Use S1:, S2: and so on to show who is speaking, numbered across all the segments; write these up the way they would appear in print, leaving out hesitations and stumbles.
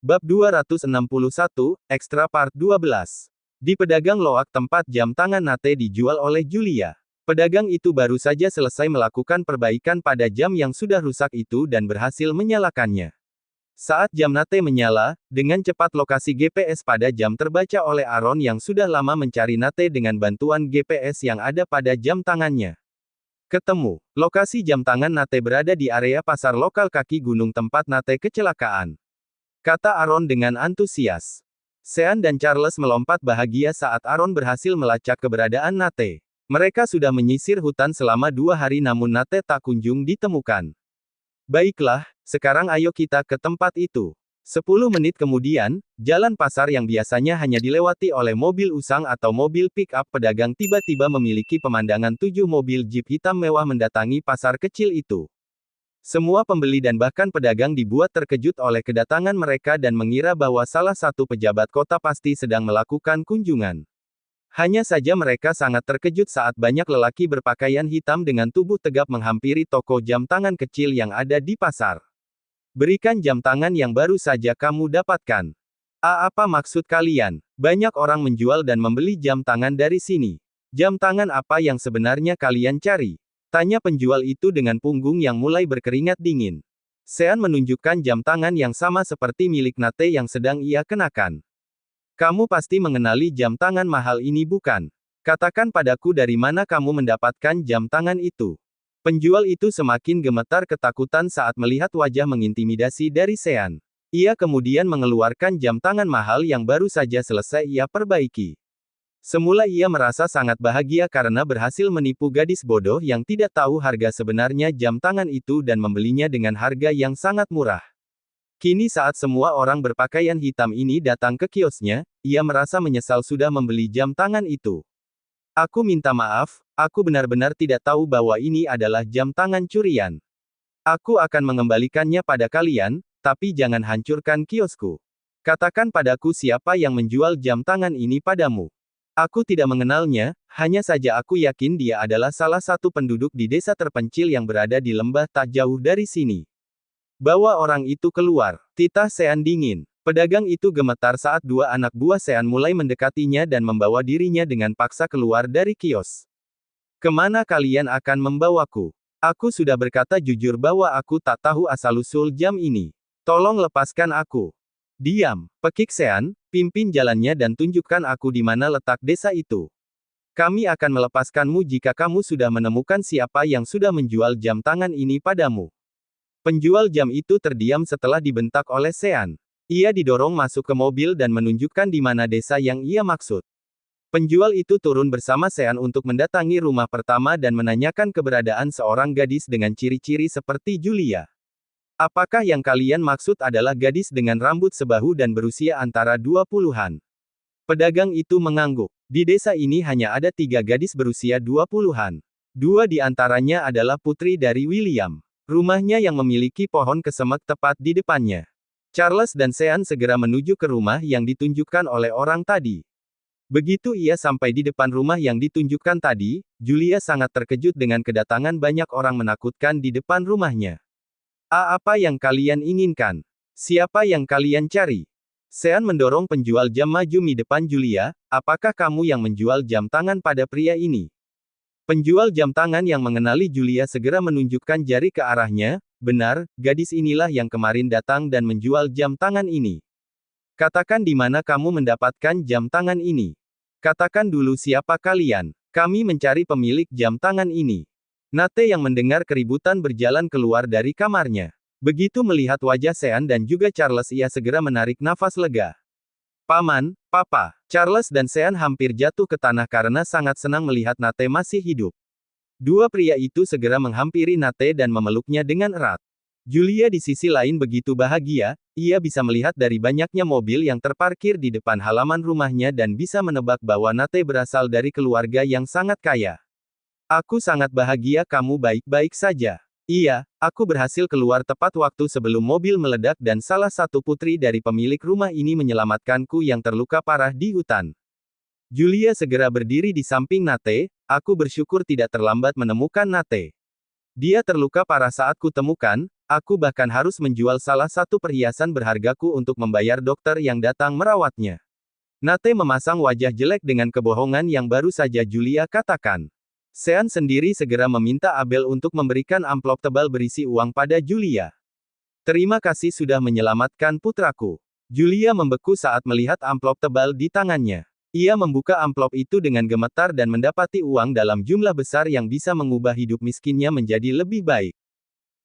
S1: Bab 261, Extra Part 12. Di pedagang loak tempat jam tangan Nate dijual oleh Julia. Pedagang itu baru saja selesai melakukan perbaikan pada jam yang sudah rusak itu dan berhasil menyalakannya. Saat jam Nate menyala, dengan cepat lokasi GPS pada jam terbaca oleh Aaron yang sudah lama mencari Nate dengan bantuan GPS yang ada pada jam tangannya. Ketemu. Lokasi jam tangan Nate berada di area pasar lokal kaki gunung tempat Nate kecelakaan, kata Aaron dengan antusias. Sean dan Charles melompat bahagia saat Aaron berhasil melacak keberadaan Nate. Mereka sudah menyisir hutan selama 2 hari namun Nate tak kunjung ditemukan. Baiklah, sekarang ayo kita ke tempat itu. 10 menit kemudian, jalan pasar yang biasanya hanya dilewati oleh mobil usang atau mobil pick-up pedagang tiba-tiba memiliki pemandangan 7 mobil jeep hitam mewah mendatangi pasar kecil itu. Semua pembeli dan bahkan pedagang dibuat terkejut oleh kedatangan mereka dan mengira bahwa salah satu pejabat kota pasti sedang melakukan kunjungan. Hanya saja mereka sangat terkejut saat banyak lelaki berpakaian hitam dengan tubuh tegap menghampiri toko jam tangan kecil yang ada di pasar. Berikan jam tangan yang baru saja kamu dapatkan. Apa maksud kalian? Banyak orang menjual dan membeli jam tangan dari sini. Jam tangan apa yang sebenarnya kalian cari? Tanya penjual itu dengan punggung yang mulai berkeringat dingin. Sean menunjukkan jam tangan yang sama seperti milik Nate yang sedang ia kenakan. Kamu pasti mengenali jam tangan mahal ini bukan? Katakan padaku dari mana kamu mendapatkan jam tangan itu. Penjual itu semakin gemetar ketakutan saat melihat wajah mengintimidasi dari Sean. Ia kemudian mengeluarkan jam tangan mahal yang baru saja selesai ia perbaiki. Semula ia merasa sangat bahagia karena berhasil menipu gadis bodoh yang tidak tahu harga sebenarnya jam tangan itu dan membelinya dengan harga yang sangat murah. Kini saat semua orang berpakaian hitam ini datang ke kiosnya, ia merasa menyesal sudah membeli jam tangan itu. Aku minta maaf, aku benar-benar tidak tahu bahwa ini adalah jam tangan curian. Aku akan mengembalikannya pada kalian, tapi jangan hancurkan kiosku. Katakan padaku siapa yang menjual jam tangan ini padamu. Aku tidak mengenalnya, hanya saja aku yakin dia adalah salah satu penduduk di desa terpencil yang berada di lembah tak jauh dari sini. Bawa orang itu keluar. Titah Sean dingin. Pedagang itu gemetar saat 2 anak buah Sean mulai mendekatinya dan membawa dirinya dengan paksa keluar dari kios. Kemana kalian akan membawaku? Aku sudah berkata jujur bahwa aku tak tahu asal-usul jam ini. Tolong lepaskan aku. Diam, pekik Sean, pimpin jalannya dan tunjukkan aku di mana letak desa itu. Kami akan melepaskanmu jika kamu sudah menemukan siapa yang sudah menjual jam tangan ini padamu. Penjual jam itu terdiam setelah dibentak oleh Sean. Ia didorong masuk ke mobil dan menunjukkan di mana desa yang ia maksud. Penjual itu turun bersama Sean untuk mendatangi rumah pertama dan menanyakan keberadaan seorang gadis dengan ciri-ciri seperti Julia. Apakah yang kalian maksud adalah gadis dengan rambut sebahu dan berusia antara 20-an? Pedagang itu mengangguk. Di desa ini hanya ada 3 gadis berusia 20-an. 2 di antaranya adalah putri dari William. Rumahnya yang memiliki pohon kesemek tepat di depannya. Charles dan Sean segera menuju ke rumah yang ditunjukkan oleh orang tadi. Begitu ia sampai di depan rumah yang ditunjukkan tadi, Julia sangat terkejut dengan kedatangan banyak orang menakutkan di depan rumahnya. Apa yang kalian inginkan? Siapa yang kalian cari? Sean mendorong penjual jam maju di depan Julia, apakah kamu yang menjual jam tangan pada pria ini? Penjual jam tangan yang mengenali Julia segera menunjukkan jari ke arahnya, benar, gadis inilah yang kemarin datang dan menjual jam tangan ini. Katakan di mana kamu mendapatkan jam tangan ini. Katakan dulu siapa kalian. Kami mencari pemilik jam tangan ini. Nate yang mendengar keributan berjalan keluar dari kamarnya. Begitu melihat wajah Sean dan juga Charles ia segera menarik nafas lega. Paman, Papa, Charles dan Sean hampir jatuh ke tanah karena sangat senang melihat Nate masih hidup. 2 pria itu segera menghampiri Nate dan memeluknya dengan erat. Julia di sisi lain begitu bahagia, ia bisa melihat dari banyaknya mobil yang terparkir di depan halaman rumahnya dan bisa menebak bahwa Nate berasal dari keluarga yang sangat kaya. Aku sangat bahagia kamu baik-baik saja. Iya, aku berhasil keluar tepat waktu sebelum mobil meledak dan salah satu putri dari pemilik rumah ini menyelamatkanku yang terluka parah di hutan. Julia segera berdiri di samping Nate, aku bersyukur tidak terlambat menemukan Nate. Dia terluka parah saat kutemukan, Aku bahkan harus menjual salah satu perhiasan berhargaku untuk membayar dokter yang datang merawatnya. Nate memasang wajah jelek dengan kebohongan yang baru saja Julia katakan. Sean sendiri segera meminta Abel untuk memberikan amplop tebal berisi uang pada Julia. Terima kasih sudah menyelamatkan putraku. Julia membeku saat melihat amplop tebal di tangannya. Ia membuka amplop itu dengan gemetar dan mendapati uang dalam jumlah besar yang bisa mengubah hidup miskinnya menjadi lebih baik.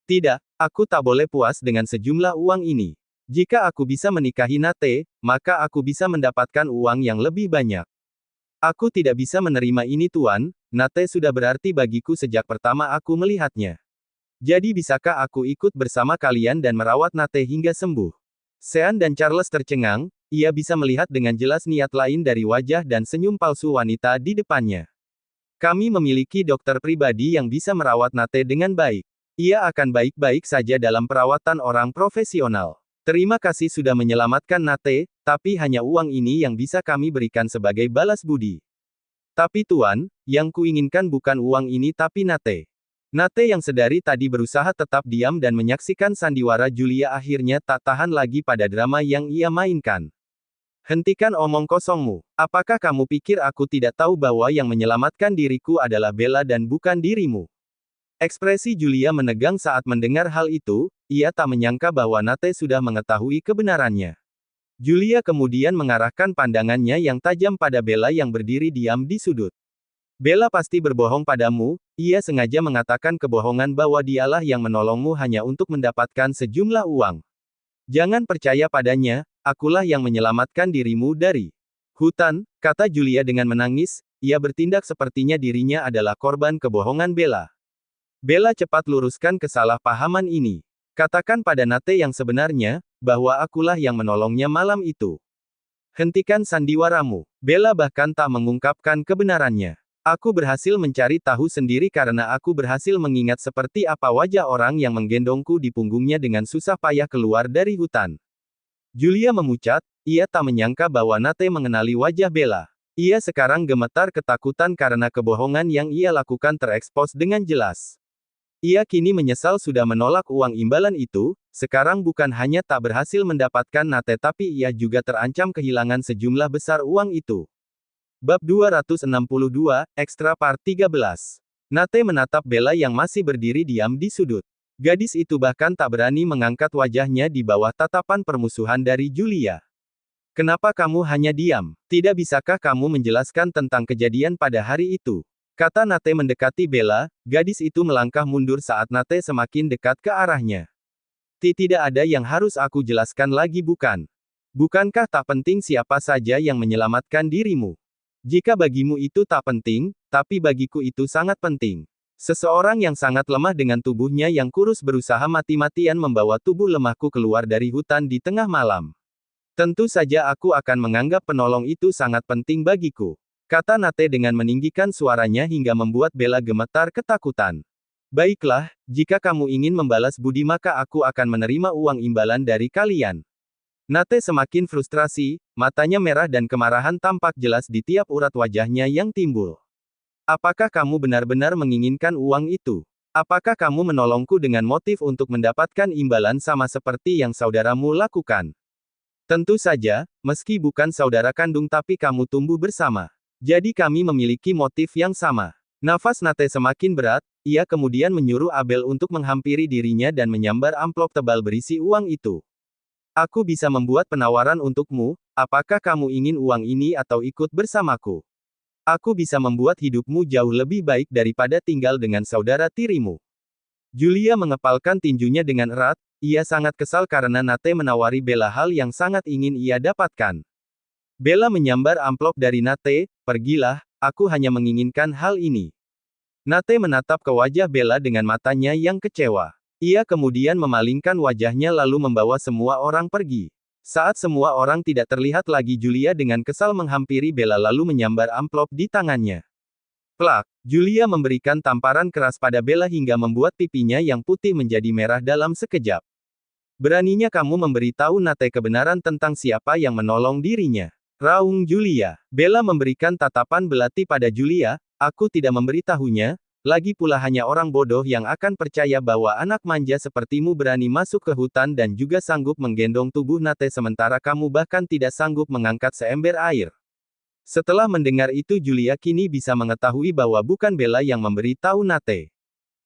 S1: Tidak, aku tak boleh puas dengan sejumlah uang ini. Jika aku bisa menikahi Nate, maka aku bisa mendapatkan uang yang lebih banyak. Aku tidak bisa menerima ini Tuan, Nate sudah berarti bagiku sejak pertama aku melihatnya. Jadi bisakah aku ikut bersama kalian dan merawat Nate hingga sembuh? Sean dan Charles tercengang, ia bisa melihat dengan jelas niat lain dari wajah dan senyum palsu wanita di depannya. Kami memiliki dokter pribadi yang bisa merawat Nate dengan baik. Ia akan baik-baik saja dalam perawatan orang profesional. Terima kasih sudah menyelamatkan Nate, tapi hanya uang ini yang bisa kami berikan sebagai balas budi. Tapi Tuan, yang kuinginkan bukan uang ini tapi Nate. Nate yang sedari tadi berusaha tetap diam dan menyaksikan sandiwara Julia akhirnya tak tahan lagi pada drama yang ia mainkan. Hentikan omong kosongmu. Apakah kamu pikir aku tidak tahu bahwa yang menyelamatkan diriku adalah Bella dan bukan dirimu? Ekspresi Julia menegang saat mendengar hal itu, ia tak menyangka bahwa Nate sudah mengetahui kebenarannya. Julia kemudian mengarahkan pandangannya yang tajam pada Bella yang berdiri diam di sudut. Bella pasti berbohong padamu, ia sengaja mengatakan kebohongan bahwa dialah yang menolongmu hanya untuk mendapatkan sejumlah uang. Jangan percaya padanya, akulah yang menyelamatkan dirimu dari hutan, kata Julia dengan menangis, ia bertindak sepertinya dirinya adalah korban kebohongan Bella. Bella cepat luruskan kesalahpahaman ini. Katakan pada Nate yang sebenarnya, bahwa akulah yang menolongnya malam itu. Hentikan sandiwaramu. Bella bahkan tak mengungkapkan kebenarannya. Aku berhasil mencari tahu sendiri karena aku berhasil mengingat seperti apa wajah orang yang menggendongku di punggungnya dengan susah payah keluar dari hutan. Julia memucat, ia tak menyangka bahwa Nate mengenali wajah Bella. Ia sekarang gemetar ketakutan karena kebohongan yang ia lakukan terekspos dengan jelas. Ia kini menyesal sudah menolak uang imbalan itu, sekarang bukan hanya tak berhasil mendapatkan Nate tapi ia juga terancam kehilangan sejumlah besar uang itu. Bab 262, Extra Part 13. Nate menatap Bella yang masih berdiri diam di sudut. Gadis itu bahkan tak berani mengangkat wajahnya di bawah tatapan permusuhan dari Julia. Kenapa kamu hanya diam? Tidak bisakah kamu menjelaskan tentang kejadian pada hari itu? Kata Nate mendekati Bella, gadis itu melangkah mundur saat Nate semakin dekat ke arahnya. Tidak ada yang harus aku jelaskan lagi bukan? Bukankah tak penting siapa saja yang menyelamatkan dirimu? Jika bagimu itu tak penting, tapi bagiku itu sangat penting. Seseorang yang sangat lemah dengan tubuhnya yang kurus berusaha mati-matian membawa tubuh lemahku keluar dari hutan di tengah malam. Tentu saja aku akan menganggap penolong itu sangat penting bagiku. Kata Nate dengan meninggikan suaranya hingga membuat Bella gemetar ketakutan. Baiklah, jika kamu ingin membalas budi maka aku akan menerima uang imbalan dari kalian. Nate semakin frustrasi, matanya merah dan kemarahan tampak jelas di tiap urat wajahnya yang timbul. Apakah kamu benar-benar menginginkan uang itu? Apakah kamu menolongku dengan motif untuk mendapatkan imbalan sama seperti yang saudaramu lakukan? Tentu saja, meski bukan saudara kandung tapi kamu tumbuh bersama. Jadi kami memiliki motif yang sama. Nafas Nate semakin berat, ia kemudian menyuruh Abel untuk menghampiri dirinya dan menyambar amplop tebal berisi uang itu. Aku bisa membuat penawaran untukmu, apakah kamu ingin uang ini atau ikut bersamaku? Aku bisa membuat hidupmu jauh lebih baik daripada tinggal dengan saudara tirimu. Julia mengepalkan tinjunya dengan erat, ia sangat kesal karena Nate menawari Bella hal yang sangat ingin ia dapatkan. Bella menyambar amplop dari Nate, pergilah, aku hanya menginginkan hal ini. Nate menatap ke wajah Bella dengan matanya yang kecewa. Ia kemudian memalingkan wajahnya lalu membawa semua orang pergi. Saat semua orang tidak terlihat lagi Julia dengan kesal menghampiri Bella lalu menyambar amplop di tangannya. Plak, Julia memberikan tamparan keras pada Bella hingga membuat pipinya yang putih menjadi merah dalam sekejap. Beraninya kamu memberitahu Nate kebenaran tentang siapa yang menolong dirinya. Raung Julia. Bella memberikan tatapan belati pada Julia, aku tidak memberitahunya, Lagi pula hanya orang bodoh yang akan percaya bahwa anak manja sepertimu berani masuk ke hutan dan juga sanggup menggendong tubuh Nate sementara kamu bahkan tidak sanggup mengangkat seember air. Setelah mendengar itu Julia kini bisa mengetahui bahwa bukan Bella yang memberi tahu Nate.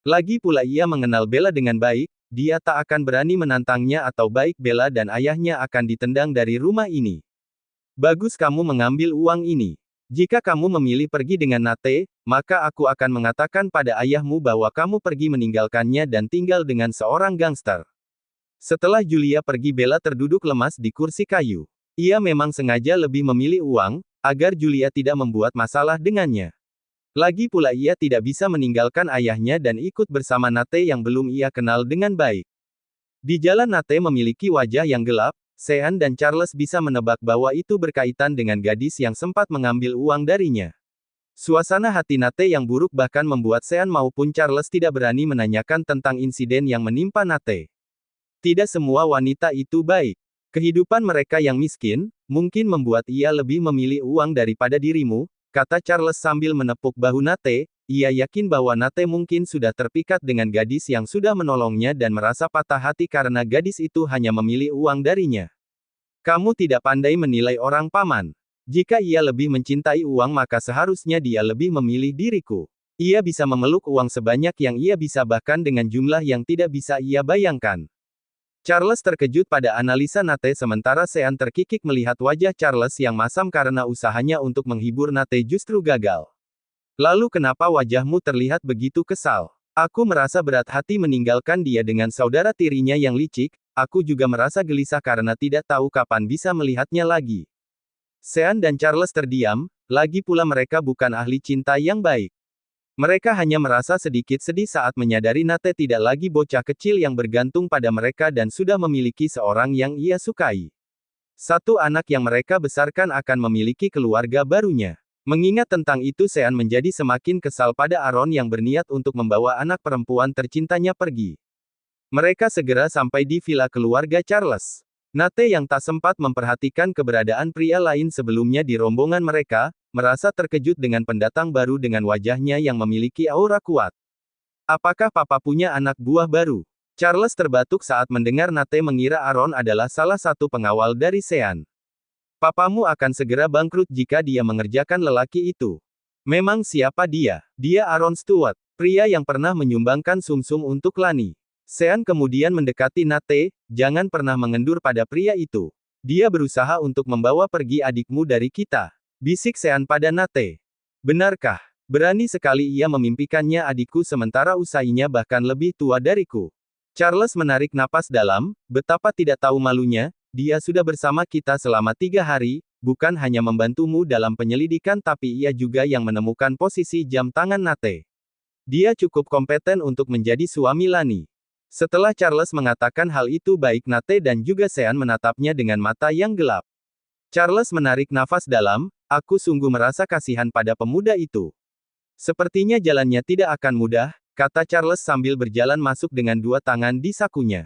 S1: Lagi pula ia mengenal Bella dengan baik, dia tak akan berani menantangnya atau baik Bella dan ayahnya akan ditendang dari rumah ini. Bagus kamu mengambil uang ini. Jika kamu memilih pergi dengan Nate, maka aku akan mengatakan pada ayahmu bahwa kamu pergi meninggalkannya dan tinggal dengan seorang gangster. Setelah Julia pergi Bella terduduk lemas di kursi kayu. Ia memang sengaja lebih memilih uang, agar Julia tidak membuat masalah dengannya. Lagi pula ia tidak bisa meninggalkan ayahnya dan ikut bersama Nate yang belum ia kenal dengan baik. Di jalan Nate memiliki wajah yang gelap, Sean dan Charles bisa menebak bahwa itu berkaitan dengan gadis yang sempat mengambil uang darinya. Suasana hati Nate yang buruk bahkan membuat Sean maupun Charles tidak berani menanyakan tentang insiden yang menimpa Nate. Tidak semua wanita itu baik. Kehidupan mereka yang miskin, mungkin membuat ia lebih memilih uang daripada dirimu, kata Charles sambil menepuk bahu Nate. Ia yakin bahwa Nate mungkin sudah terpikat dengan gadis yang sudah menolongnya dan merasa patah hati karena gadis itu hanya memilih uang darinya. Kamu tidak pandai menilai orang paman. Jika ia lebih mencintai uang maka seharusnya dia lebih memilih diriku. Ia bisa memeluk uang sebanyak yang ia bisa bahkan dengan jumlah yang tidak bisa ia bayangkan. Charles terkejut pada analisa Nate sementara Sean terkikik melihat wajah Charles yang masam karena usahanya untuk menghibur Nate justru gagal. Lalu kenapa wajahmu terlihat begitu kesal? Aku merasa berat hati meninggalkan dia dengan saudara tirinya yang licik, aku juga merasa gelisah karena tidak tahu kapan bisa melihatnya lagi. Sean dan Charles terdiam, lagi pula mereka bukan ahli cinta yang baik. Mereka hanya merasa sedikit sedih saat menyadari Nate tidak lagi bocah kecil yang bergantung pada mereka dan sudah memiliki seorang yang ia sukai. Satu anak yang mereka besarkan akan memiliki keluarga barunya. Mengingat tentang itu Sean menjadi semakin kesal pada Aaron yang berniat untuk membawa anak perempuan tercintanya pergi. Mereka segera sampai di villa keluarga Charles. Nate yang tak sempat memperhatikan keberadaan pria lain sebelumnya di rombongan mereka, merasa terkejut dengan pendatang baru dengan wajahnya yang memiliki aura kuat. Apakah papa punya anak buah baru? Charles terbatuk saat mendengar Nate mengira Aaron adalah salah satu pengawal dari Sean. Papamu akan segera bangkrut jika dia mengerjakan lelaki itu. Memang siapa dia? Dia Aaron Stewart, pria yang pernah menyumbangkan sumsum untuk Lani. Sean kemudian mendekati Nate, jangan pernah mengendur pada pria itu. Dia berusaha untuk membawa pergi adikmu dari kita. Bisik Sean pada Nate. Benarkah? Berani sekali ia memimpikannya adikku sementara usainya bahkan lebih tua dariku. Charles menarik napas dalam, betapa tidak tahu malunya. Dia sudah bersama kita selama 3 hari, bukan hanya membantumu dalam penyelidikan tapi ia juga yang menemukan posisi jam tangan Nate. Dia cukup kompeten untuk menjadi suami Lani. Setelah Charles mengatakan hal itu baik Nate dan juga Sean menatapnya dengan mata yang gelap. Charles menarik nafas dalam, aku sungguh merasa kasihan pada pemuda itu. Sepertinya jalannya tidak akan mudah, kata Charles sambil berjalan masuk dengan 2 tangan di sakunya.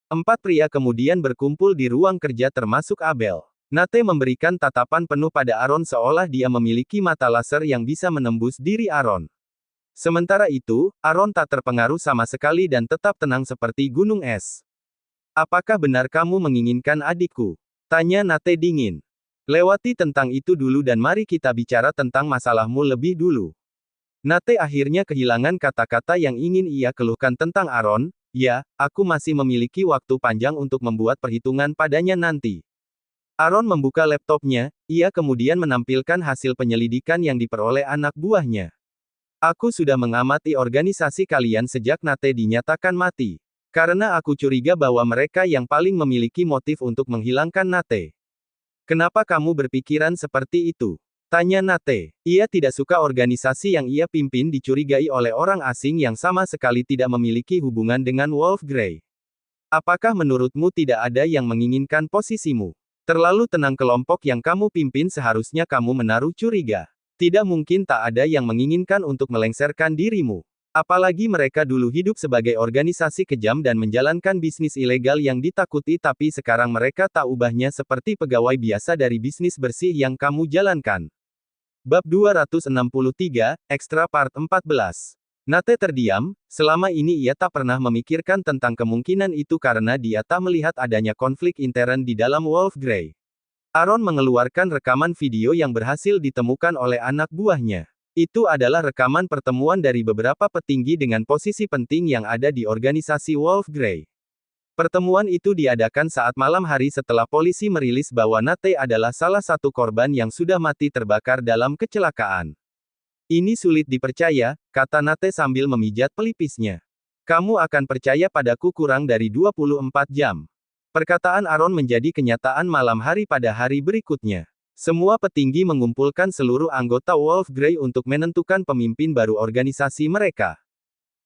S1: 4 pria kemudian berkumpul di ruang kerja termasuk Abel. Nate memberikan tatapan penuh pada Aaron seolah dia memiliki mata laser yang bisa menembus diri Aaron. Sementara itu, Aaron tak terpengaruh sama sekali dan tetap tenang seperti gunung es. Apakah benar kamu menginginkan adikku? Tanya Nate dingin. Lewati tentang itu dulu dan mari kita bicara tentang masalahmu lebih dulu. Nate akhirnya kehilangan kata-kata yang ingin ia keluhkan tentang Aaron. Ya, aku masih memiliki waktu panjang untuk membuat perhitungan padanya nanti. Aaron membuka laptopnya, ia kemudian menampilkan hasil penyelidikan yang diperoleh anak buahnya. Aku sudah mengamati organisasi kalian sejak Nate dinyatakan mati. Karena aku curiga bahwa mereka yang paling memiliki motif untuk menghilangkan Nate. Kenapa kamu berpikiran seperti itu? Tanya Nate. Ia tidak suka organisasi yang ia pimpin dicurigai oleh orang asing yang sama sekali tidak memiliki hubungan dengan Wolf Grey. Apakah menurutmu tidak ada yang menginginkan posisimu? Terlalu tenang kelompok yang kamu pimpin seharusnya kamu menaruh curiga. Tidak mungkin tak ada yang menginginkan untuk melengsarkan dirimu. Apalagi mereka dulu hidup sebagai organisasi kejam dan menjalankan bisnis ilegal yang ditakuti tapi sekarang mereka tak ubahnya seperti pegawai biasa dari bisnis bersih yang kamu jalankan. Bab 263, Extra Part 14. Nate terdiam, selama ini ia tak pernah memikirkan tentang kemungkinan itu karena dia tak melihat adanya konflik intern di dalam Wolf Grey. Aaron mengeluarkan rekaman video yang berhasil ditemukan oleh anak buahnya. Itu adalah rekaman pertemuan dari beberapa petinggi dengan posisi penting yang ada di organisasi Wolf Grey. Pertemuan itu diadakan saat malam hari setelah polisi merilis bahwa Nate adalah salah satu korban yang sudah mati terbakar dalam kecelakaan. Ini sulit dipercaya, kata Nate sambil memijat pelipisnya. Kamu akan percaya padaku kurang dari 24 jam. Perkataan Aaron menjadi kenyataan malam hari pada hari berikutnya. Semua petinggi mengumpulkan seluruh anggota Wolf Grey untuk menentukan pemimpin baru organisasi mereka.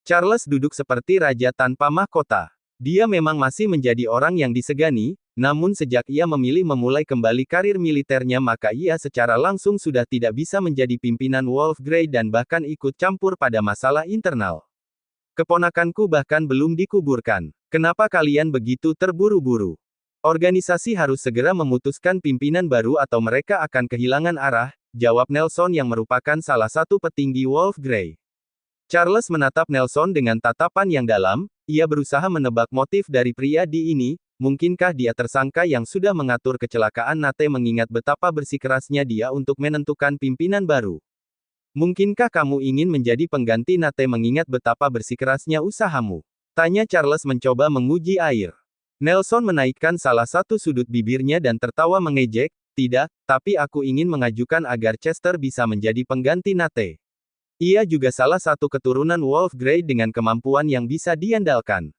S1: Charles duduk seperti raja tanpa mahkota. Dia memang masih menjadi orang yang disegani, namun sejak ia memilih memulai kembali karir militernya maka ia secara langsung sudah tidak bisa menjadi pimpinan Wolf Grey dan bahkan ikut campur pada masalah internal. Keponakanku bahkan belum dikuburkan. Kenapa kalian begitu terburu-buru? Organisasi harus segera memutuskan pimpinan baru atau mereka akan kehilangan arah, jawab Nelson yang merupakan salah satu petinggi Wolf Grey. Charles menatap Nelson dengan tatapan yang dalam, ia berusaha menebak motif dari pria di ini, mungkinkah dia tersangka yang sudah mengatur kecelakaan Nate mengingat betapa bersikeras dia untuk menentukan pimpinan baru. Mungkinkah kamu ingin menjadi pengganti Nate mengingat betapa bersikerasnya usahamu? Tanya Charles mencoba menguji air. Nelson menaikkan salah satu sudut bibirnya dan tertawa mengejek, tidak, tapi aku ingin mengajukan agar Chester bisa menjadi pengganti Nate. Ia juga salah satu keturunan Wolf Grey dengan kemampuan yang bisa diandalkan.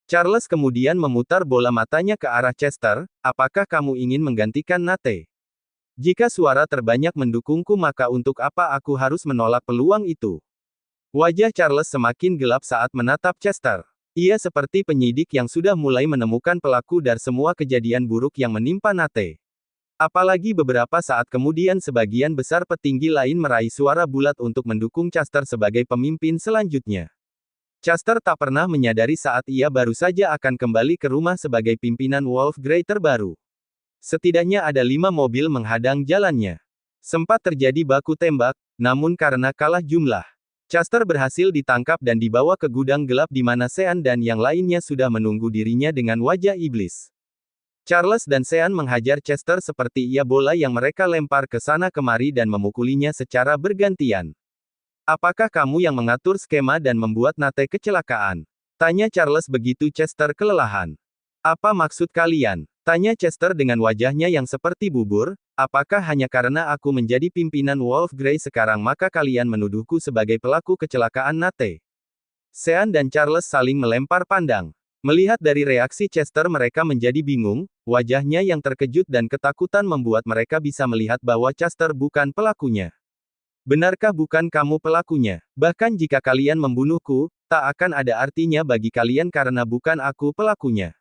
S1: Charles kemudian memutar bola matanya ke arah Chester, apakah kamu ingin menggantikan Nate? Jika suara terbanyak mendukungku maka untuk apa aku harus menolak peluang itu? Wajah Charles semakin gelap saat menatap Chester. Ia seperti penyidik yang sudah mulai menemukan pelaku dari semua kejadian buruk yang menimpa Nate. Apalagi beberapa saat kemudian sebagian besar petinggi lain meraih suara bulat untuk mendukung Chester sebagai pemimpin selanjutnya. Chester tak pernah menyadari saat ia baru saja akan kembali ke rumah sebagai pimpinan Wolf Grey terbaru. Setidaknya ada 5 mobil menghadang jalannya. Sempat terjadi baku tembak, namun karena kalah jumlah, Chester berhasil ditangkap dan dibawa ke gudang gelap di mana Sean dan yang lainnya sudah menunggu dirinya dengan wajah iblis. Charles dan Sean menghajar Chester seperti ia bola yang mereka lempar ke sana kemari dan memukulinya secara bergantian. Apakah kamu yang mengatur skema dan membuat Nate kecelakaan? Tanya Charles begitu Chester kelelahan. Apa maksud kalian? Tanya Chester dengan wajahnya yang seperti bubur, apakah hanya karena aku menjadi pimpinan Wolf Grey sekarang maka kalian menuduhku sebagai pelaku kecelakaan Nate? Sean dan Charles saling melempar pandang. Melihat dari reaksi Chester mereka menjadi bingung, wajahnya yang terkejut dan ketakutan membuat mereka bisa melihat bahwa Chester bukan pelakunya. Benarkah bukan kamu pelakunya? Bahkan jika kalian membunuhku, tak akan ada artinya bagi kalian karena bukan aku pelakunya.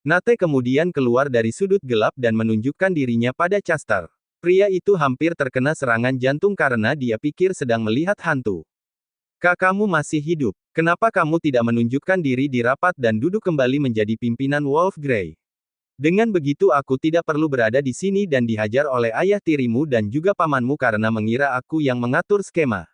S1: Nate kemudian keluar dari sudut gelap dan menunjukkan dirinya pada Chester. Pria itu hampir terkena serangan jantung karena dia pikir sedang melihat hantu. Kamu masih hidup. Kenapa kamu tidak menunjukkan diri di rapat dan duduk kembali menjadi pimpinan Wolf Grey? Dengan begitu aku tidak perlu berada di sini dan dihajar oleh ayah tirimu dan juga pamanmu karena mengira aku yang mengatur skema.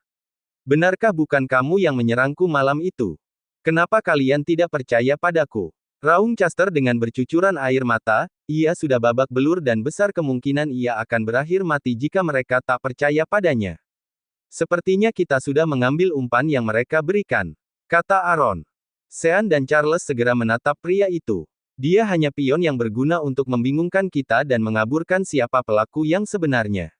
S1: Benarkah bukan kamu yang menyerangku malam itu? Kenapa kalian tidak percaya padaku? Raung Chester dengan bercucuran air mata, ia sudah babak belur dan besar kemungkinan ia akan berakhir mati jika mereka tak percaya padanya. Sepertinya kita sudah mengambil umpan yang mereka berikan, kata Aaron. Sean dan Charles segera menatap pria itu. Dia hanya pion yang berguna untuk membingungkan kita dan mengaburkan siapa pelaku yang sebenarnya.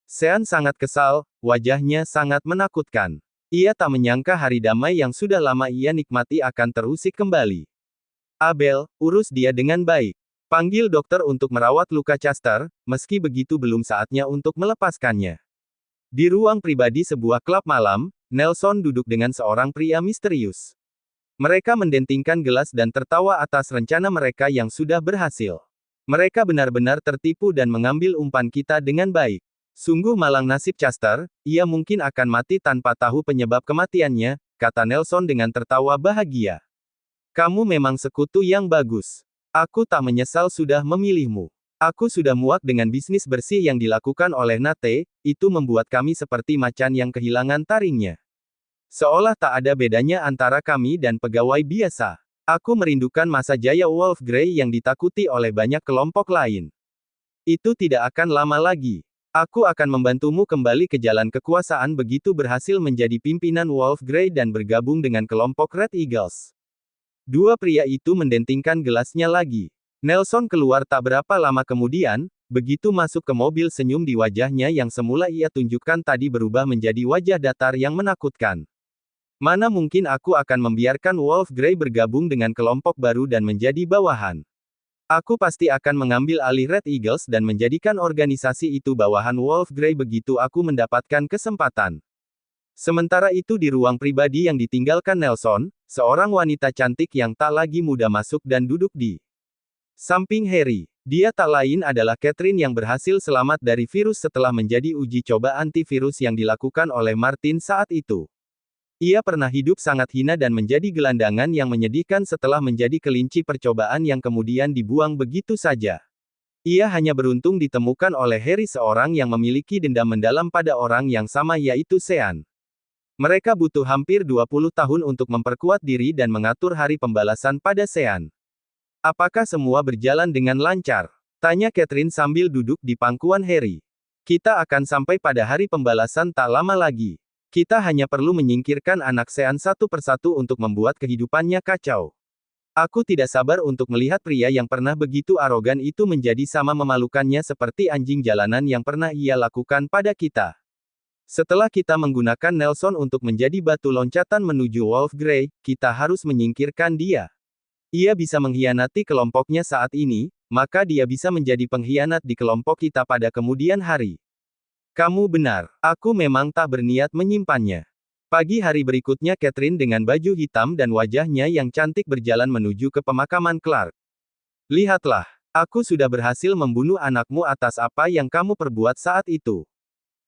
S1: Sean sangat kesal, wajahnya sangat menakutkan. Ia tak menyangka hari damai yang sudah lama ia nikmati akan terusik kembali. Abel, urus dia dengan baik. Panggil dokter untuk merawat luka Chester, meski begitu belum saatnya untuk melepaskannya. Di ruang pribadi sebuah klub malam, Nelson duduk dengan seorang pria misterius. Mereka mendentingkan gelas dan tertawa atas rencana mereka yang sudah berhasil. Mereka benar-benar tertipu dan mengambil umpan kita dengan baik. Sungguh malang nasib Chester, ia mungkin akan mati tanpa tahu penyebab kematiannya, kata Nelson dengan tertawa bahagia. Kamu memang sekutu yang bagus. Aku tak menyesal sudah memilihmu. Aku sudah muak dengan bisnis bersih yang dilakukan oleh Nate, itu membuat kami seperti macan yang kehilangan taringnya. Seolah tak ada bedanya antara kami dan pegawai biasa. Aku merindukan masa jaya Wolf Grey yang ditakuti oleh banyak kelompok lain. Itu tidak akan lama lagi. Aku akan membantumu kembali ke jalan kekuasaan begitu berhasil menjadi pimpinan Wolf Grey dan bergabung dengan kelompok Red Eagles. Dua pria itu mendentingkan gelasnya lagi. Nelson keluar tak berapa lama kemudian, begitu masuk ke mobil senyum di wajahnya yang semula ia tunjukkan tadi berubah menjadi wajah datar yang menakutkan. Mana mungkin aku akan membiarkan Wolf Grey bergabung dengan kelompok baru dan menjadi bawahan. Aku pasti akan mengambil alih Red Eagles dan menjadikan organisasi itu bawahan Wolf Grey begitu aku mendapatkan kesempatan. Sementara itu di ruang pribadi yang ditinggalkan Nelson, seorang wanita cantik yang tak lagi muda masuk dan duduk di samping Harry. Dia tak lain adalah Catherine yang berhasil selamat dari virus setelah menjadi uji coba antivirus yang dilakukan oleh Martin saat itu. Ia pernah hidup sangat hina dan menjadi gelandangan yang menyedihkan setelah menjadi kelinci percobaan yang kemudian dibuang begitu saja. Ia hanya beruntung ditemukan oleh Harry, seorang yang memiliki dendam mendalam pada orang yang sama, yaitu Sean. Mereka butuh hampir 20 tahun untuk memperkuat diri dan mengatur hari pembalasan pada Sean. Apakah semua berjalan dengan lancar? Tanya Catherine sambil duduk di pangkuan Harry. Kita akan sampai pada hari pembalasan tak lama lagi. Kita hanya perlu menyingkirkan anak Sean satu persatu untuk membuat kehidupannya kacau. Aku tidak sabar untuk melihat pria yang pernah begitu arogan itu menjadi sama memalukannya seperti anjing jalanan yang pernah ia lakukan pada kita. Setelah kita menggunakan Nelson untuk menjadi batu loncatan menuju Wolf Grey, kita harus menyingkirkan dia. Ia bisa mengkhianati kelompoknya saat ini, maka dia bisa menjadi pengkhianat di kelompok kita pada kemudian hari. Kamu benar, aku memang tak berniat menyimpannya. Pagi hari berikutnya Catherine dengan baju hitam dan wajahnya yang cantik berjalan menuju ke pemakaman Clark. Lihatlah, aku sudah berhasil membunuh anakmu atas apa yang kamu perbuat saat itu.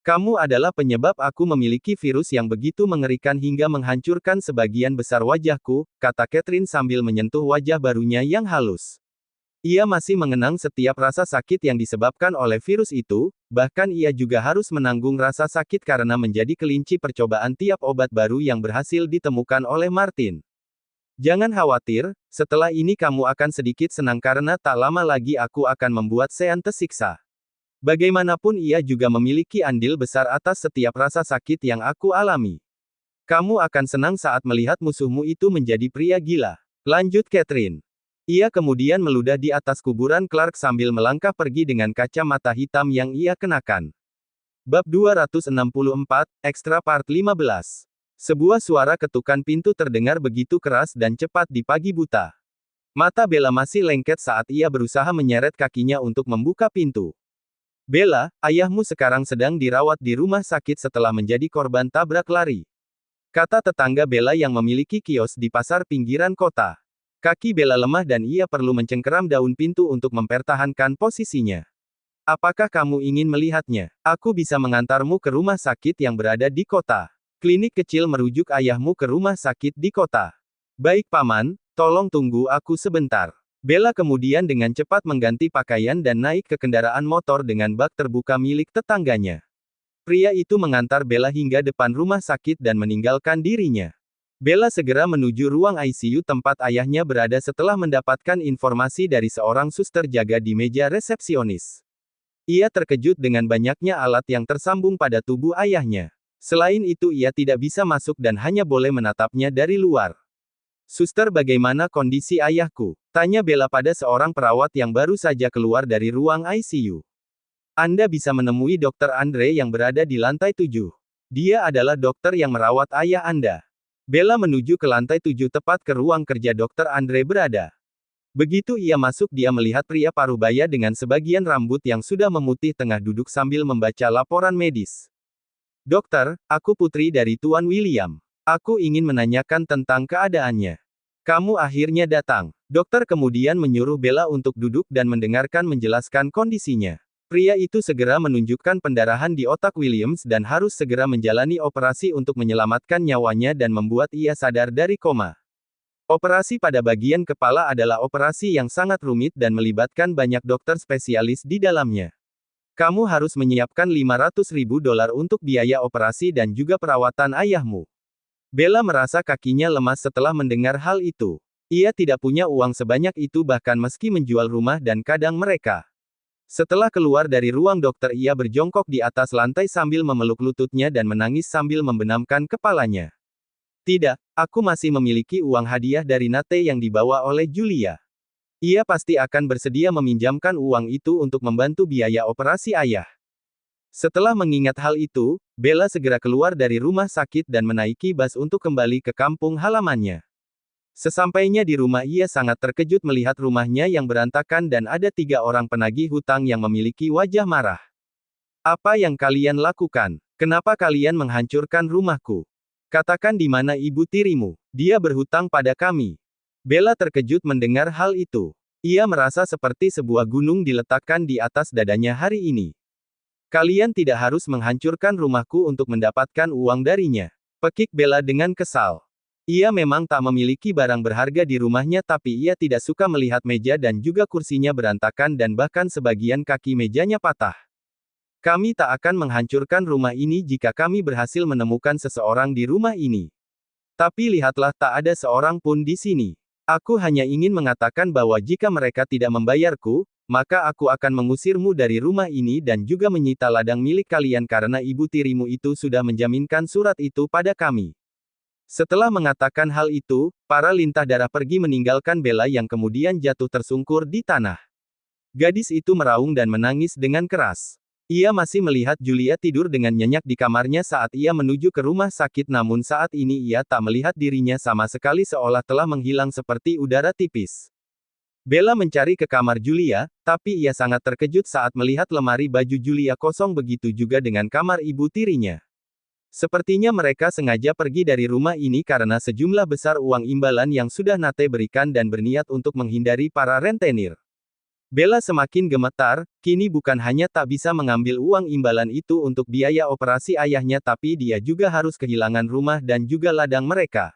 S1: Kamu adalah penyebab aku memiliki virus yang begitu mengerikan hingga menghancurkan sebagian besar wajahku, kata Catherine sambil menyentuh wajah barunya yang halus. Ia masih mengenang setiap rasa sakit yang disebabkan oleh virus itu, bahkan ia juga harus menanggung rasa sakit karena menjadi kelinci percobaan tiap obat baru yang berhasil ditemukan oleh Martin. Jangan khawatir, setelah ini kamu akan sedikit senang karena tak lama lagi aku akan membuat Sean tersiksa. Bagaimanapun ia juga memiliki andil besar atas setiap rasa sakit yang aku alami. Kamu akan senang saat melihat musuhmu itu menjadi pria gila. Lanjut Catherine. Ia kemudian meludah di atas kuburan Clark sambil melangkah pergi dengan kacamata hitam yang ia kenakan. Bab 264, Extra Part 15. Sebuah suara ketukan pintu terdengar begitu keras dan cepat di pagi buta. Mata Bella masih lengket saat ia berusaha menyeret kakinya untuk membuka pintu. Bella, ayahmu sekarang sedang dirawat di rumah sakit setelah menjadi korban tabrak lari. Kata tetangga Bella yang memiliki kios di pasar pinggiran kota. Kaki Bella lemah dan ia perlu mencengkeram daun pintu untuk mempertahankan posisinya. Apakah kamu ingin melihatnya? Aku bisa mengantarmu ke rumah sakit yang berada di kota. Klinik kecil merujuk ayahmu ke rumah sakit di kota. Baik paman, tolong tunggu aku sebentar. Bella kemudian dengan cepat mengganti pakaian dan naik ke kendaraan motor dengan bak terbuka milik tetangganya. Pria itu mengantar Bella hingga depan rumah sakit dan meninggalkan dirinya. Bella segera menuju ruang ICU tempat ayahnya berada setelah mendapatkan informasi dari seorang suster jaga di meja resepsionis. Ia terkejut dengan banyaknya alat yang tersambung pada tubuh ayahnya. Selain itu ia tidak bisa masuk dan hanya boleh menatapnya dari luar. Suster, bagaimana kondisi ayahku? Tanya Bella pada seorang perawat yang baru saja keluar dari ruang ICU. Anda bisa menemui Dr. Andre yang berada di lantai 7. Dia adalah dokter yang merawat ayah Anda. Bella menuju ke lantai 7 tepat ke ruang kerja Dr. Andre berada. Begitu ia masuk dia melihat pria parubaya dengan sebagian rambut yang sudah memutih tengah duduk sambil membaca laporan medis. Dokter, aku putri dari Tuan William. Aku ingin menanyakan tentang keadaannya. Kamu akhirnya datang. Dokter kemudian menyuruh Bella untuk duduk dan mendengarkan menjelaskan kondisinya. Pria itu segera menunjukkan pendarahan di otak Williams dan harus segera menjalani operasi untuk menyelamatkan nyawanya dan membuat ia sadar dari koma. Operasi pada bagian kepala adalah operasi yang sangat rumit dan melibatkan banyak dokter spesialis di dalamnya. Kamu harus menyiapkan $500.000 untuk biaya operasi dan juga perawatan ayahmu. Bella merasa kakinya lemas setelah mendengar hal itu. Ia tidak punya uang sebanyak itu bahkan meski menjual rumah dan kadang mereka. Setelah keluar dari ruang dokter ia berjongkok di atas lantai sambil memeluk lututnya dan menangis sambil membenamkan kepalanya. Tidak, aku masih memiliki uang hadiah dari Nate yang dibawa oleh Julia. Ia pasti akan bersedia meminjamkan uang itu untuk membantu biaya operasi ayah. Setelah mengingat hal itu, Bella segera keluar dari rumah sakit dan menaiki bus untuk kembali ke kampung halamannya. Sesampainya di rumah ia sangat terkejut melihat rumahnya yang berantakan dan ada 3 orang penagih hutang yang memiliki wajah marah. Apa yang kalian lakukan? Kenapa kalian menghancurkan rumahku? Katakan di mana ibu tirimu? Dia berhutang pada kami. Bella terkejut mendengar hal itu. Ia merasa seperti sebuah gunung diletakkan di atas dadanya hari ini. Kalian tidak harus menghancurkan rumahku untuk mendapatkan uang darinya. Pekik Bella dengan kesal. Ia memang tak memiliki barang berharga di rumahnya tapi ia tidak suka melihat meja dan juga kursinya berantakan dan bahkan sebagian kaki mejanya patah. Kami tak akan menghancurkan rumah ini jika kami berhasil menemukan seseorang di rumah ini. Tapi lihatlah tak ada seorang pun di sini. Aku hanya ingin mengatakan bahwa jika mereka tidak membayarku, maka aku akan mengusirmu dari rumah ini dan juga menyita ladang milik kalian karena ibu tirimu itu sudah menjaminkan surat itu pada kami. Setelah mengatakan hal itu, para lintah darah pergi meninggalkan Bella yang kemudian jatuh tersungkur di tanah. Gadis itu meraung dan menangis dengan keras. Ia masih melihat Julia tidur dengan nyenyak di kamarnya saat ia menuju ke rumah sakit namun saat ini ia tak melihat dirinya sama sekali seolah telah menghilang seperti udara tipis. Bella mencari ke kamar Julia, tapi ia sangat terkejut saat melihat lemari baju Julia kosong begitu juga dengan kamar ibu tirinya. Sepertinya mereka sengaja pergi dari rumah ini karena sejumlah besar uang imbalan yang sudah Nate berikan dan berniat untuk menghindari para rentenir. Bella semakin gemetar, kini bukan hanya tak bisa mengambil uang imbalan itu untuk biaya operasi ayahnya tapi dia juga harus kehilangan rumah dan juga ladang mereka.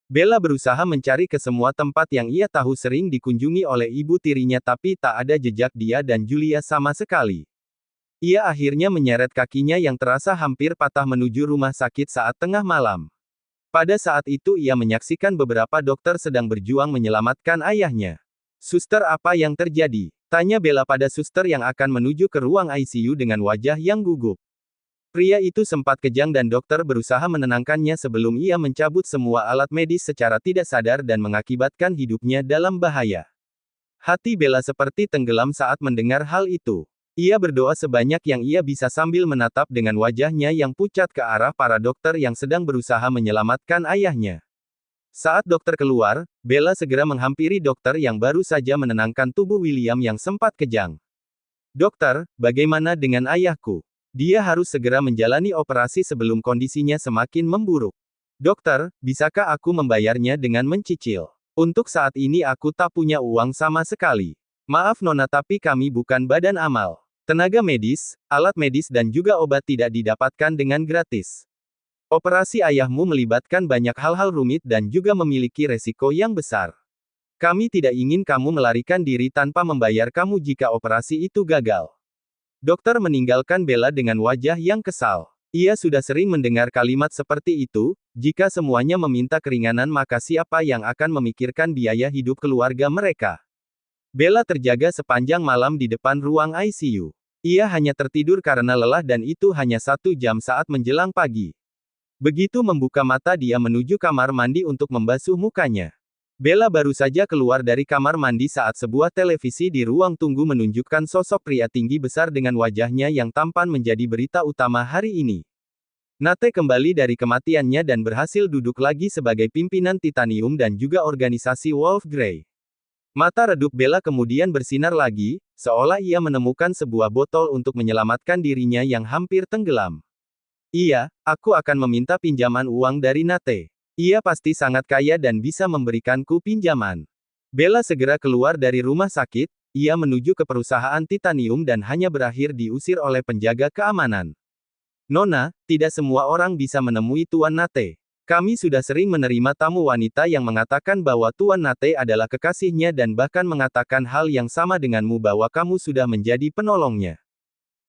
S1: Bella berusaha mencari ke semua tempat yang ia tahu sering dikunjungi oleh ibu tirinya tapi tak ada jejak dia dan Julia sama sekali. Ia akhirnya menyeret kakinya yang terasa hampir patah menuju rumah sakit saat tengah malam. Pada saat itu ia menyaksikan beberapa dokter sedang berjuang menyelamatkan ayahnya. Suster, apa yang terjadi? Tanya Bella pada suster yang akan menuju ke ruang ICU dengan wajah yang gugup. Pria itu sempat kejang dan dokter berusaha menenangkannya sebelum ia mencabut semua alat medis secara tidak sadar dan mengakibatkan hidupnya dalam bahaya. Hati Bella seperti tenggelam saat mendengar hal itu. Ia berdoa sebanyak yang ia bisa sambil menatap dengan wajahnya yang pucat ke arah para dokter yang sedang berusaha menyelamatkan ayahnya. Saat dokter keluar, Bella segera menghampiri dokter yang baru saja menenangkan tubuh William yang sempat kejang. Dokter, bagaimana dengan ayahku? Dia harus segera menjalani operasi sebelum kondisinya semakin memburuk. Dokter, bisakah aku membayarnya dengan mencicil? Untuk saat ini aku tak punya uang sama sekali. Maaf Nona tapi kami bukan badan amal. Tenaga medis, alat medis dan juga obat tidak didapatkan dengan gratis. Operasi ayahmu melibatkan banyak hal-hal rumit dan juga memiliki resiko yang besar. Kami tidak ingin kamu melarikan diri tanpa membayar kamu jika operasi itu gagal. Dokter meninggalkan Bella dengan wajah yang kesal. Ia sudah sering mendengar kalimat seperti itu, jika semuanya meminta keringanan maka siapa yang akan memikirkan biaya hidup keluarga mereka. Bella terjaga sepanjang malam di depan ruang ICU. Ia hanya tertidur karena lelah dan itu hanya 1 jam saat menjelang pagi. Begitu membuka mata dia menuju kamar mandi untuk membasuh mukanya. Bella baru saja keluar dari kamar mandi saat sebuah televisi di ruang tunggu menunjukkan sosok pria tinggi besar dengan wajahnya yang tampan menjadi berita utama hari ini. Nate kembali dari kematiannya dan berhasil duduk lagi sebagai pimpinan Titanium dan juga organisasi Wolf Grey. Mata redup Bella kemudian bersinar lagi, seolah ia menemukan sebuah botol untuk menyelamatkan dirinya yang hampir tenggelam. Iya, aku akan meminta pinjaman uang dari Nate. Ia pasti sangat kaya dan bisa memberikanku pinjaman. Bella segera keluar dari rumah sakit, ia menuju ke perusahaan Titanium dan hanya berakhir diusir oleh penjaga keamanan. Nona, tidak semua orang bisa menemui Tuan Nate. Kami sudah sering menerima tamu wanita yang mengatakan bahwa Tuan Nate adalah kekasihnya dan bahkan mengatakan hal yang sama denganmu bahwa kamu sudah menjadi penolongnya.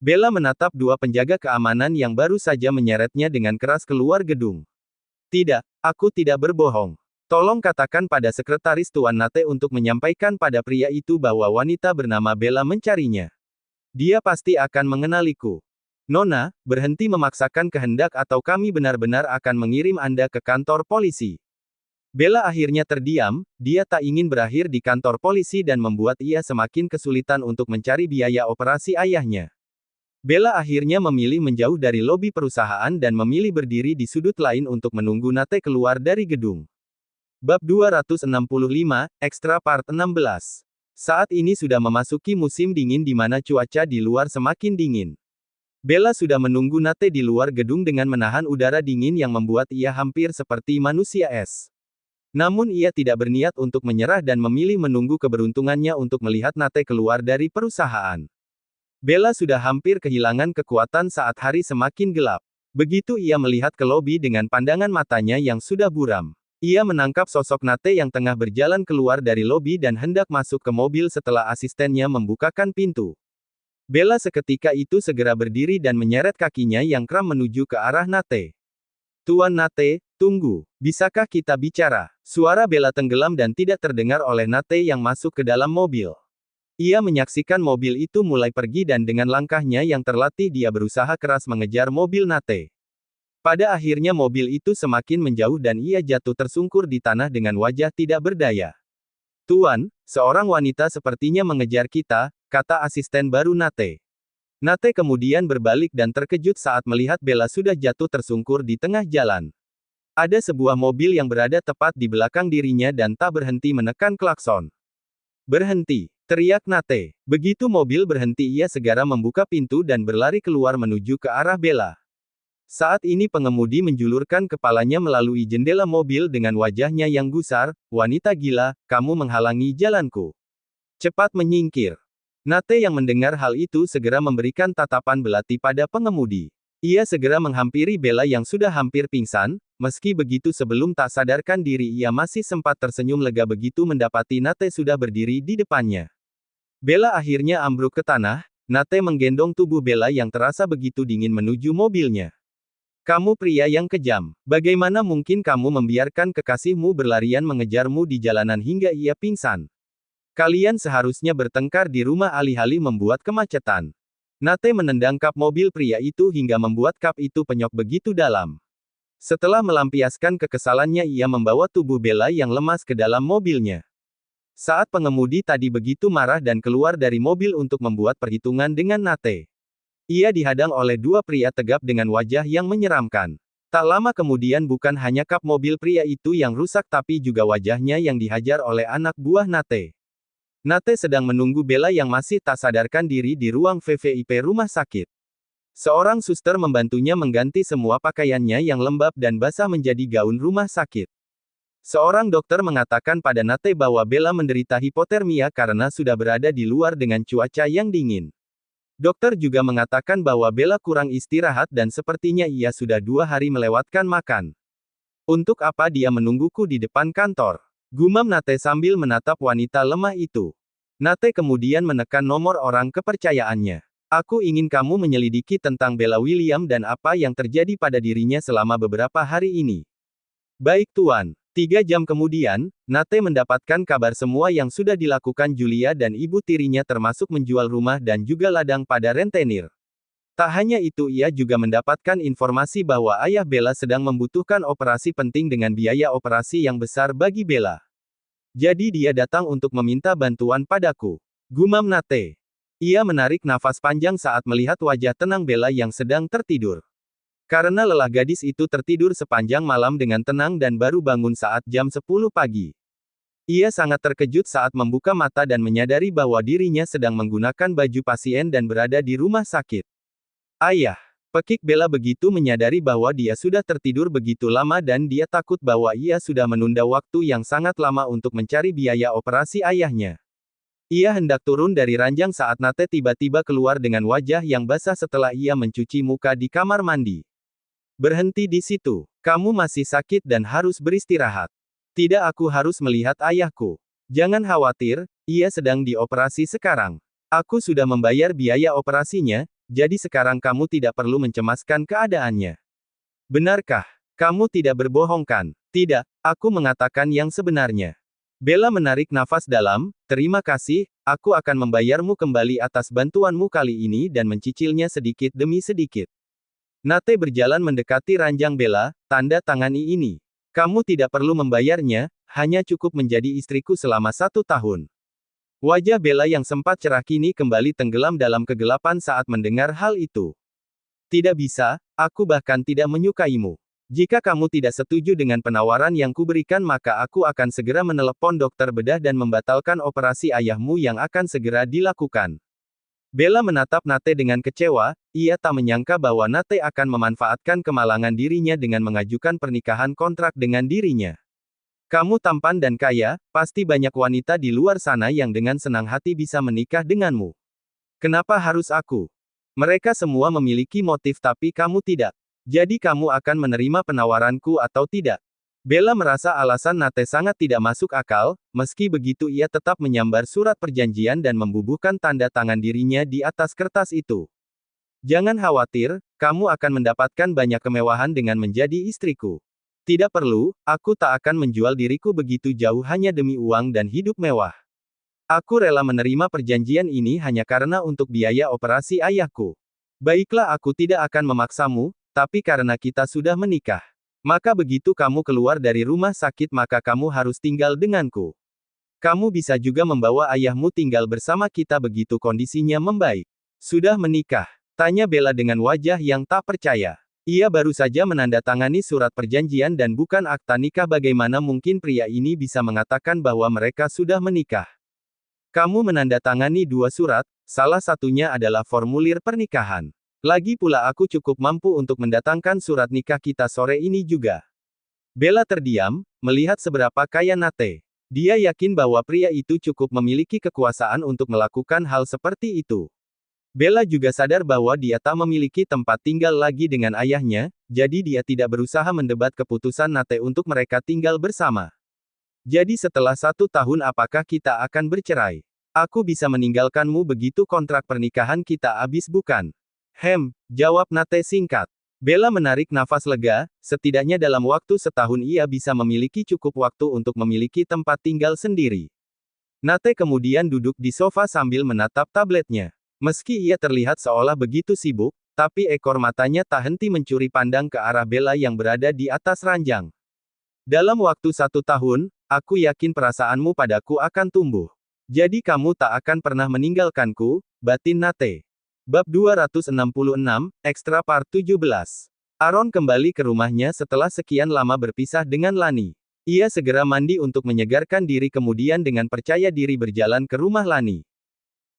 S1: Bella menatap 2 penjaga keamanan yang baru saja menyeretnya dengan keras keluar gedung. Tidak, aku tidak berbohong. Tolong katakan pada sekretaris Tuan Nate untuk menyampaikan pada pria itu bahwa wanita bernama Bella mencarinya. Dia pasti akan mengenaliku. Nona, berhenti memaksakan kehendak atau kami benar-benar akan mengirim Anda ke kantor polisi. Bella akhirnya terdiam, dia tak ingin berakhir di kantor polisi dan membuat ia semakin kesulitan untuk mencari biaya operasi ayahnya. Bella akhirnya memilih menjauh dari lobi perusahaan dan memilih berdiri di sudut lain untuk menunggu Nate keluar dari gedung. Bab 265, Extra Part 16. Saat ini sudah memasuki musim dingin di mana cuaca di luar semakin dingin. Bella sudah menunggu Nate di luar gedung dengan menahan udara dingin yang membuat ia hampir seperti manusia es. Namun ia tidak berniat untuk menyerah dan memilih menunggu keberuntungannya untuk melihat Nate keluar dari perusahaan. Bella sudah hampir kehilangan kekuatan saat hari semakin gelap. Begitu ia melihat ke lobi dengan pandangan matanya yang sudah buram. Ia menangkap sosok Nate yang tengah berjalan keluar dari lobi dan hendak masuk ke mobil setelah asistennya membukakan pintu. Bella seketika itu segera berdiri dan menyeret kakinya yang kram menuju ke arah Nate. Tuan Nate, tunggu. Bisakah kita bicara? Suara Bella tenggelam dan tidak terdengar oleh Nate yang masuk ke dalam mobil. Ia menyaksikan mobil itu mulai pergi dan dengan langkahnya yang terlatih dia berusaha keras mengejar mobil Nate. Pada akhirnya mobil itu semakin menjauh dan ia jatuh tersungkur di tanah dengan wajah tidak berdaya. Tuan, seorang wanita sepertinya mengejar kita, kata asisten baru Nate. Nate kemudian berbalik dan terkejut saat melihat Bella sudah jatuh tersungkur di tengah jalan. Ada sebuah mobil yang berada tepat di belakang dirinya dan tak berhenti menekan klakson. Berhenti, teriak Nate. Begitu mobil berhenti ia segera membuka pintu dan berlari keluar menuju ke arah Bella. Saat ini pengemudi menjulurkan kepalanya melalui jendela mobil dengan wajahnya yang gusar, wanita gila, kamu menghalangi jalanku. Cepat menyingkir. Nate yang mendengar hal itu segera memberikan tatapan belati pada pengemudi. Ia segera menghampiri Bella yang sudah hampir pingsan, meski begitu sebelum tak sadarkan diri ia masih sempat tersenyum lega begitu mendapati Nate sudah berdiri di depannya. Bella akhirnya ambruk ke tanah, Nate menggendong tubuh Bella yang terasa begitu dingin menuju mobilnya. Kamu pria yang kejam. Bagaimana mungkin kamu membiarkan kekasihmu berlarian mengejarmu di jalanan hingga ia pingsan? Kalian seharusnya bertengkar di rumah alih-alih membuat kemacetan. Nate menendang kap mobil pria itu hingga membuat kap itu penyok begitu dalam. Setelah melampiaskan kekesalannya ia membawa tubuh Bella yang lemas ke dalam mobilnya. Saat pengemudi tadi begitu marah dan keluar dari mobil untuk membuat perhitungan dengan Nate. Ia dihadang oleh dua pria tegap dengan wajah yang menyeramkan. Tak lama kemudian bukan hanya kap mobil pria itu yang rusak tapi juga wajahnya yang dihajar oleh anak buah Nate. Nate sedang menunggu Bella yang masih tak sadarkan diri di ruang VVIP rumah sakit. Seorang suster membantunya mengganti semua pakaiannya yang lembab dan basah menjadi gaun rumah sakit. Seorang dokter mengatakan pada Nate bahwa Bella menderita hipotermia karena sudah berada di luar dengan cuaca yang dingin. Dokter juga mengatakan bahwa Bella kurang istirahat dan sepertinya ia sudah 2 hari melewatkan makan. Untuk apa dia menungguku di depan kantor? Gumam Nate sambil menatap wanita lemah itu. Nate kemudian menekan nomor orang kepercayaannya. Aku ingin kamu menyelidiki tentang Bella William dan apa yang terjadi pada dirinya selama beberapa hari ini. Baik Tuan. 3 jam kemudian, Nate mendapatkan kabar semua yang sudah dilakukan Julia dan ibu tirinya termasuk menjual rumah dan juga ladang pada rentenir. Tak hanya itu ia juga mendapatkan informasi bahwa ayah Bella sedang membutuhkan operasi penting dengan biaya operasi yang besar bagi Bella. Jadi dia datang untuk meminta bantuan padaku. Gumam Nate. Ia menarik nafas panjang saat melihat wajah tenang Bella yang sedang tertidur. Karena lelah gadis itu tertidur sepanjang malam dengan tenang dan baru bangun saat jam 10 pagi. Ia sangat terkejut saat membuka mata dan menyadari bahwa dirinya sedang menggunakan baju pasien dan berada di rumah sakit. Ayah, pekik Bella begitu menyadari bahwa dia sudah tertidur begitu lama dan dia takut bahwa ia sudah menunda waktu yang sangat lama untuk mencari biaya operasi ayahnya. Ia hendak turun dari ranjang saat Nate tiba-tiba keluar dengan wajah yang basah setelah ia mencuci muka di kamar mandi. Berhenti di situ. Kamu masih sakit dan harus beristirahat. Tidak, aku harus melihat ayahku. Jangan khawatir, ia sedang dioperasi sekarang. Aku sudah membayar biaya operasinya, jadi sekarang kamu tidak perlu mencemaskan keadaannya. Benarkah? Kamu tidak berbohong kan? Tidak, aku mengatakan yang sebenarnya. Bella menarik nafas dalam, terima kasih, aku akan membayarmu kembali atas bantuanmu kali ini dan mencicilnya sedikit demi sedikit. Nate berjalan mendekati ranjang Bella, tanda tangani ini. Kamu tidak perlu membayarnya, hanya cukup menjadi istriku selama 1 tahun. Wajah Bella yang sempat cerah kini kembali tenggelam dalam kegelapan saat mendengar hal itu. Tidak bisa, aku bahkan tidak menyukaimu. Jika kamu tidak setuju dengan penawaran yang kuberikan maka aku akan segera menelepon dokter bedah dan membatalkan operasi ayahmu yang akan segera dilakukan. Bella menatap Nate dengan kecewa, ia tak menyangka bahwa Nate akan memanfaatkan kemalangan dirinya dengan mengajukan pernikahan kontrak dengan dirinya. Kamu tampan dan kaya, pasti banyak wanita di luar sana yang dengan senang hati bisa menikah denganmu. Kenapa harus aku? Mereka semua memiliki motif tapi kamu tidak. Jadi kamu akan menerima penawaranku atau tidak? Bella merasa alasan Nate sangat tidak masuk akal, meski begitu ia tetap menyambar surat perjanjian dan membubuhkan tanda tangan dirinya di atas kertas itu. Jangan khawatir, kamu akan mendapatkan banyak kemewahan dengan menjadi istriku. Tidak perlu, aku tak akan menjual diriku begitu jauh hanya demi uang dan hidup mewah. Aku rela menerima perjanjian ini hanya karena untuk biaya operasi ayahku. Baiklah aku tidak akan memaksamu, tapi karena kita sudah menikah. Maka begitu kamu keluar dari rumah sakit maka kamu harus tinggal denganku. Kamu bisa juga membawa ayahmu tinggal bersama kita begitu kondisinya membaik. Sudah menikah? Tanya Bella dengan wajah yang tak percaya. Ia baru saja menandatangani surat perjanjian dan bukan akta nikah. Bagaimana mungkin pria ini bisa mengatakan bahwa mereka sudah menikah? Kamu menandatangani 2 surat, salah satunya adalah formulir pernikahan. Lagi pula aku cukup mampu untuk mendatangkan surat nikah kita sore ini juga. Bella terdiam, melihat seberapa kaya Nate. Dia yakin bahwa pria itu cukup memiliki kekuasaan untuk melakukan hal seperti itu. Bella juga sadar bahwa dia tak memiliki tempat tinggal lagi dengan ayahnya, jadi dia tidak berusaha mendebat keputusan Nate untuk mereka tinggal bersama. Jadi setelah 1 tahun apakah kita akan bercerai? Aku bisa meninggalkanmu begitu kontrak pernikahan kita habis bukan? Jawab Nate singkat. Bella menarik nafas lega, setidaknya dalam waktu setahun ia bisa memiliki cukup waktu untuk memiliki tempat tinggal sendiri. Nate kemudian duduk di sofa sambil menatap tabletnya. Meski ia terlihat seolah begitu sibuk, tapi ekor matanya tak henti mencuri pandang ke arah Bella yang berada di atas ranjang. Dalam waktu 1 tahun, aku yakin perasaanmu padaku akan tumbuh. Jadi kamu tak akan pernah meninggalkanku, batin Nate. Bab 266, Extra Part 17. Aaron kembali ke rumahnya setelah sekian lama berpisah dengan Lani. Ia segera mandi untuk menyegarkan diri kemudian dengan percaya diri berjalan ke rumah Lani.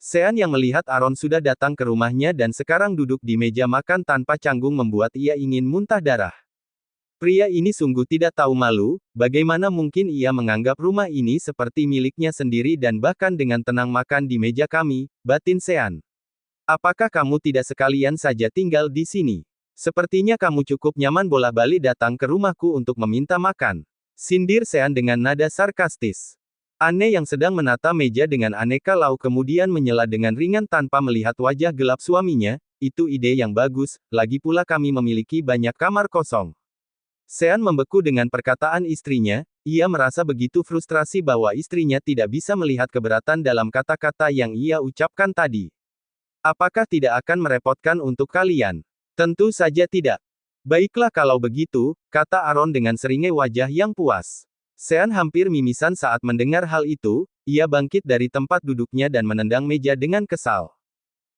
S1: Sean yang melihat Aaron sudah datang ke rumahnya dan sekarang duduk di meja makan tanpa canggung membuat ia ingin muntah darah. Pria ini sungguh tidak tahu malu, bagaimana mungkin ia menganggap rumah ini seperti miliknya sendiri dan bahkan dengan tenang makan di meja kami, batin Sean. Apakah kamu tidak sekalian saja tinggal di sini? Sepertinya kamu cukup nyaman bolak-balik datang ke rumahku untuk meminta makan. Sindir Sean dengan nada sarkastis. Anne yang sedang menata meja dengan aneka lauk kemudian menyela dengan ringan tanpa melihat wajah gelap suaminya, itu ide yang bagus, lagi pula kami memiliki banyak kamar kosong. Sean membeku dengan perkataan istrinya, ia merasa begitu frustrasi bahwa istrinya tidak bisa melihat keberatan dalam kata-kata yang ia ucapkan tadi. Apakah tidak akan merepotkan untuk kalian? Tentu saja tidak. Baiklah kalau begitu, kata Aaron dengan seringai wajah yang puas. Sean hampir mimisan saat mendengar hal itu, ia bangkit dari tempat duduknya dan menendang meja dengan kesal.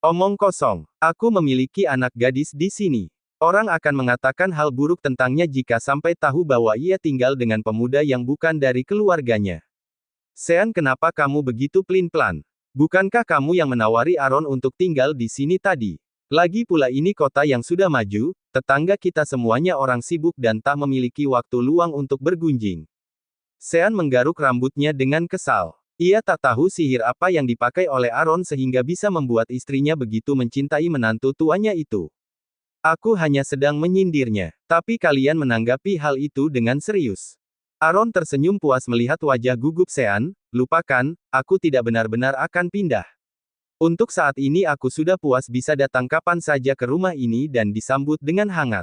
S1: Omong kosong, aku memiliki anak gadis di sini. Orang akan mengatakan hal buruk tentangnya jika sampai tahu bahwa ia tinggal dengan pemuda yang bukan dari keluarganya. Sean, kenapa kamu begitu pelin-pelan? Bukankah kamu yang menawari Aaron untuk tinggal di sini tadi? Lagi pula ini kota yang sudah maju, tetangga kita semuanya orang sibuk dan tak memiliki waktu luang untuk bergunjing. Sean menggaruk rambutnya dengan kesal. Ia tak tahu sihir apa yang dipakai oleh Aaron sehingga bisa membuat istrinya begitu mencintai menantu tuanya itu. Aku hanya sedang menyindirnya, tapi kalian menanggapi hal itu dengan serius. Aaron tersenyum puas melihat wajah gugup Sean, lupakan, aku tidak benar-benar akan pindah. Untuk saat ini aku sudah puas bisa datang kapan saja ke rumah ini dan disambut dengan hangat.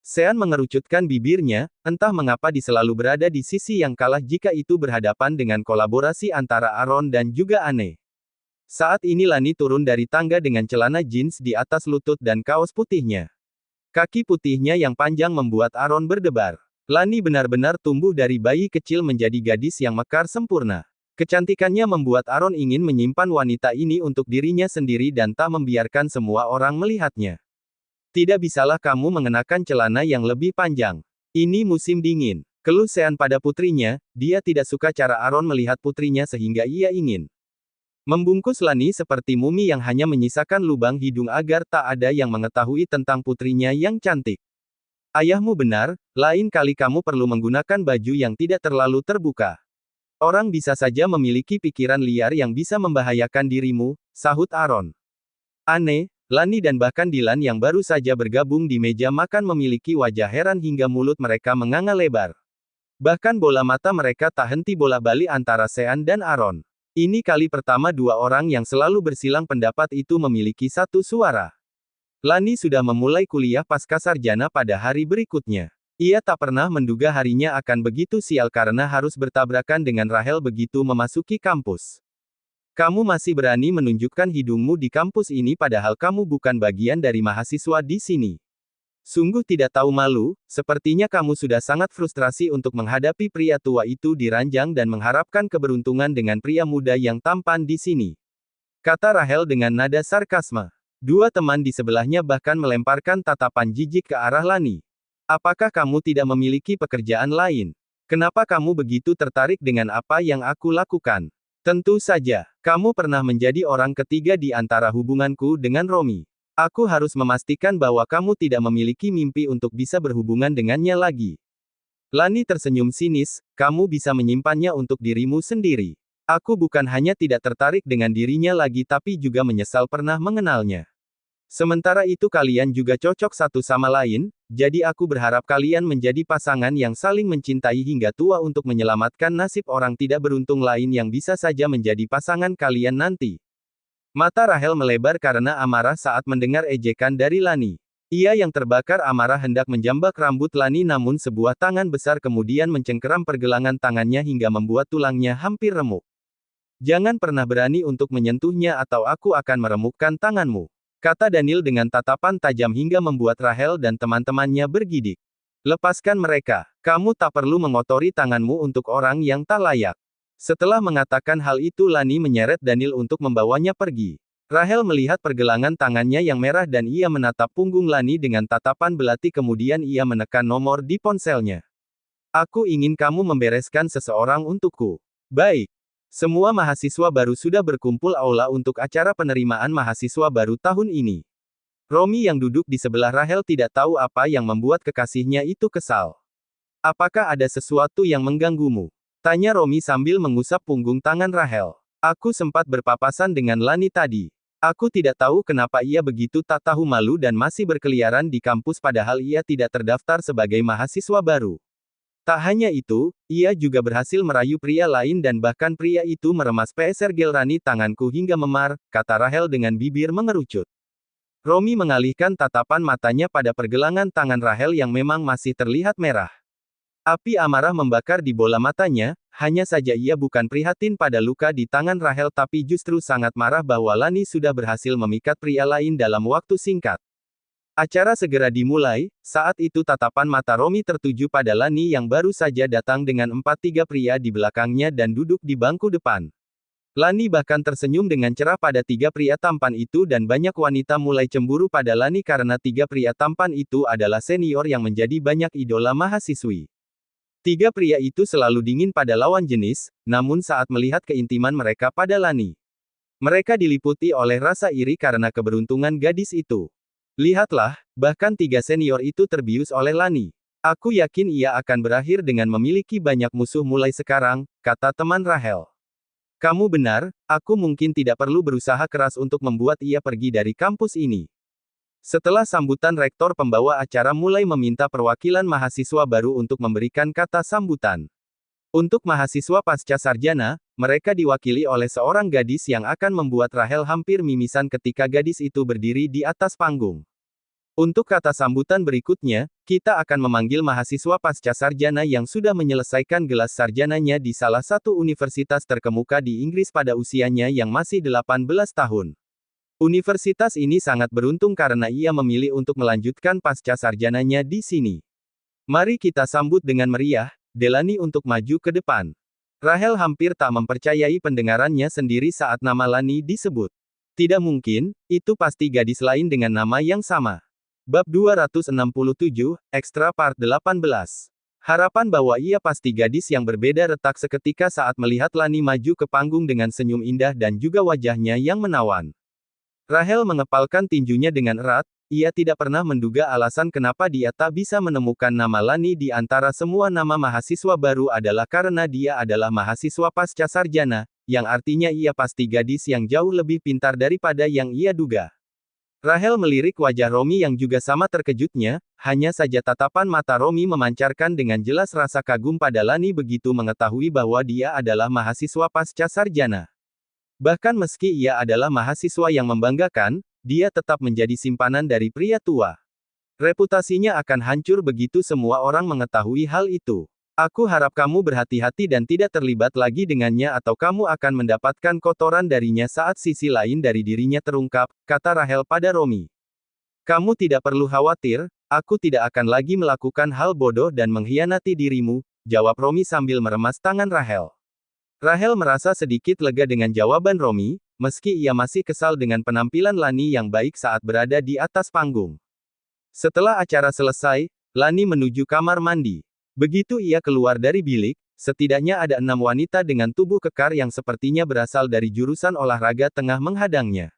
S1: Sean mengerucutkan bibirnya, entah mengapa dia selalu berada di sisi yang kalah jika itu berhadapan dengan kolaborasi antara Aaron dan juga Anne. Saat ini Lani turun dari tangga dengan celana jeans di atas lutut dan kaos putihnya. Kaki putihnya yang panjang membuat Aaron berdebar. Lani benar-benar tumbuh dari bayi kecil menjadi gadis yang mekar sempurna. Kecantikannya membuat Aaron ingin menyimpan wanita ini untuk dirinya sendiri dan tak membiarkan semua orang melihatnya. Tidak bisalah kamu mengenakan celana yang lebih panjang. Ini musim dingin. Keluh Sean pada putrinya, dia tidak suka cara Aaron melihat putrinya sehingga ia ingin membungkus Lani seperti mumi yang hanya menyisakan lubang hidung agar tak ada yang mengetahui tentang putrinya yang cantik. Ayahmu benar, lain kali kamu perlu menggunakan baju yang tidak terlalu terbuka. Orang bisa saja memiliki pikiran liar yang bisa membahayakan dirimu, sahut Aaron. Anne, Lani dan bahkan Dylan yang baru saja bergabung di meja makan memiliki wajah heran hingga mulut mereka menganga lebar. Bahkan bola mata mereka tak henti bola-balik antara Sean dan Aaron. Ini kali pertama dua orang yang selalu bersilang pendapat itu memiliki satu suara. Lani sudah memulai kuliah pasca sarjana pada hari berikutnya. Ia tak pernah menduga harinya akan begitu sial karena harus bertabrakan dengan Rachel begitu memasuki kampus. Kamu masih berani menunjukkan hidungmu di kampus ini padahal kamu bukan bagian dari mahasiswa di sini. Sungguh tidak tahu malu, sepertinya kamu sudah sangat frustrasi untuk menghadapi pria tua itu di ranjang dan mengharapkan keberuntungan dengan pria muda yang tampan di sini. Kata Rachel dengan nada sarkasme. Dua teman di sebelahnya bahkan melemparkan tatapan jijik ke arah Lani. Apakah kamu tidak memiliki pekerjaan lain? Kenapa kamu begitu tertarik dengan apa yang aku lakukan? Tentu saja, kamu pernah menjadi orang ketiga di antara hubunganku dengan Romy. Aku harus memastikan bahwa kamu tidak memiliki mimpi untuk bisa berhubungan dengannya lagi. Lani tersenyum sinis, kamu bisa menyimpannya untuk dirimu sendiri. Aku bukan hanya tidak tertarik dengan dirinya lagi tapi juga menyesal pernah mengenalnya. Sementara itu kalian juga cocok satu sama lain, jadi aku berharap kalian menjadi pasangan yang saling mencintai hingga tua untuk menyelamatkan nasib orang tidak beruntung lain yang bisa saja menjadi pasangan kalian nanti. Mata Rachel melebar karena amarah saat mendengar ejekan dari Lani. Ia yang terbakar amarah hendak menjambak rambut Lani namun sebuah tangan besar kemudian mencengkeram pergelangan tangannya hingga membuat tulangnya hampir remuk. Jangan pernah berani untuk menyentuhnya atau aku akan meremukkan tanganmu. Kata Daniel dengan tatapan tajam hingga membuat Rachel dan teman-temannya bergidik. Lepaskan mereka. Kamu tak perlu mengotori tanganmu untuk orang yang tak layak. Setelah mengatakan hal itu Lani menyeret Daniel untuk membawanya pergi. Rachel melihat pergelangan tangannya yang merah dan ia menatap punggung Lani dengan tatapan belati kemudian ia menekan nomor di ponselnya. Aku ingin kamu membereskan seseorang untukku. Baik. Semua mahasiswa baru sudah berkumpul aula untuk acara penerimaan mahasiswa baru tahun ini. Romy yang duduk di sebelah Rachel tidak tahu apa yang membuat kekasihnya itu kesal. Apakah ada sesuatu yang mengganggumu? Tanya Romy sambil mengusap punggung tangan Rachel. Aku sempat berpapasan dengan Lani tadi. Aku tidak tahu kenapa ia begitu tak tahu malu dan masih berkeliaran di kampus padahal ia tidak terdaftar sebagai mahasiswa baru. Tak hanya itu, ia juga berhasil merayu pria lain dan bahkan pria itu meremas peser gel Rani tanganku hingga memar, kata Rachel dengan bibir mengerucut. Romy mengalihkan tatapan matanya pada pergelangan tangan Rachel yang memang masih terlihat merah. Api amarah membakar di bola matanya, hanya saja ia bukan prihatin pada luka di tangan Rachel tapi justru sangat marah bahwa Lani sudah berhasil memikat pria lain dalam waktu singkat. Acara segera dimulai, saat itu tatapan mata Romy tertuju pada Lani yang baru saja datang dengan 4-3 pria di belakangnya dan duduk di bangku depan. Lani bahkan tersenyum dengan cerah pada 3 pria tampan itu dan banyak wanita mulai cemburu pada Lani karena 3 pria tampan itu adalah senior yang menjadi banyak idola mahasiswi. 3 pria itu selalu dingin pada lawan jenis, namun saat melihat keintiman mereka pada Lani, mereka diliputi oleh rasa iri karena keberuntungan gadis itu. Lihatlah, bahkan 3 senior itu terbius oleh Lani. Aku yakin ia akan berakhir dengan memiliki banyak musuh mulai sekarang, kata teman Rachel. Kamu benar, aku mungkin tidak perlu berusaha keras untuk membuat ia pergi dari kampus ini. Setelah sambutan rektor pembawa acara mulai meminta perwakilan mahasiswa baru untuk memberikan kata sambutan. Untuk mahasiswa pasca sarjana, mereka diwakili oleh seorang gadis yang akan membuat Rachel hampir mimisan ketika gadis itu berdiri di atas panggung. Untuk kata sambutan berikutnya, kita akan memanggil mahasiswa pasca sarjana yang sudah menyelesaikan gelas sarjananya di salah satu universitas terkemuka di Inggris pada usianya yang masih 18 tahun. Universitas ini sangat beruntung karena ia memilih untuk melanjutkan pasca sarjananya di sini. Mari kita sambut dengan meriah, Delaney untuk maju ke depan. Rahel hampir tak mempercayai pendengarannya sendiri saat nama Lani disebut. Tidak mungkin, itu pasti gadis lain dengan nama yang sama. Bab 267, Extra Part 18. Harapan bahwa ia pasti gadis yang berbeda retak seketika saat melihat Lani maju ke panggung dengan senyum indah dan juga wajahnya yang menawan. Rahel mengepalkan tinjunya dengan erat, ia tidak pernah menduga alasan kenapa dia tak bisa menemukan nama Lani di antara semua nama mahasiswa baru adalah karena dia adalah mahasiswa pasca sarjana, yang artinya ia pasti gadis yang jauh lebih pintar daripada yang ia duga. Rahel melirik wajah Romi yang juga sama terkejutnya, hanya saja tatapan mata Romi memancarkan dengan jelas rasa kagum pada Lani begitu mengetahui bahwa dia adalah mahasiswa pasca sarjana. Bahkan meski ia adalah mahasiswa yang membanggakan, dia tetap menjadi simpanan dari pria tua. Reputasinya akan hancur begitu semua orang mengetahui hal itu. Aku harap kamu berhati-hati dan tidak terlibat lagi dengannya atau kamu akan mendapatkan kotoran darinya saat sisi lain dari dirinya terungkap, kata Rahel pada Romi. Kamu tidak perlu khawatir, aku tidak akan lagi melakukan hal bodoh dan mengkhianati dirimu, jawab Romi sambil meremas tangan Rahel. Rahel merasa sedikit lega dengan jawaban Romi, meski ia masih kesal dengan penampilan Lani yang baik saat berada di atas panggung. Setelah acara selesai, Lani menuju kamar mandi. Begitu ia keluar dari bilik, setidaknya ada 6 wanita dengan tubuh kekar yang sepertinya berasal dari jurusan olahraga tengah menghadangnya.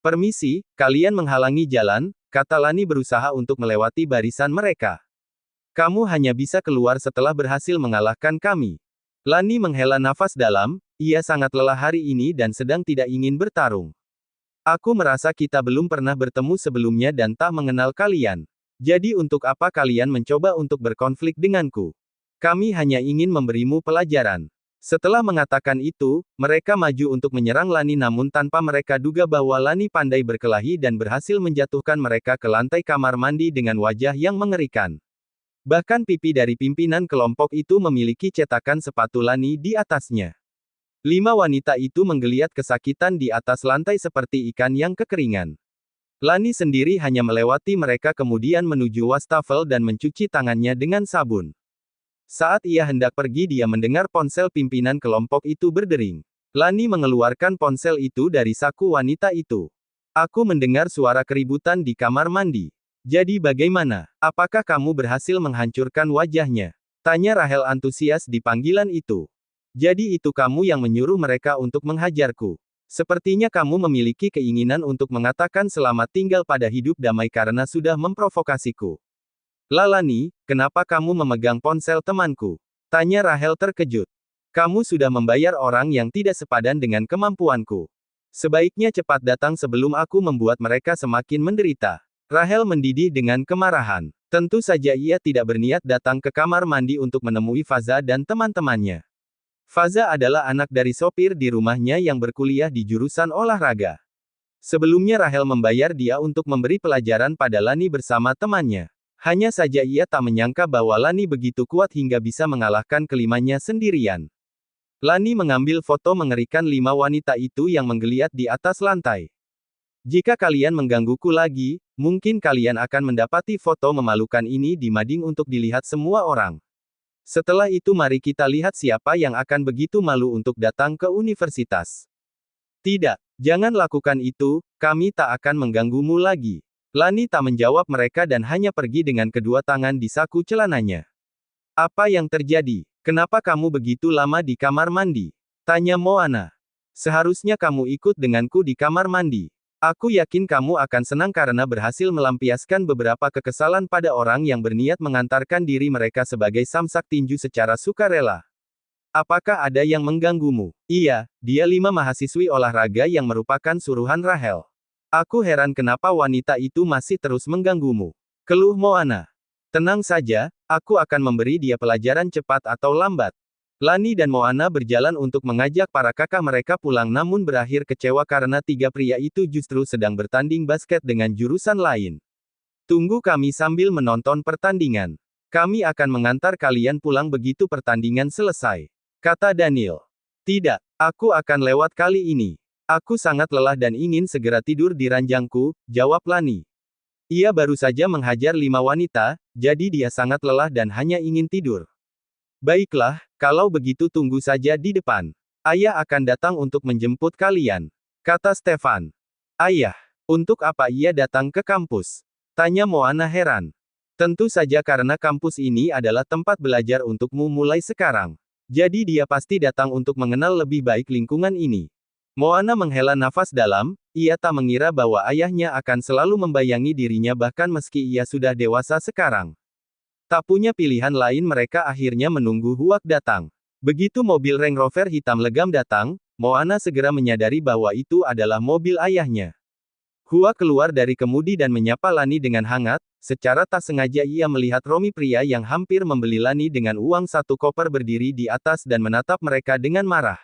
S1: Permisi, kalian menghalangi jalan, kata Lani berusaha untuk melewati barisan mereka. Kamu hanya bisa keluar setelah berhasil mengalahkan kami. Lani menghela nafas dalam, ia sangat lelah hari ini dan sedang tidak ingin bertarung. Aku merasa kita belum pernah bertemu sebelumnya dan tak mengenal kalian. Jadi untuk apa kalian mencoba untuk berkonflik denganku? Kami hanya ingin memberimu pelajaran. Setelah mengatakan itu, mereka maju untuk menyerang Lani namun tanpa mereka duga bahwa Lani pandai berkelahi dan berhasil menjatuhkan mereka ke lantai kamar mandi dengan wajah yang mengerikan. Bahkan pipi dari pimpinan kelompok itu memiliki cetakan sepatu Lani di atasnya. 5 wanita itu menggeliat kesakitan di atas lantai seperti ikan yang kekeringan. Lani sendiri hanya melewati mereka kemudian menuju wastafel dan mencuci tangannya dengan sabun. Saat ia hendak pergi dia mendengar ponsel pimpinan kelompok itu berdering. Lani mengeluarkan ponsel itu dari saku wanita itu. Aku mendengar suara keributan di kamar mandi. Jadi bagaimana? Apakah kamu berhasil menghancurkan wajahnya? Tanya Rahel antusias di panggilan itu. Jadi itu kamu yang menyuruh mereka untuk menghajarku. Sepertinya kamu memiliki keinginan untuk mengatakan selamat tinggal pada hidup damai karena sudah memprovokasiku. Lani, kenapa kamu memegang ponsel temanku? Tanya Rahel terkejut. Kamu sudah membayar orang yang tidak sepadan dengan kemampuanku. Sebaiknya cepat datang sebelum aku membuat mereka semakin menderita. Rahel mendidih dengan kemarahan. Tentu saja ia tidak berniat datang ke kamar mandi untuk menemui Faza dan teman-temannya. Faza adalah anak dari sopir di rumahnya yang berkuliah di jurusan olahraga. Sebelumnya Rahel membayar dia untuk memberi pelajaran pada Lani bersama temannya. Hanya saja ia tak menyangka bahwa Lani begitu kuat hingga bisa mengalahkan kelimanya sendirian. Lani mengambil foto mengerikan 5 wanita itu yang menggeliat di atas lantai. Jika kalian menggangguku lagi, mungkin kalian akan mendapati foto memalukan ini di mading untuk dilihat semua orang. Setelah itu mari kita lihat siapa yang akan begitu malu untuk datang ke universitas. Tidak, jangan lakukan itu, kami tak akan mengganggumu lagi. Lani tak menjawab mereka dan hanya pergi dengan kedua tangan di saku celananya. Apa yang terjadi? Kenapa kamu begitu lama di kamar mandi? Tanya Moana. Seharusnya kamu ikut denganku di kamar mandi. Aku yakin kamu akan senang karena berhasil melampiaskan beberapa kekesalan pada orang yang berniat mengantarkan diri mereka sebagai samsak tinju secara sukarela. Apakah ada yang mengganggumu? Iya, dia 5 mahasiswi olahraga yang merupakan suruhan Rahel. Aku heran kenapa wanita itu masih terus mengganggumu. Keluh Moana. Tenang saja, aku akan memberi dia pelajaran cepat atau lambat. Lani dan Moana berjalan untuk mengajak para kakak mereka pulang namun berakhir kecewa karena 3 pria itu justru sedang bertanding basket dengan jurusan lain. Tunggu kami sambil menonton pertandingan. Kami akan mengantar kalian pulang begitu pertandingan selesai, kata Daniel. Tidak, aku akan lewat kali ini. Aku sangat lelah dan ingin segera tidur di ranjangku, jawab Lani. Ia baru saja menghajar 5 wanita, jadi dia sangat lelah dan hanya ingin tidur. Baiklah, kalau begitu tunggu saja di depan. Ayah akan datang untuk menjemput kalian, kata Stefan. Ayah, untuk apa ia datang ke kampus? Tanya Moana heran. Tentu saja karena kampus ini adalah tempat belajar untukmu mulai sekarang. Jadi dia pasti datang untuk mengenal lebih baik lingkungan ini. Moana menghela nafas dalam, ia tak mengira bahwa ayahnya akan selalu membayangi dirinya bahkan meski ia sudah dewasa sekarang. Tak punya pilihan lain mereka akhirnya menunggu Huak datang. Begitu mobil Range Rover hitam legam datang, Moana segera menyadari bahwa itu adalah mobil ayahnya. Huak keluar dari kemudi dan menyapa Lani dengan hangat, secara tak sengaja ia melihat Romi pria yang hampir membeli Lani dengan uang 1 koper berdiri di atas dan menatap mereka dengan marah.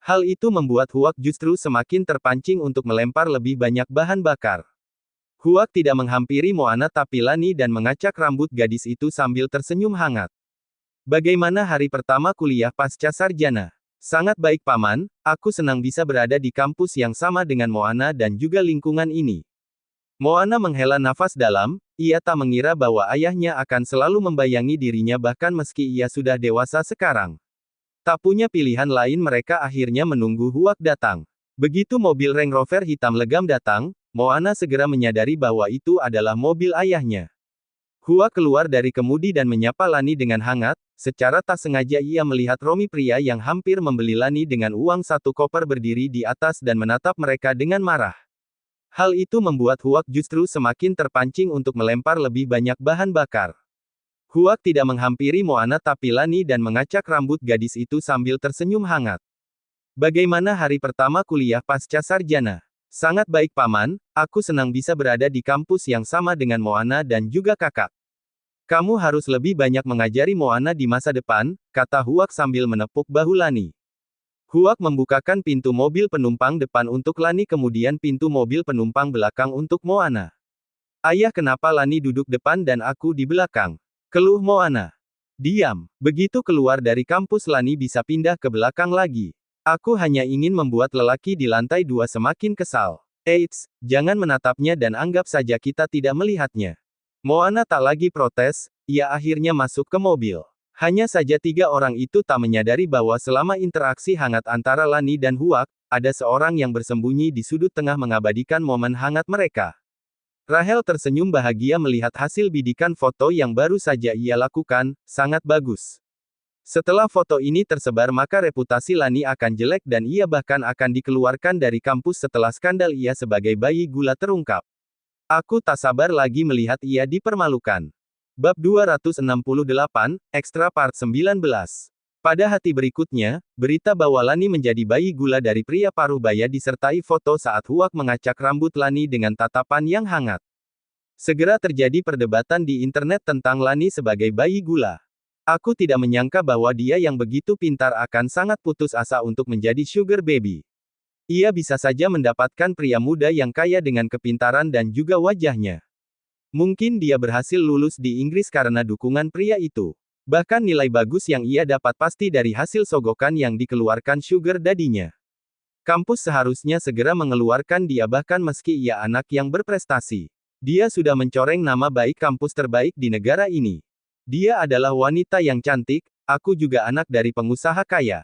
S1: Hal itu membuat Huak justru semakin terpancing untuk melempar lebih banyak bahan bakar. Huak tidak menghampiri Moana tapi Lani dan mengacak rambut gadis itu sambil tersenyum hangat. Bagaimana hari pertama kuliah pasca sarjana? Sangat baik paman, aku senang bisa berada di kampus yang sama dengan Moana dan juga lingkungan ini. Moana menghela nafas dalam, ia tak mengira bahwa ayahnya akan selalu membayangi dirinya bahkan meski ia sudah dewasa sekarang. Tak punya pilihan lain mereka akhirnya menunggu Huak datang. Begitu mobil Range Rover hitam legam datang, Moana segera menyadari bahwa itu adalah mobil ayahnya. Huak keluar dari kemudi dan menyapa Lani dengan hangat, secara tak sengaja ia melihat Romi pria yang hampir membeli Lani dengan uang 1 koper berdiri di atas dan menatap mereka dengan marah. Hal itu membuat Huak justru semakin terpancing untuk melempar lebih banyak bahan bakar. Huak tidak menghampiri Moana tapi Lani dan mengacak rambut gadis itu sambil tersenyum hangat. Bagaimana hari pertama kuliah pasca sarjana? Sangat baik paman, aku senang bisa berada di kampus yang sama dengan Moana dan juga kakak. Kamu harus lebih banyak mengajari Moana di masa depan, kata Huak sambil menepuk bahu Lani. Huak membukakan pintu mobil penumpang depan untuk Lani kemudian pintu mobil penumpang belakang untuk Moana. Ayah kenapa Lani duduk depan dan aku di belakang? Keluh Moana. Diam. Begitu keluar dari kampus Lani bisa pindah ke belakang lagi. Aku hanya ingin membuat lelaki di lantai 2 semakin kesal. Eits, jangan menatapnya dan anggap saja kita tidak melihatnya. Moana tak lagi protes, ia akhirnya masuk ke mobil. Hanya saja 3 orang itu tak menyadari bahwa selama interaksi hangat antara Lani dan Huak, ada seorang yang bersembunyi di sudut tengah mengabadikan momen hangat mereka. Rahel tersenyum bahagia melihat hasil bidikan foto yang baru saja ia lakukan, sangat bagus. Setelah foto ini tersebar maka reputasi Lani akan jelek dan ia bahkan akan dikeluarkan dari kampus setelah skandal ia sebagai bayi gula terungkap. Aku tak sabar lagi melihat ia dipermalukan. Bab 268, Extra Part 19. Pada hati berikutnya, berita bahwa Lani menjadi bayi gula dari pria paruh baya disertai foto saat Huak mengacak rambut Lani dengan tatapan yang hangat. Segera terjadi perdebatan di internet tentang Lani sebagai bayi gula. Aku tidak menyangka bahwa dia yang begitu pintar akan sangat putus asa untuk menjadi sugar baby. Ia bisa saja mendapatkan pria muda yang kaya dengan kepintaran dan juga wajahnya. Mungkin dia berhasil lulus di Inggris karena dukungan pria itu. Bahkan nilai bagus yang ia dapat pasti dari hasil sogokan yang dikeluarkan sugar daddy-nya. Kampus seharusnya segera mengeluarkan dia bahkan meski ia anak yang berprestasi. Dia sudah mencoreng nama baik kampus terbaik di negara ini. Dia adalah wanita yang cantik, aku juga anak dari pengusaha kaya.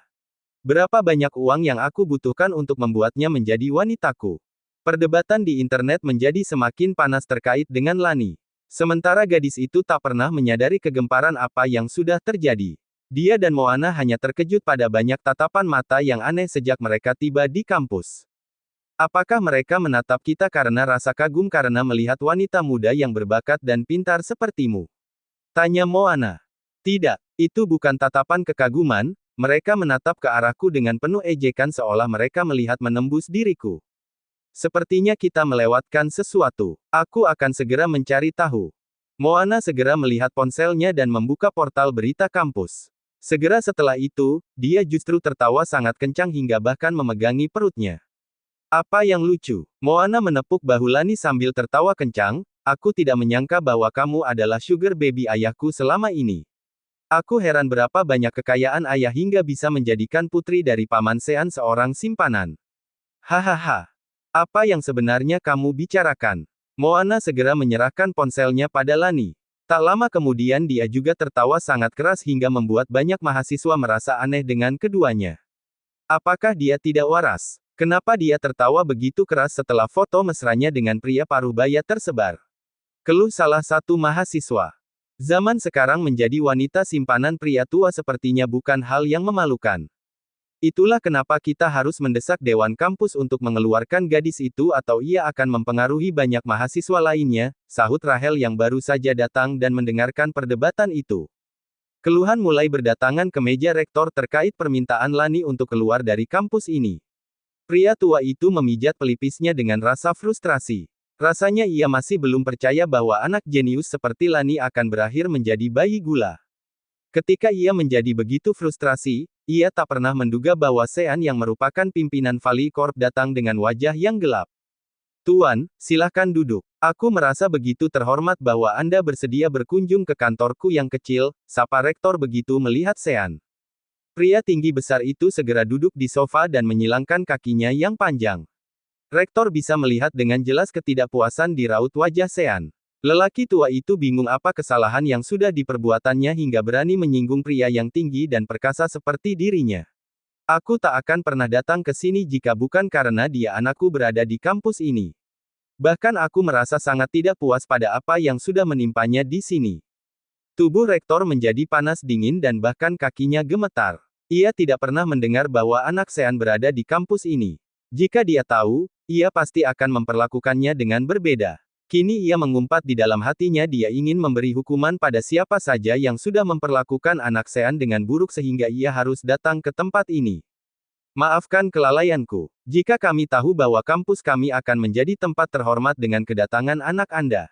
S1: Berapa banyak uang yang aku butuhkan untuk membuatnya menjadi wanitaku? Perdebatan di internet menjadi semakin panas terkait dengan Lani. Sementara gadis itu tak pernah menyadari kegemparan apa yang sudah terjadi. Dia dan Moana hanya terkejut pada banyak tatapan mata yang aneh sejak mereka tiba di kampus. Apakah mereka menatap kita karena rasa kagum karena melihat wanita muda yang berbakat dan pintar sepertimu? Tanya Moana. Tidak, itu bukan tatapan kekaguman, mereka menatap ke arahku dengan penuh ejekan seolah mereka melihat menembus diriku. Sepertinya kita melewatkan sesuatu. Aku akan segera mencari tahu. Moana segera melihat ponselnya dan membuka portal berita kampus. Segera setelah itu, dia justru tertawa sangat kencang hingga bahkan memegangi perutnya. Apa yang lucu? Moana menepuk bahu Lani sambil tertawa kencang, aku tidak menyangka bahwa kamu adalah sugar baby ayahku selama ini. Aku heran berapa banyak kekayaan ayah hingga bisa menjadikan putri dari Paman Sean seorang simpanan. Hahaha. Apa yang sebenarnya kamu bicarakan? Moana segera menyerahkan ponselnya pada Lani. Tak lama kemudian dia juga tertawa sangat keras hingga membuat banyak mahasiswa merasa aneh dengan keduanya. Apakah dia tidak waras? Kenapa dia tertawa begitu keras setelah foto mesranya dengan pria parubaya tersebar? Keluh salah satu mahasiswa. Zaman sekarang menjadi wanita simpanan pria tua sepertinya bukan hal yang memalukan. Itulah kenapa kita harus mendesak Dewan Kampus untuk mengeluarkan gadis itu atau ia akan mempengaruhi banyak mahasiswa lainnya, sahut Rahel yang baru saja datang dan mendengarkan perdebatan itu. Keluhan mulai berdatangan ke meja rektor terkait permintaan Lani untuk keluar dari kampus ini. Pria tua itu memijat pelipisnya dengan rasa frustrasi. Rasanya ia masih belum percaya bahwa anak jenius seperti Lani akan berakhir menjadi bayi gula. Ketika ia menjadi begitu frustrasi, ia tak pernah menduga bahwa Sean yang merupakan pimpinan Valley Corp datang dengan wajah yang gelap. Tuan, silahkan duduk. Aku merasa begitu terhormat bahwa Anda bersedia berkunjung ke kantorku yang kecil, sapa rektor begitu melihat Sean. Pria tinggi besar itu segera duduk di sofa dan menyilangkan kakinya yang panjang. Rektor bisa melihat dengan jelas ketidakpuasan di raut wajah Sean. Lelaki tua itu bingung apa kesalahan yang sudah diperbuatannya hingga berani menyinggung pria yang tinggi dan perkasa seperti dirinya. Aku tak akan pernah datang ke sini jika bukan karena dia anakku berada di kampus ini. Bahkan aku merasa sangat tidak puas pada apa yang sudah menimpanya di sini. Tubuh rektor menjadi panas dingin dan bahkan kakinya gemetar. Ia tidak pernah mendengar bahwa anak Sean berada di kampus ini. Jika dia tahu, ia pasti akan memperlakukannya dengan berbeda. Kini ia mengumpat di dalam hatinya dia ingin memberi hukuman pada siapa saja yang sudah memperlakukan anak Sean dengan buruk sehingga ia harus datang ke tempat ini. Maafkan kelalaianku. Jika kami tahu bahwa kampus kami akan menjadi tempat terhormat dengan kedatangan anak Anda,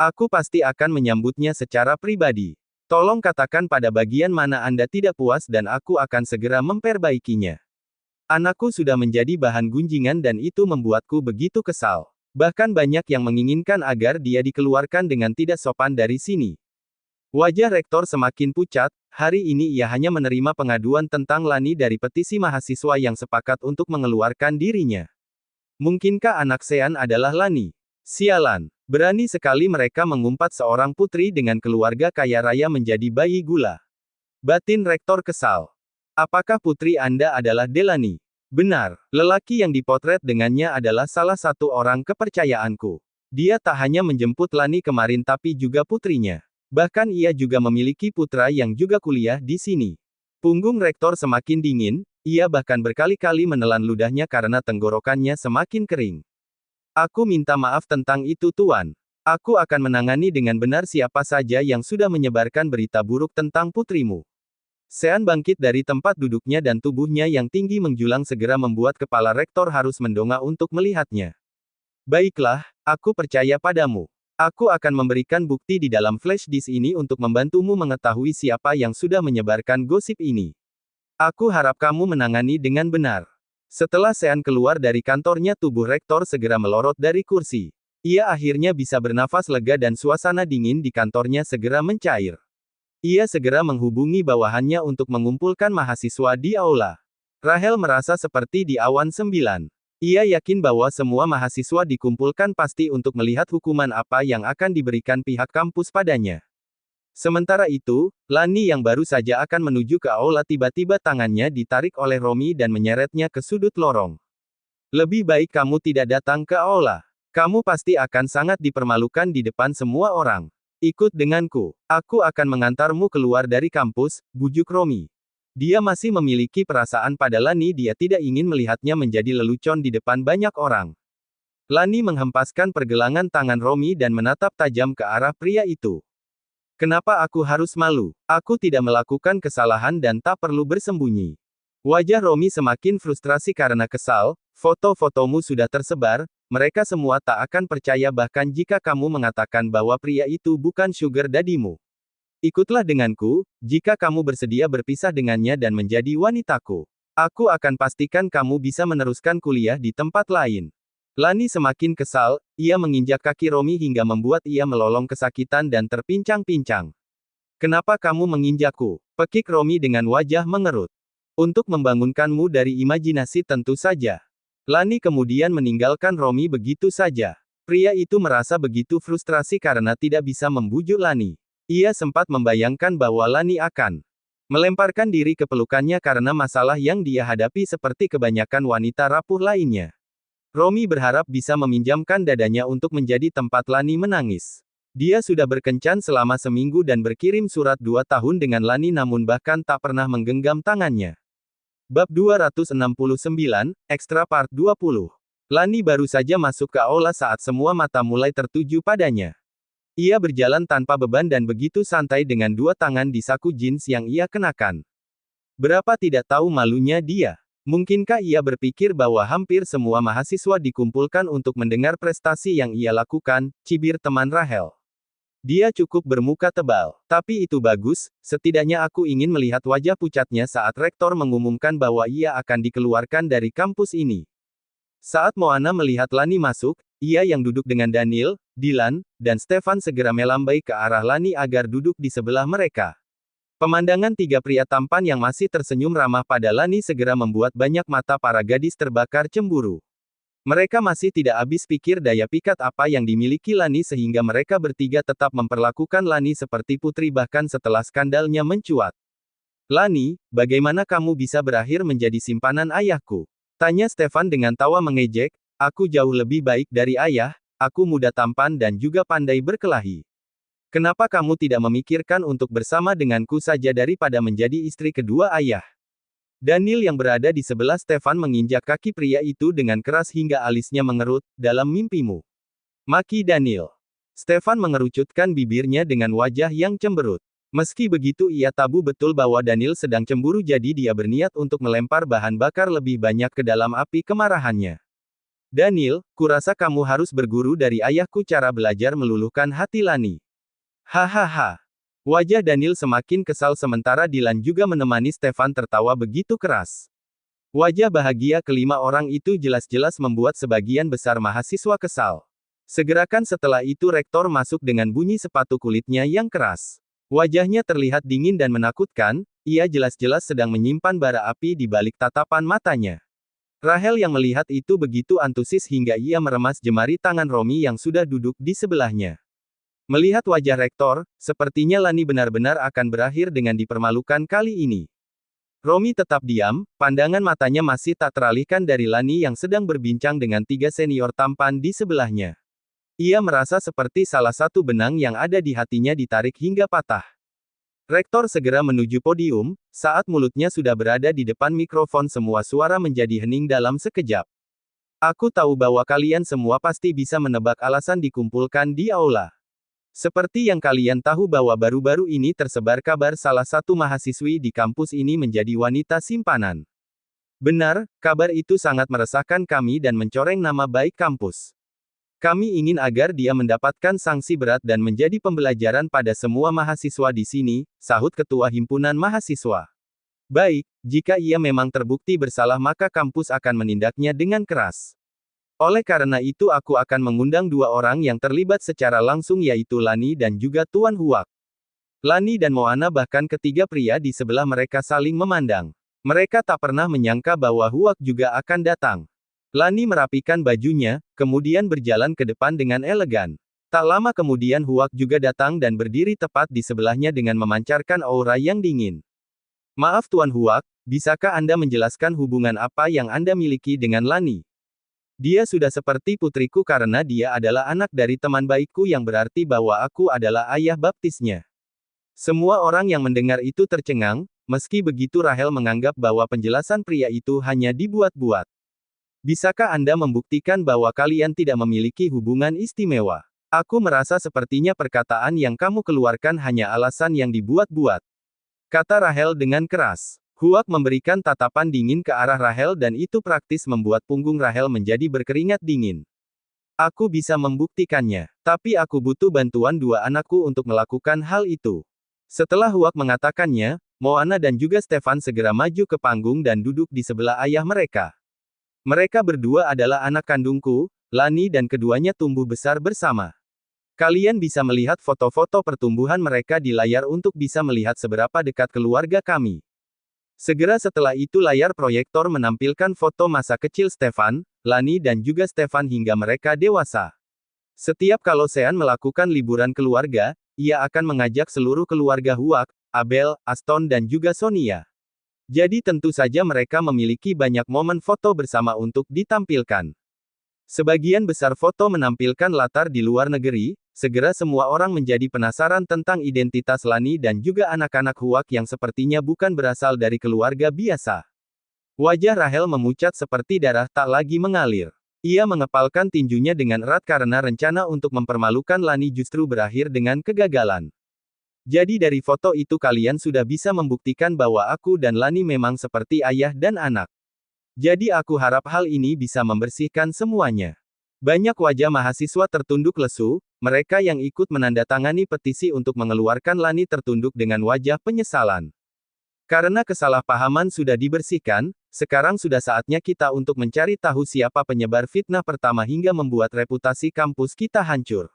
S1: aku pasti akan menyambutnya secara pribadi. Tolong katakan pada bagian mana Anda tidak puas dan aku akan segera memperbaikinya. Anakku sudah menjadi bahan gunjingan dan itu membuatku begitu kesal. Bahkan banyak yang menginginkan agar dia dikeluarkan dengan tidak sopan dari sini. Wajah rektor semakin pucat, hari ini ia hanya menerima pengaduan tentang Lani dari petisi mahasiswa yang sepakat untuk mengeluarkan dirinya. Mungkinkah anak Sean adalah Lani? Sialan, berani sekali mereka mengumpat seorang putri dengan keluarga kaya raya menjadi bayi gula. Batin rektor kesal. Apakah putri Anda adalah Delani? Benar, lelaki yang dipotret dengannya adalah salah satu orang kepercayaanku. Dia tak hanya menjemput Lani kemarin tapi juga putrinya. Bahkan ia juga memiliki putra yang juga kuliah di sini. Punggung rektor semakin dingin, ia bahkan berkali-kali menelan ludahnya karena tenggorokannya semakin kering. Aku minta maaf tentang itu Tuan. Aku akan menangani dengan benar siapa saja yang sudah menyebarkan berita buruk tentang putrimu. Sean bangkit dari tempat duduknya dan tubuhnya yang tinggi menjulang segera membuat kepala rektor harus mendongak untuk melihatnya. Baiklah, aku percaya padamu. Aku akan memberikan bukti di dalam flash disk ini untuk membantumu mengetahui siapa yang sudah menyebarkan gosip ini. Aku harap kamu menangani dengan benar. Setelah Sean keluar dari kantornya tubuh rektor segera melorot dari kursi. Ia akhirnya bisa bernafas lega dan suasana dingin di kantornya segera mencair. Ia segera menghubungi bawahannya untuk mengumpulkan mahasiswa di aula. Rahel merasa seperti di awan 9. Ia yakin bahwa semua mahasiswa dikumpulkan pasti untuk melihat hukuman apa yang akan diberikan pihak kampus padanya. Sementara itu, Lani yang baru saja akan menuju ke aula tiba-tiba tangannya ditarik oleh Romi dan menyeretnya ke sudut lorong. Lebih baik kamu tidak datang ke aula. Kamu pasti akan sangat dipermalukan di depan semua orang. Ikut denganku. Aku akan mengantarmu keluar dari kampus, bujuk Romi. Dia masih memiliki perasaan pada Lani dia tidak ingin melihatnya menjadi lelucon di depan banyak orang. Lani menghempaskan pergelangan tangan Romi dan menatap tajam ke arah pria itu. Kenapa aku harus malu? Aku tidak melakukan kesalahan dan tak perlu bersembunyi. Wajah Romi semakin frustrasi karena kesal, foto-fotomu sudah tersebar, mereka semua tak akan percaya bahkan jika kamu mengatakan bahwa pria itu bukan sugar daddy-mu. Ikutlah denganku, jika kamu bersedia berpisah dengannya dan menjadi wanitaku. Aku akan pastikan kamu bisa meneruskan kuliah di tempat lain. Lani semakin kesal, ia menginjak kaki Romi hingga membuat ia melolong kesakitan dan terpincang-pincang. Kenapa kamu menginjakku? Pekik Romi dengan wajah mengerut. Untuk membangunkanmu dari imajinasi tentu saja. Lani kemudian meninggalkan Romi begitu saja. Pria itu merasa begitu frustrasi karena tidak bisa membujuk Lani. Ia sempat membayangkan bahwa Lani akan melemparkan diri ke pelukannya karena masalah yang dia hadapi seperti kebanyakan wanita rapuh lainnya. Romi berharap bisa meminjamkan dadanya untuk menjadi tempat Lani menangis. Dia sudah berkencan selama seminggu dan berkirim surat 2 tahun dengan Lani namun bahkan tak pernah menggenggam tangannya. Bab 269, Extra Part 20. Lani baru saja masuk ke aula saat semua mata mulai tertuju padanya. Ia berjalan tanpa beban dan begitu santai dengan 2 tangan di saku jeans yang ia kenakan. Berapa tidak tahu malunya dia. Mungkinkah ia berpikir bahwa hampir semua mahasiswa dikumpulkan untuk mendengar prestasi yang ia lakukan, cibir teman Rahel. Dia cukup bermuka tebal. Tapi itu bagus, setidaknya aku ingin melihat wajah pucatnya saat rektor mengumumkan bahwa ia akan dikeluarkan dari kampus ini. Saat Moana melihat Lani masuk, ia yang duduk dengan Daniel, Dylan, dan Stefan segera melambai ke arah Lani agar duduk di sebelah mereka. Pemandangan 3 pria tampan yang masih tersenyum ramah pada Lani segera membuat banyak mata para gadis terbakar cemburu. Mereka masih tidak habis pikir daya pikat apa yang dimiliki Lani sehingga mereka bertiga tetap memperlakukan Lani seperti putri bahkan setelah skandalnya mencuat. Lani, bagaimana kamu bisa berakhir menjadi simpanan ayahku? Tanya Stefan dengan tawa mengejek, aku jauh lebih baik dari ayah, aku muda tampan dan juga pandai berkelahi. Kenapa kamu tidak memikirkan untuk bersama denganku saja daripada menjadi istri kedua ayah? Daniel yang berada di sebelah Stefan menginjak kaki pria itu dengan keras hingga alisnya mengerut, dalam mimpimu. Maki Daniel. Stefan mengerucutkan bibirnya dengan wajah yang cemberut. Meski begitu ia tahu betul bahwa Daniel sedang cemburu jadi dia berniat untuk melempar bahan bakar lebih banyak ke dalam api kemarahannya. Daniel, kurasa kamu harus berguru dari ayahku cara belajar meluluhkan hati Lani. Hahaha. Wajah Daniel semakin kesal sementara Dylan juga menemani Stefan tertawa begitu keras. Wajah bahagia kelima orang itu jelas-jelas membuat sebagian besar mahasiswa kesal. Segerakan setelah itu rektor masuk dengan bunyi sepatu kulitnya yang keras. Wajahnya terlihat dingin dan menakutkan, ia jelas-jelas sedang menyimpan bara api di balik tatapan matanya. Rahel yang melihat itu begitu antusias hingga ia meremas jemari tangan Romi yang sudah duduk di sebelahnya. Melihat wajah rektor, sepertinya Lani benar-benar akan berakhir dengan dipermalukan kali ini. Romi tetap diam, pandangan matanya masih tak teralihkan dari Lani yang sedang berbincang dengan 3 senior tampan di sebelahnya. Ia merasa seperti salah satu benang yang ada di hatinya ditarik hingga patah. Rektor segera menuju podium, saat mulutnya sudah berada di depan mikrofon semua suara menjadi hening dalam sekejap. Aku tahu bahwa kalian semua pasti bisa menebak alasan dikumpulkan di aula. Seperti yang kalian tahu bahwa baru-baru ini tersebar kabar salah satu mahasiswi di kampus ini menjadi wanita simpanan. Benar, kabar itu sangat meresahkan kami dan mencoreng nama baik kampus. Kami ingin agar dia mendapatkan sanksi berat dan menjadi pembelajaran pada semua mahasiswa di sini, sahut Ketua Himpunan Mahasiswa. Baik, jika ia memang terbukti bersalah maka kampus akan menindaknya dengan keras. Oleh karena itu aku akan mengundang 2 orang yang terlibat secara langsung yaitu Lani dan juga Tuan Huak. Lani dan Moana bahkan ketiga pria di sebelah mereka saling memandang. Mereka tak pernah menyangka bahwa Huak juga akan datang. Lani merapikan bajunya, kemudian berjalan ke depan dengan elegan. Tak lama kemudian Huak juga datang dan berdiri tepat di sebelahnya dengan memancarkan aura yang dingin. Maaf Tuan Huak, bisakah Anda menjelaskan hubungan apa yang Anda miliki dengan Lani? Dia sudah seperti putriku karena dia adalah anak dari teman baikku yang berarti bahwa aku adalah ayah baptisnya. Semua orang yang mendengar itu tercengang, meski begitu Rahel menganggap bahwa penjelasan pria itu hanya dibuat-buat. Bisakah Anda membuktikan bahwa kalian tidak memiliki hubungan istimewa? Aku merasa sepertinya perkataan yang kamu keluarkan hanya alasan yang dibuat-buat. Kata Rahel dengan keras. Huak memberikan tatapan dingin ke arah Rahel dan itu praktis membuat punggung Rahel menjadi berkeringat dingin. Aku bisa membuktikannya, tapi aku butuh bantuan 2 anakku untuk melakukan hal itu. Setelah Huak mengatakannya, Moana dan juga Stefan segera maju ke panggung dan duduk di sebelah ayah mereka. Mereka berdua adalah anak kandungku, Lani dan keduanya tumbuh besar bersama. Kalian bisa melihat foto-foto pertumbuhan mereka di layar untuk bisa melihat seberapa dekat keluarga kami. Segera setelah itu layar proyektor menampilkan foto masa kecil Stefan, Lani dan juga Stefan hingga mereka dewasa. Setiap kalau Sean melakukan liburan keluarga, ia akan mengajak seluruh keluarga Huak, Abel, Aston dan juga Sonia. Jadi tentu saja mereka memiliki banyak momen foto bersama untuk ditampilkan. Sebagian besar foto menampilkan latar di luar negeri, segera semua orang menjadi penasaran tentang identitas Lani dan juga anak-anak Huak yang sepertinya bukan berasal dari keluarga biasa. Wajah Rahel memucat seperti darah tak lagi mengalir. Ia mengepalkan tinjunya dengan erat karena rencana untuk mempermalukan Lani justru berakhir dengan kegagalan. Jadi dari foto itu kalian sudah bisa membuktikan bahwa aku dan Lani memang seperti ayah dan anak. Jadi aku harap hal ini bisa membersihkan semuanya. Banyak wajah mahasiswa tertunduk lesu, mereka yang ikut menandatangani petisi untuk mengeluarkan Lani tertunduk dengan wajah penyesalan. Karena kesalahpahaman sudah dibersihkan, sekarang sudah saatnya kita untuk mencari tahu siapa penyebar fitnah pertama hingga membuat reputasi kampus kita hancur.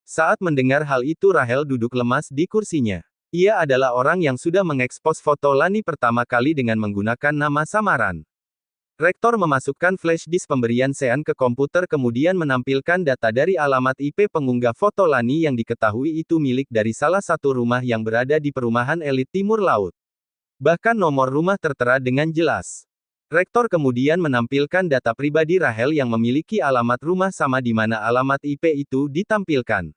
S1: Saat mendengar hal itu Rahel duduk lemas di kursinya. Ia adalah orang yang sudah mengekspos foto Lani pertama kali dengan menggunakan nama samaran. Rektor memasukkan flash disk pemberian Sean ke komputer kemudian menampilkan data dari alamat IP pengunggah foto Lani yang diketahui itu milik dari salah satu rumah yang berada di perumahan elit Timur Laut. Bahkan nomor rumah tertera dengan jelas. Rektor kemudian menampilkan data pribadi Rahel yang memiliki alamat rumah sama di mana alamat IP itu ditampilkan.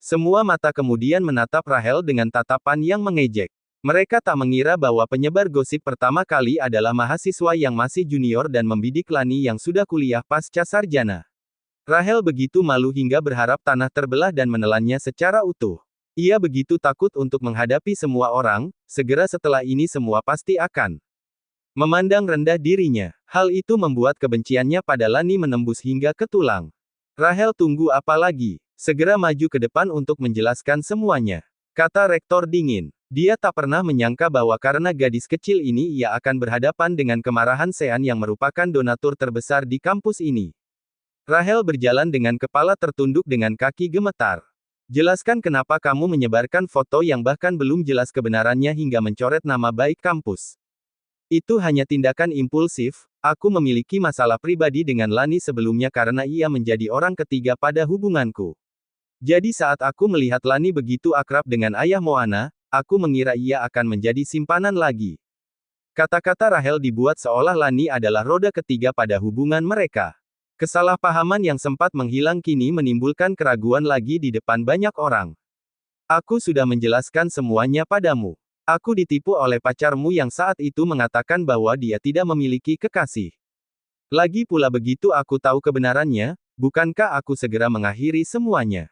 S1: Semua mata kemudian menatap Rahel dengan tatapan yang mengejek. Mereka tak mengira bahwa penyebar gosip pertama kali adalah mahasiswa yang masih junior dan membidik Lani yang sudah kuliah pasca sarjana. Rahel begitu malu hingga berharap tanah terbelah dan menelannya secara utuh. Ia begitu takut untuk menghadapi semua orang, segera setelah ini semua pasti akan memandang rendah dirinya. Hal itu membuat kebenciannya pada Lani menembus hingga ke tulang. Rahel tunggu apa lagi? Segera maju ke depan untuk menjelaskan semuanya. Kata rektor dingin. Dia tak pernah menyangka bahwa karena gadis kecil ini ia akan berhadapan dengan kemarahan Sean yang merupakan donatur terbesar di kampus ini. Rahel berjalan dengan kepala tertunduk dengan kaki gemetar. Jelaskan kenapa kamu menyebarkan foto yang bahkan belum jelas kebenarannya hingga mencoret nama baik kampus. Itu hanya tindakan impulsif, aku memiliki masalah pribadi dengan Lani sebelumnya karena ia menjadi orang ketiga pada hubunganku. Jadi saat aku melihat Lani begitu akrab dengan ayah Moana, aku mengira ia akan menjadi simpanan lagi. Kata-kata Rahel dibuat seolah Lani adalah roda ketiga pada hubungan mereka. Kesalahpahaman yang sempat menghilang kini menimbulkan keraguan lagi di depan banyak orang. Aku sudah menjelaskan semuanya padamu. Aku ditipu oleh pacarmu yang saat itu mengatakan bahwa dia tidak memiliki kekasih. Lagi pula begitu aku tahu kebenarannya, bukankah aku segera mengakhiri semuanya?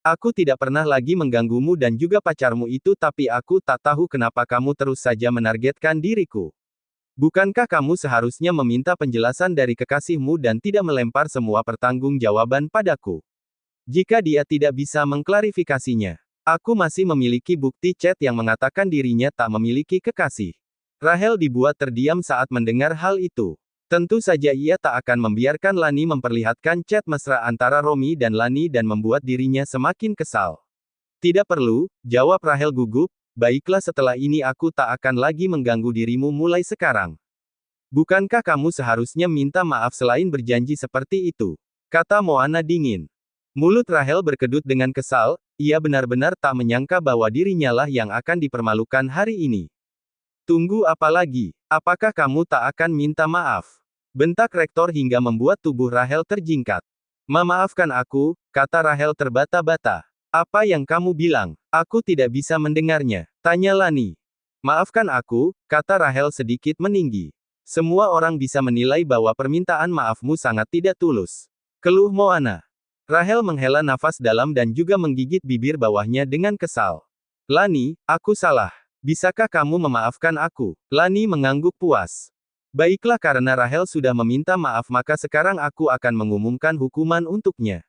S1: Aku tidak pernah lagi mengganggumu dan juga pacarmu itu tapi aku tak tahu kenapa kamu terus saja menargetkan diriku. Bukankah kamu seharusnya meminta penjelasan dari kekasihmu dan tidak melempar semua pertanggungjawaban padaku? Jika dia tidak bisa mengklarifikasinya, aku masih memiliki bukti chat yang mengatakan dirinya tak memiliki kekasih. Rahel dibuat terdiam saat mendengar hal itu. Tentu saja ia tak akan membiarkan Lani memperlihatkan chat mesra antara Romi dan Lani dan membuat dirinya semakin kesal. Tidak perlu, jawab Rahel gugup, baiklah setelah ini aku tak akan lagi mengganggu dirimu mulai sekarang. Bukankah kamu seharusnya minta maaf selain berjanji seperti itu? Kata Moana dingin. Mulut Rahel berkedut dengan kesal, ia benar-benar tak menyangka bahwa dirinya lah yang akan dipermalukan hari ini. Tunggu apa lagi? Apakah kamu tak akan minta maaf? Bentak rektor hingga membuat tubuh Rahel terjingkat. Maafkan aku, kata Rahel terbata-bata. Apa yang kamu bilang? Aku tidak bisa mendengarnya. Tanya Lani. Maafkan aku, kata Rahel sedikit meninggi. Semua orang bisa menilai bahwa permintaan maafmu sangat tidak tulus. Keluh Moana. Rahel menghela nafas dalam dan juga menggigit bibir bawahnya dengan kesal. Lani, aku salah. Bisakah kamu memaafkan aku? Lani mengangguk puas. Baiklah karena Rahel sudah meminta maaf maka sekarang aku akan mengumumkan hukuman untuknya.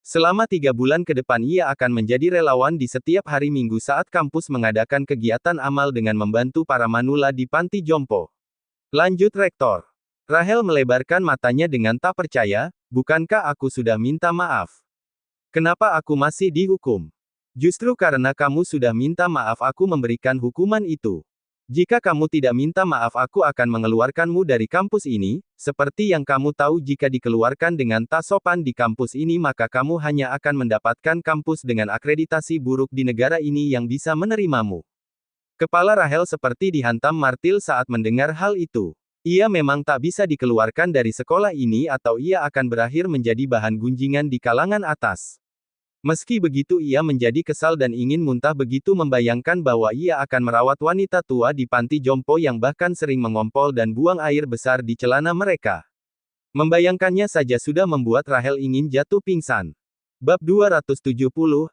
S1: Selama 3 bulan ke depan ia akan menjadi relawan di setiap hari Minggu saat kampus mengadakan kegiatan amal dengan membantu para manula di panti jompo. Lanjut rektor. Rahel melebarkan matanya dengan tak percaya, bukankah aku sudah minta maaf? Kenapa aku masih dihukum? Justru karena kamu sudah minta maaf aku memberikan hukuman itu. Jika kamu tidak minta maaf aku akan mengeluarkanmu dari kampus ini, seperti yang kamu tahu jika dikeluarkan dengan tak sopan di kampus ini maka kamu hanya akan mendapatkan kampus dengan akreditasi buruk di negara ini yang bisa menerimamu. Kepala Rahel seperti dihantam martil saat mendengar hal itu. Ia memang tak bisa dikeluarkan dari sekolah ini atau ia akan berakhir menjadi bahan gunjingan di kalangan atas. Meski begitu ia menjadi kesal dan ingin muntah begitu membayangkan bahwa ia akan merawat wanita tua di panti jompo yang bahkan sering mengompol dan buang air besar di celana mereka. Membayangkannya saja sudah membuat Rahel ingin jatuh pingsan. Bab 270,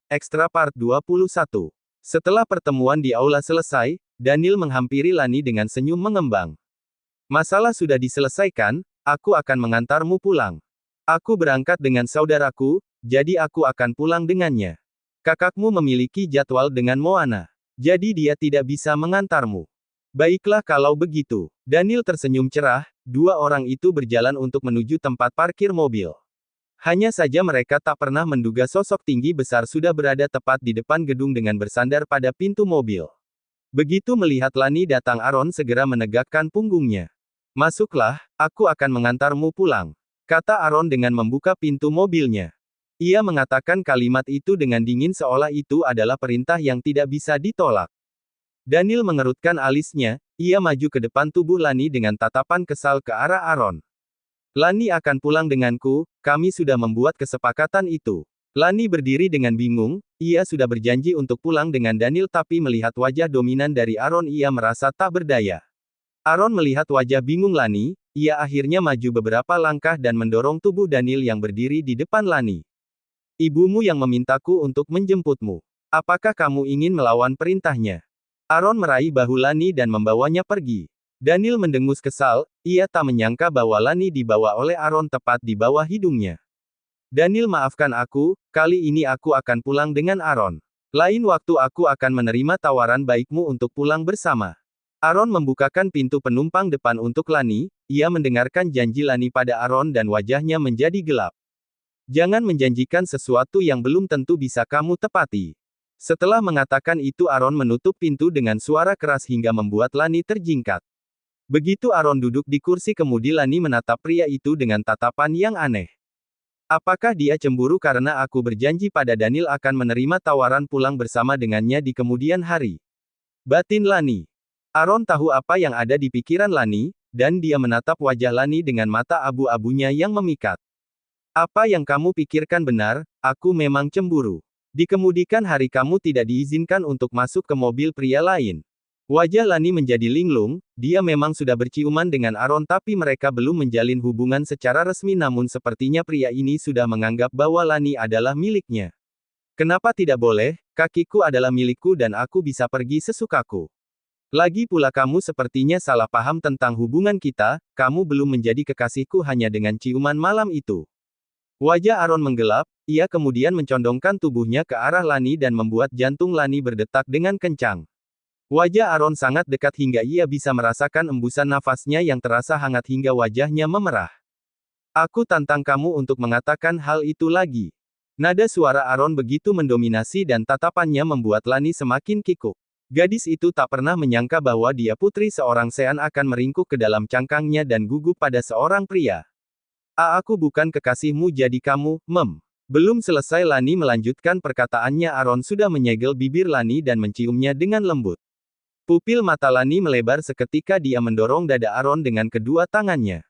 S1: Extra Part 21. Setelah pertemuan di aula selesai, Daniel menghampiri Lani dengan senyum mengembang. Masalah sudah diselesaikan, aku akan mengantarmu pulang. Aku berangkat dengan saudaraku, jadi aku akan pulang dengannya. Kakakmu memiliki jadwal dengan Moana. Jadi dia tidak bisa mengantarmu. Baiklah kalau begitu. Daniel tersenyum cerah, dua orang itu berjalan untuk menuju tempat parkir mobil. Hanya saja mereka tak pernah menduga sosok tinggi besar sudah berada tepat di depan gedung dengan bersandar pada pintu mobil. Begitu melihat Lani datang Aaron segera menegakkan punggungnya. Masuklah, aku akan mengantarmu pulang, kata Aaron dengan membuka pintu mobilnya. Ia mengatakan kalimat itu dengan dingin seolah itu adalah perintah yang tidak bisa ditolak. Daniel mengerutkan alisnya, ia maju ke depan tubuh Lani dengan tatapan kesal ke arah Aaron. Lani akan pulang denganku, kami sudah membuat kesepakatan itu. Lani berdiri dengan bingung, ia sudah berjanji untuk pulang dengan Daniel tapi melihat wajah dominan dari Aaron ia merasa tak berdaya. Aaron melihat wajah bingung Lani, ia akhirnya maju beberapa langkah dan mendorong tubuh Daniel yang berdiri di depan Lani. Ibumu yang memintaku untuk menjemputmu. Apakah kamu ingin melawan perintahnya? Aaron meraih bahu Lani dan membawanya pergi. Daniel mendengus kesal, ia tak menyangka bahwa Lani dibawa oleh Aaron tepat di bawah hidungnya. Daniel maafkan aku, kali ini aku akan pulang dengan Aaron. Lain waktu aku akan menerima tawaran baikmu untuk pulang bersama. Aaron membukakan pintu penumpang depan untuk Lani, ia mendengarkan janji Lani pada Aaron dan wajahnya menjadi gelap. Jangan menjanjikan sesuatu yang belum tentu bisa kamu tepati. Setelah mengatakan itu Aaron menutup pintu dengan suara keras hingga membuat Lani terjingkat. Begitu Aaron duduk di kursi kemudi Lani menatap pria itu dengan tatapan yang aneh. Apakah dia cemburu karena aku berjanji pada Daniel akan menerima tawaran pulang bersama dengannya di kemudian hari? Batin Lani. Aaron tahu apa yang ada di pikiran Lani, dan dia menatap wajah Lani dengan mata abu-abunya yang memikat. Apa yang kamu pikirkan benar, aku memang cemburu. Di kemudian hari kamu tidak diizinkan untuk masuk ke mobil pria lain. Wajah Lani menjadi linglung, dia memang sudah berciuman dengan Aaron tapi mereka belum menjalin hubungan secara resmi namun sepertinya pria ini sudah menganggap bahwa Lani adalah miliknya. Kenapa tidak boleh, kakiku adalah milikku dan aku bisa pergi sesukaku. Lagi pula kamu sepertinya salah paham tentang hubungan kita, kamu belum menjadi kekasihku hanya dengan ciuman malam itu. Wajah Aaron menggelap, ia kemudian mencondongkan tubuhnya ke arah Lani dan membuat jantung Lani berdetak dengan kencang. Wajah Aaron sangat dekat hingga ia bisa merasakan embusan nafasnya yang terasa hangat hingga wajahnya memerah. Aku tantang kamu untuk mengatakan hal itu lagi. Nada suara Aaron begitu mendominasi dan tatapannya membuat Lani semakin kikuk. Gadis itu tak pernah menyangka bahwa dia putri seorang Sean akan meringkuk ke dalam cangkangnya dan gugup pada seorang pria. Aku bukan kekasihmu jadi kamu, Belum selesai Lani melanjutkan perkataannya Aaron sudah menyegel bibir Lani dan menciumnya dengan lembut. Pupil mata Lani melebar seketika dia mendorong dada Aaron dengan kedua tangannya.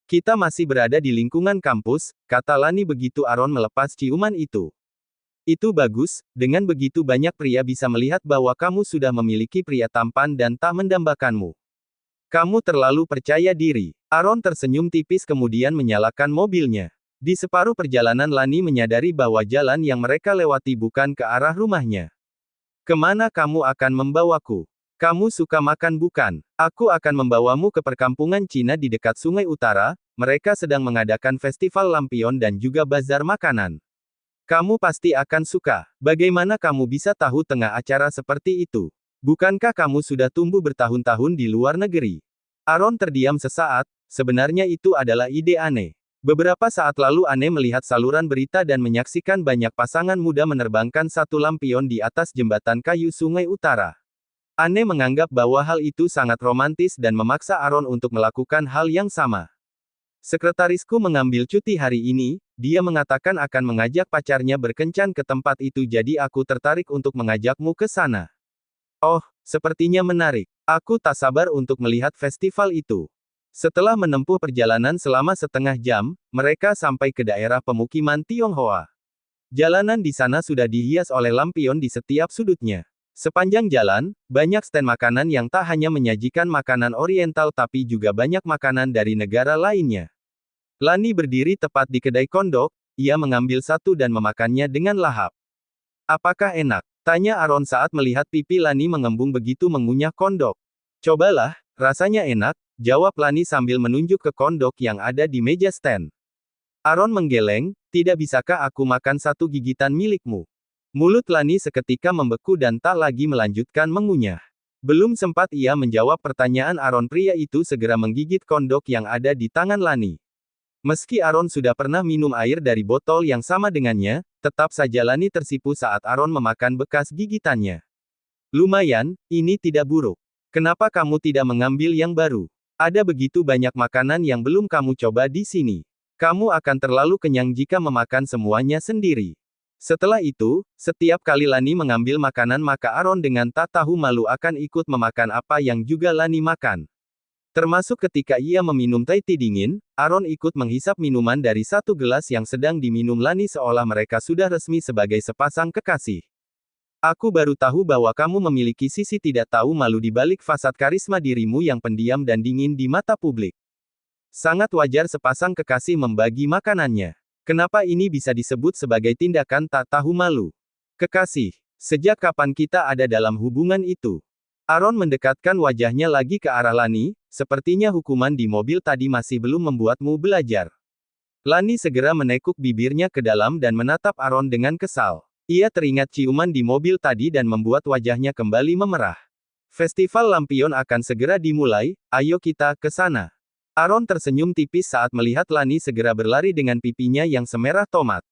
S1: Kita masih berada di lingkungan kampus, kata Lani begitu Aaron melepas ciuman itu. Itu bagus, dengan begitu banyak pria bisa melihat bahwa kamu sudah memiliki pria tampan dan tak mendambakanmu. Kamu terlalu percaya diri. Aaron tersenyum tipis kemudian menyalakan mobilnya. Di separuh perjalanan Lani menyadari bahwa jalan yang mereka lewati bukan ke arah rumahnya. Kemana kamu akan membawaku? Kamu suka makan bukan? Aku akan membawamu ke perkampungan Cina di dekat Sungai Utara, mereka sedang mengadakan festival lampion dan juga bazar makanan. Kamu pasti akan suka. Bagaimana kamu bisa tahu tengah acara seperti itu? Bukankah kamu sudah tumbuh bertahun-tahun di luar negeri? Aaron terdiam sesaat, sebenarnya itu adalah ide aneh. Beberapa saat lalu Anne melihat saluran berita dan menyaksikan banyak pasangan muda menerbangkan satu lampion di atas jembatan kayu Sungai Utara. Anne menganggap bahwa hal itu sangat romantis dan memaksa Aaron untuk melakukan hal yang sama. Sekretarisku mengambil cuti hari ini, dia mengatakan akan mengajak pacarnya berkencan ke tempat itu jadi aku tertarik untuk mengajakmu ke sana. Oh, sepertinya menarik. Aku tak sabar untuk melihat festival itu. Setelah menempuh perjalanan selama setengah jam, mereka sampai ke daerah pemukiman Tionghoa. Jalanan di sana sudah dihias oleh lampion di setiap sudutnya. Sepanjang jalan, banyak stand makanan yang tak hanya menyajikan makanan oriental tapi juga banyak makanan dari negara lainnya. Lani berdiri tepat di kedai kondok, ia mengambil satu dan memakannya dengan lahap. Apakah enak? Tanya Aaron saat melihat pipi Lani mengembung begitu mengunyah kondok. Cobalah, rasanya enak, jawab Lani sambil menunjuk ke kondok yang ada di meja stand. Aaron menggeleng, tidak bisakah aku makan satu gigitan milikmu? Mulut Lani seketika membeku dan tak lagi melanjutkan mengunyah. Belum sempat ia menjawab pertanyaan Aaron, pria itu segera menggigit kondok yang ada di tangan Lani. Meski Aaron sudah pernah minum air dari botol yang sama dengannya, tetap saja Lani tersipu saat Aaron memakan bekas gigitannya. Lumayan, ini tidak buruk. Kenapa kamu tidak mengambil yang baru? Ada begitu banyak makanan yang belum kamu coba di sini. Kamu akan terlalu kenyang jika memakan semuanya sendiri. Setelah itu, setiap kali Lani mengambil makanan maka Aaron dengan tak tahu malu akan ikut memakan apa yang juga Lani makan. Termasuk ketika ia meminum teh dingin, Aaron ikut menghisap minuman dari satu gelas yang sedang diminum Lani seolah mereka sudah resmi sebagai sepasang kekasih. Aku baru tahu bahwa kamu memiliki sisi tidak tahu malu di balik fasad karisma dirimu yang pendiam dan dingin di mata publik. Sangat wajar sepasang kekasih membagi makanannya. Kenapa ini bisa disebut sebagai tindakan tak tahu malu? Kekasih, sejak kapan kita ada dalam hubungan itu? Aaron mendekatkan wajahnya lagi ke arah Lani, sepertinya hukuman di mobil tadi masih belum membuatmu belajar. Lani segera menekuk bibirnya ke dalam dan menatap Aaron dengan kesal. Ia teringat ciuman di mobil tadi dan membuat wajahnya kembali memerah. Festival lampion akan segera dimulai, ayo kita ke sana. Aaron tersenyum tipis saat melihat Lani segera berlari dengan pipinya yang semerah tomat.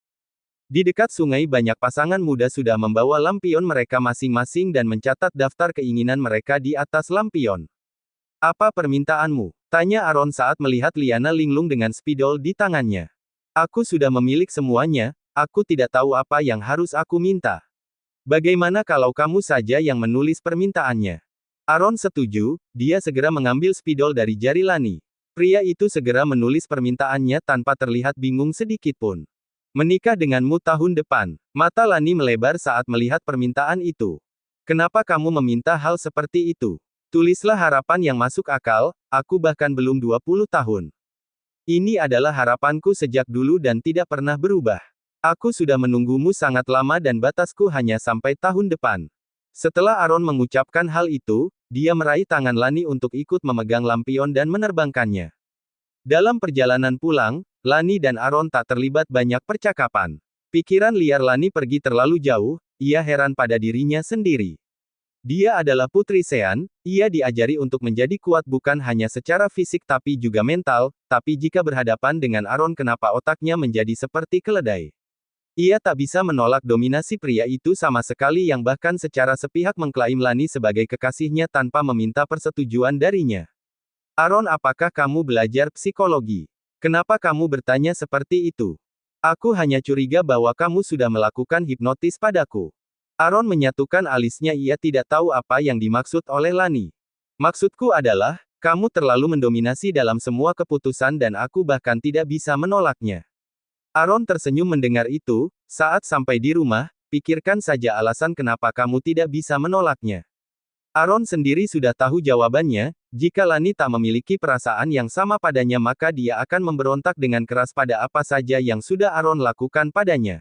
S1: Di dekat sungai banyak pasangan muda sudah membawa lampion mereka masing-masing dan mencatat daftar keinginan mereka di atas lampion. Apa permintaanmu? Tanya Aaron saat melihat Liana linglung dengan spidol di tangannya. Aku sudah memiliki semuanya, aku tidak tahu apa yang harus aku minta. Bagaimana kalau kamu saja yang menulis permintaannya? Aaron setuju, dia segera mengambil spidol dari jari Lani. Pria itu segera menulis permintaannya tanpa terlihat bingung sedikitpun. Menikah denganmu tahun depan. Mata Lani melebar saat melihat permintaan itu. Kenapa kamu meminta hal seperti itu? Tulislah harapan yang masuk akal, aku bahkan belum 20 tahun. Ini adalah harapanku sejak dulu dan tidak pernah berubah. Aku sudah menunggumu sangat lama dan batasku hanya sampai tahun depan. Setelah Aaron mengucapkan hal itu, dia meraih tangan Lani untuk ikut memegang lampion dan menerbangkannya. Dalam perjalanan pulang, Lani dan Aaron tak terlibat banyak percakapan. Pikiran liar Lani pergi terlalu jauh, ia heran pada dirinya sendiri. Dia adalah putri Sean, ia diajari untuk menjadi kuat bukan hanya secara fisik tapi juga mental, tapi jika berhadapan dengan Aaron kenapa otaknya menjadi seperti keledai. Ia tak bisa menolak dominasi pria itu sama sekali yang bahkan secara sepihak mengklaim Lani sebagai kekasihnya tanpa meminta persetujuan darinya. Aaron, apakah kamu belajar psikologi? Kenapa kamu bertanya seperti itu? Aku hanya curiga bahwa kamu sudah melakukan hipnotis padaku. Aaron menyatukan alisnya, ia tidak tahu apa yang dimaksud oleh Lani. Maksudku adalah, kamu terlalu mendominasi dalam semua keputusan dan aku bahkan tidak bisa menolaknya. Aaron tersenyum mendengar itu, saat sampai di rumah, pikirkan saja alasan kenapa kamu tidak bisa menolaknya. Aaron sendiri sudah tahu jawabannya, jika Lani tak memiliki perasaan yang sama padanya maka dia akan memberontak dengan keras pada apa saja yang sudah Aaron lakukan padanya.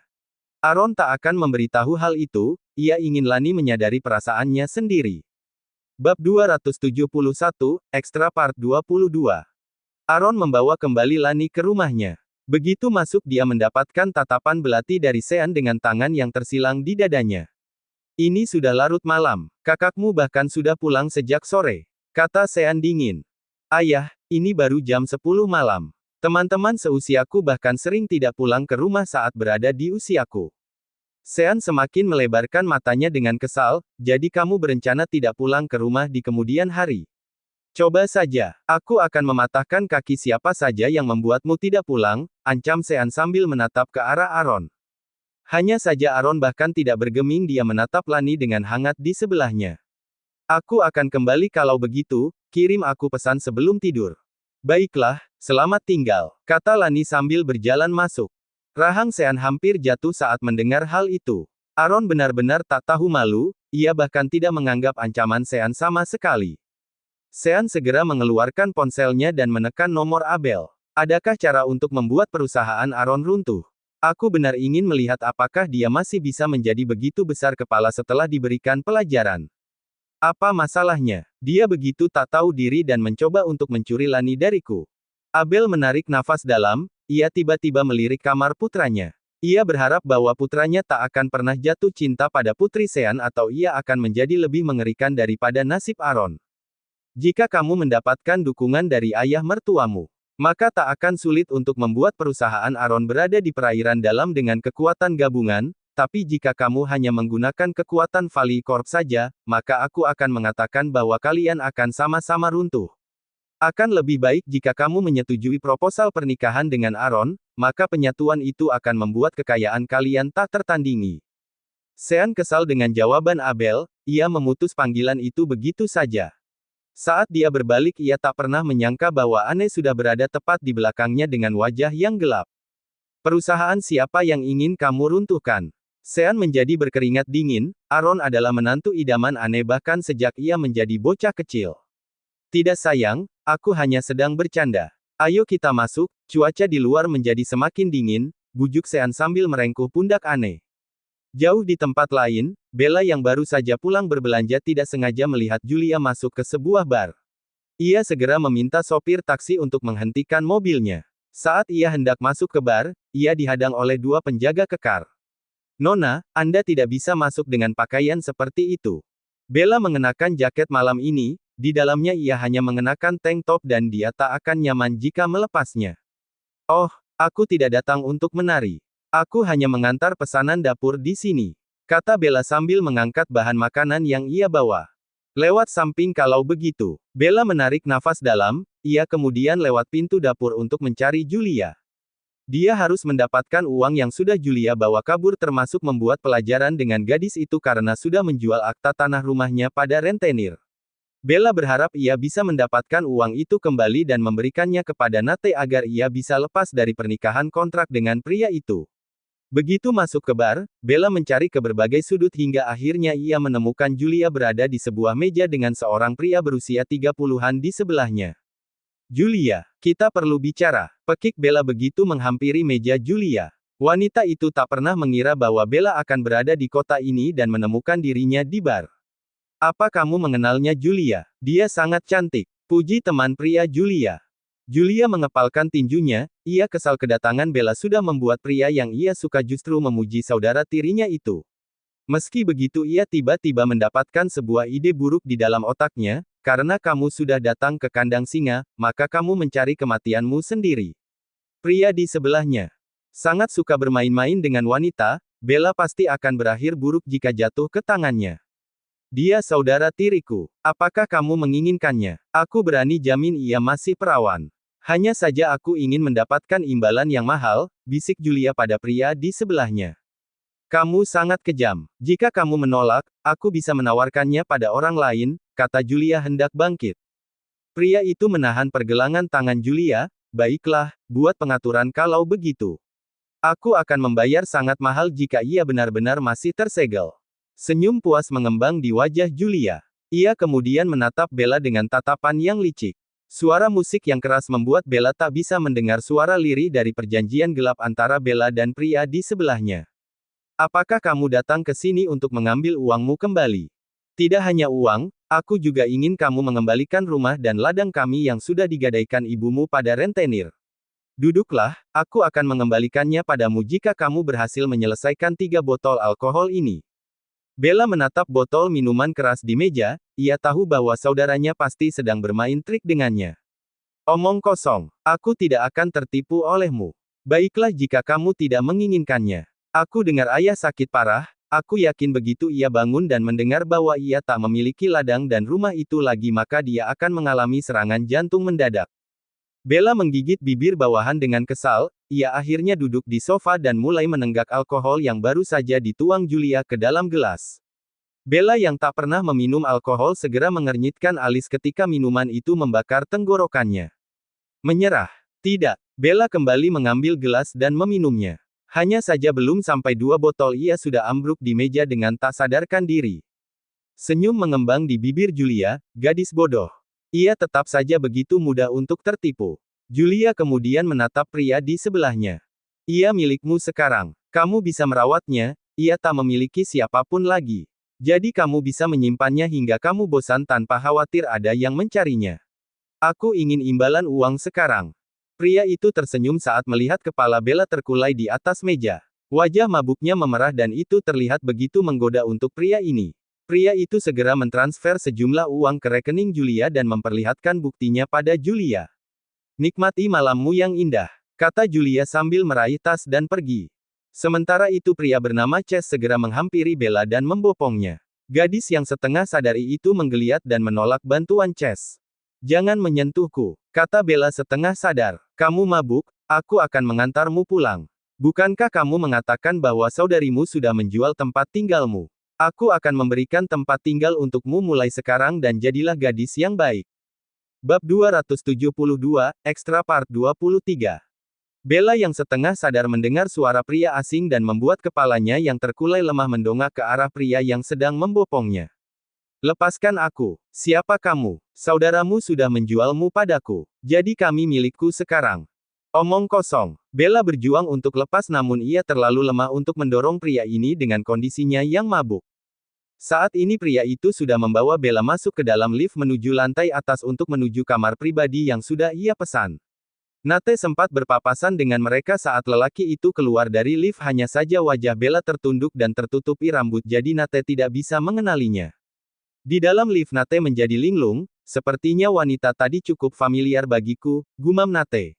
S1: Aaron tak akan memberitahu hal itu, ia ingin Lani menyadari perasaannya sendiri. Bab 271, Extra Part 22. Aaron membawa kembali Lani ke rumahnya. Begitu masuk dia mendapatkan tatapan belati dari Sean dengan tangan yang tersilang di dadanya. Ini sudah larut malam. Kakakmu bahkan sudah pulang sejak sore, kata Sean dingin. Ayah, ini baru jam 10 malam. Teman-teman seusiaku bahkan sering tidak pulang ke rumah saat berada di usiaku. Sean semakin melebarkan matanya dengan kesal, jadi kamu berencana tidak pulang ke rumah di kemudian hari. Coba saja, aku akan mematahkan kaki siapa saja yang membuatmu tidak pulang, ancam Sean sambil menatap ke arah Aaron. Hanya saja Aaron bahkan tidak bergeming, dia menatap Lani dengan hangat di sebelahnya. Aku akan kembali kalau begitu, kirim aku pesan sebelum tidur. Baiklah, selamat tinggal, kata Lani sambil berjalan masuk. Rahang Sean hampir jatuh saat mendengar hal itu. Aaron benar-benar tak tahu malu, ia bahkan tidak menganggap ancaman Sean sama sekali. Sean segera mengeluarkan ponselnya dan menekan nomor Abel. Adakah cara untuk membuat perusahaan Aaron runtuh? Aku benar ingin melihat apakah dia masih bisa menjadi begitu besar kepala setelah diberikan pelajaran. Apa masalahnya? Dia begitu tak tahu diri dan mencoba untuk mencuri Lani dariku. Abel menarik nafas dalam, ia tiba-tiba melirik kamar putranya. Ia berharap bahwa putranya tak akan pernah jatuh cinta pada putri Sean atau ia akan menjadi lebih mengerikan daripada nasib Aaron. Jika kamu mendapatkan dukungan dari ayah mertuamu, maka tak akan sulit untuk membuat perusahaan Aaron berada di perairan dalam dengan kekuatan gabungan. Tapi jika kamu hanya menggunakan kekuatan Valley Corp saja, maka aku akan mengatakan bahwa kalian akan sama-sama runtuh. Akan lebih baik jika kamu menyetujui proposal pernikahan dengan Aaron, maka penyatuan itu akan membuat kekayaan kalian tak tertandingi. Sean kesal dengan jawaban Abel, ia memutus panggilan itu begitu saja. Saat dia berbalik ia tak pernah menyangka bahwa Anne sudah berada tepat di belakangnya dengan wajah yang gelap. Perusahaan siapa yang ingin kamu runtuhkan? Sean menjadi berkeringat dingin, Aaron adalah menantu idaman Anne bahkan sejak ia menjadi bocah kecil. Tidak sayang, aku hanya sedang bercanda. Ayo kita masuk, cuaca di luar menjadi semakin dingin, bujuk Sean sambil merengkuh pundak Anne. Jauh di tempat lain, Bella yang baru saja pulang berbelanja tidak sengaja melihat Julia masuk ke sebuah bar. Ia segera meminta sopir taksi untuk menghentikan mobilnya. Saat ia hendak masuk ke bar, ia dihadang oleh dua penjaga kekar. Nona, Anda tidak bisa masuk dengan pakaian seperti itu. Bella mengenakan jaket malam ini, di dalamnya ia hanya mengenakan tank top dan dia tak akan nyaman jika melepasnya. Oh, aku tidak datang untuk menari. Aku hanya mengantar pesanan dapur di sini, kata Bella sambil mengangkat bahan makanan yang ia bawa. Lewat samping kalau begitu. Bella menarik nafas dalam, ia kemudian lewat pintu dapur untuk mencari Julia. Dia harus mendapatkan uang yang sudah Julia bawa kabur termasuk membuat pelajaran dengan gadis itu karena sudah menjual akta tanah rumahnya pada rentenir. Bella berharap ia bisa mendapatkan uang itu kembali dan memberikannya kepada Nate agar ia bisa lepas dari pernikahan kontrak dengan pria itu. Begitu masuk ke bar, Bella mencari ke berbagai sudut hingga akhirnya ia menemukan Julia berada di sebuah meja dengan seorang pria berusia 30-an di sebelahnya. Julia, kita perlu bicara. Pekik Bella begitu menghampiri meja Julia. Wanita itu tak pernah mengira bahwa Bella akan berada di kota ini dan menemukan dirinya di bar. Apa kamu mengenalnya Julia? Dia sangat cantik. Puji teman pria Julia. Julia mengepalkan tinjunya, ia kesal kedatangan Bella sudah membuat pria yang ia suka justru memuji saudara tirinya itu. Meski begitu ia tiba-tiba mendapatkan sebuah ide buruk di dalam otaknya, karena kamu sudah datang ke kandang singa, maka kamu mencari kematianmu sendiri. Pria di sebelahnya sangat suka bermain-main dengan wanita, Bella pasti akan berakhir buruk jika jatuh ke tangannya. Dia saudara tiriku. Apakah kamu menginginkannya? Aku berani jamin ia masih perawan. Hanya saja aku ingin mendapatkan imbalan yang mahal, bisik Julia pada pria di sebelahnya. Kamu sangat kejam. Jika kamu menolak, aku bisa menawarkannya pada orang lain, kata Julia hendak bangkit. Pria itu menahan pergelangan tangan Julia, baiklah, buat pengaturan kalau begitu. Aku akan membayar sangat mahal jika ia benar-benar masih tersegel. Senyum puas mengembang di wajah Julia. Ia kemudian menatap Bella dengan tatapan yang licik. Suara musik yang keras membuat Bella tak bisa mendengar suara lirih dari perjanjian gelap antara Bella dan pria di sebelahnya. Apakah kamu datang ke sini untuk mengambil uangmu kembali? Tidak hanya uang, aku juga ingin kamu mengembalikan rumah dan ladang kami yang sudah digadaikan ibumu pada rentenir. Duduklah, aku akan mengembalikannya padamu jika kamu berhasil menyelesaikan 3 botol alkohol ini. Bella menatap botol minuman keras di meja, ia tahu bahwa saudaranya pasti sedang bermain trik dengannya. Omong kosong. Aku tidak akan tertipu olehmu. Baiklah jika kamu tidak menginginkannya. Aku dengar ayah sakit parah, aku yakin begitu ia bangun dan mendengar bahwa ia tak memiliki ladang dan rumah itu lagi maka dia akan mengalami serangan jantung mendadak. Bella menggigit bibir bawahan dengan kesal, ia akhirnya duduk di sofa dan mulai menenggak alkohol yang baru saja dituang Julia ke dalam gelas. Bella yang tak pernah meminum alkohol segera mengernyitkan alis ketika minuman itu membakar tenggorokannya. Menyerah. Tidak. Bella kembali mengambil gelas dan meminumnya. Hanya saja belum sampai 2 botol ia sudah ambruk di meja dengan tak sadarkan diri. Senyum mengembang di bibir Julia, gadis bodoh. Ia tetap saja begitu mudah untuk tertipu. Julia kemudian menatap pria di sebelahnya. Ia milikmu sekarang. Kamu bisa merawatnya, ia tak memiliki siapapun lagi. Jadi kamu bisa menyimpannya hingga kamu bosan tanpa khawatir ada yang mencarinya. Aku ingin imbalan uang sekarang. Pria itu tersenyum saat melihat kepala Bella terkulai di atas meja. Wajah mabuknya memerah dan itu terlihat begitu menggoda untuk pria ini. Pria itu segera mentransfer sejumlah uang ke rekening Julia dan memperlihatkan buktinya pada Julia. Nikmati malammu yang indah, kata Julia sambil meraih tas dan pergi. Sementara itu pria bernama Chess segera menghampiri Bella dan membopongnya. Gadis yang setengah sadari itu menggeliat dan menolak bantuan Chess. Jangan menyentuhku, kata Bella setengah sadar. Kamu mabuk, aku akan mengantarmu pulang. Bukankah kamu mengatakan bahwa saudarimu sudah menjual tempat tinggalmu? Aku akan memberikan tempat tinggal untukmu mulai sekarang dan jadilah gadis yang baik. Bab 272, Extra Part 23. Bella yang setengah sadar mendengar suara pria asing dan membuat kepalanya yang terkulai lemah mendongak ke arah pria yang sedang membopongnya. Lepaskan aku. Siapa kamu? Saudaramu sudah menjualmu padaku. Jadi kami milikku sekarang. Omong kosong. Bella berjuang untuk lepas namun ia terlalu lemah untuk mendorong pria ini dengan kondisinya yang mabuk. Saat ini pria itu sudah membawa Bella masuk ke dalam lift menuju lantai atas untuk menuju kamar pribadi yang sudah ia pesan. Nate sempat berpapasan dengan mereka saat lelaki itu keluar dari lift hanya saja wajah Bella tertunduk dan tertutupi rambut jadi Nate tidak bisa mengenalinya. Di dalam lift Nate menjadi linglung, sepertinya wanita tadi cukup familiar bagiku, gumam Nate.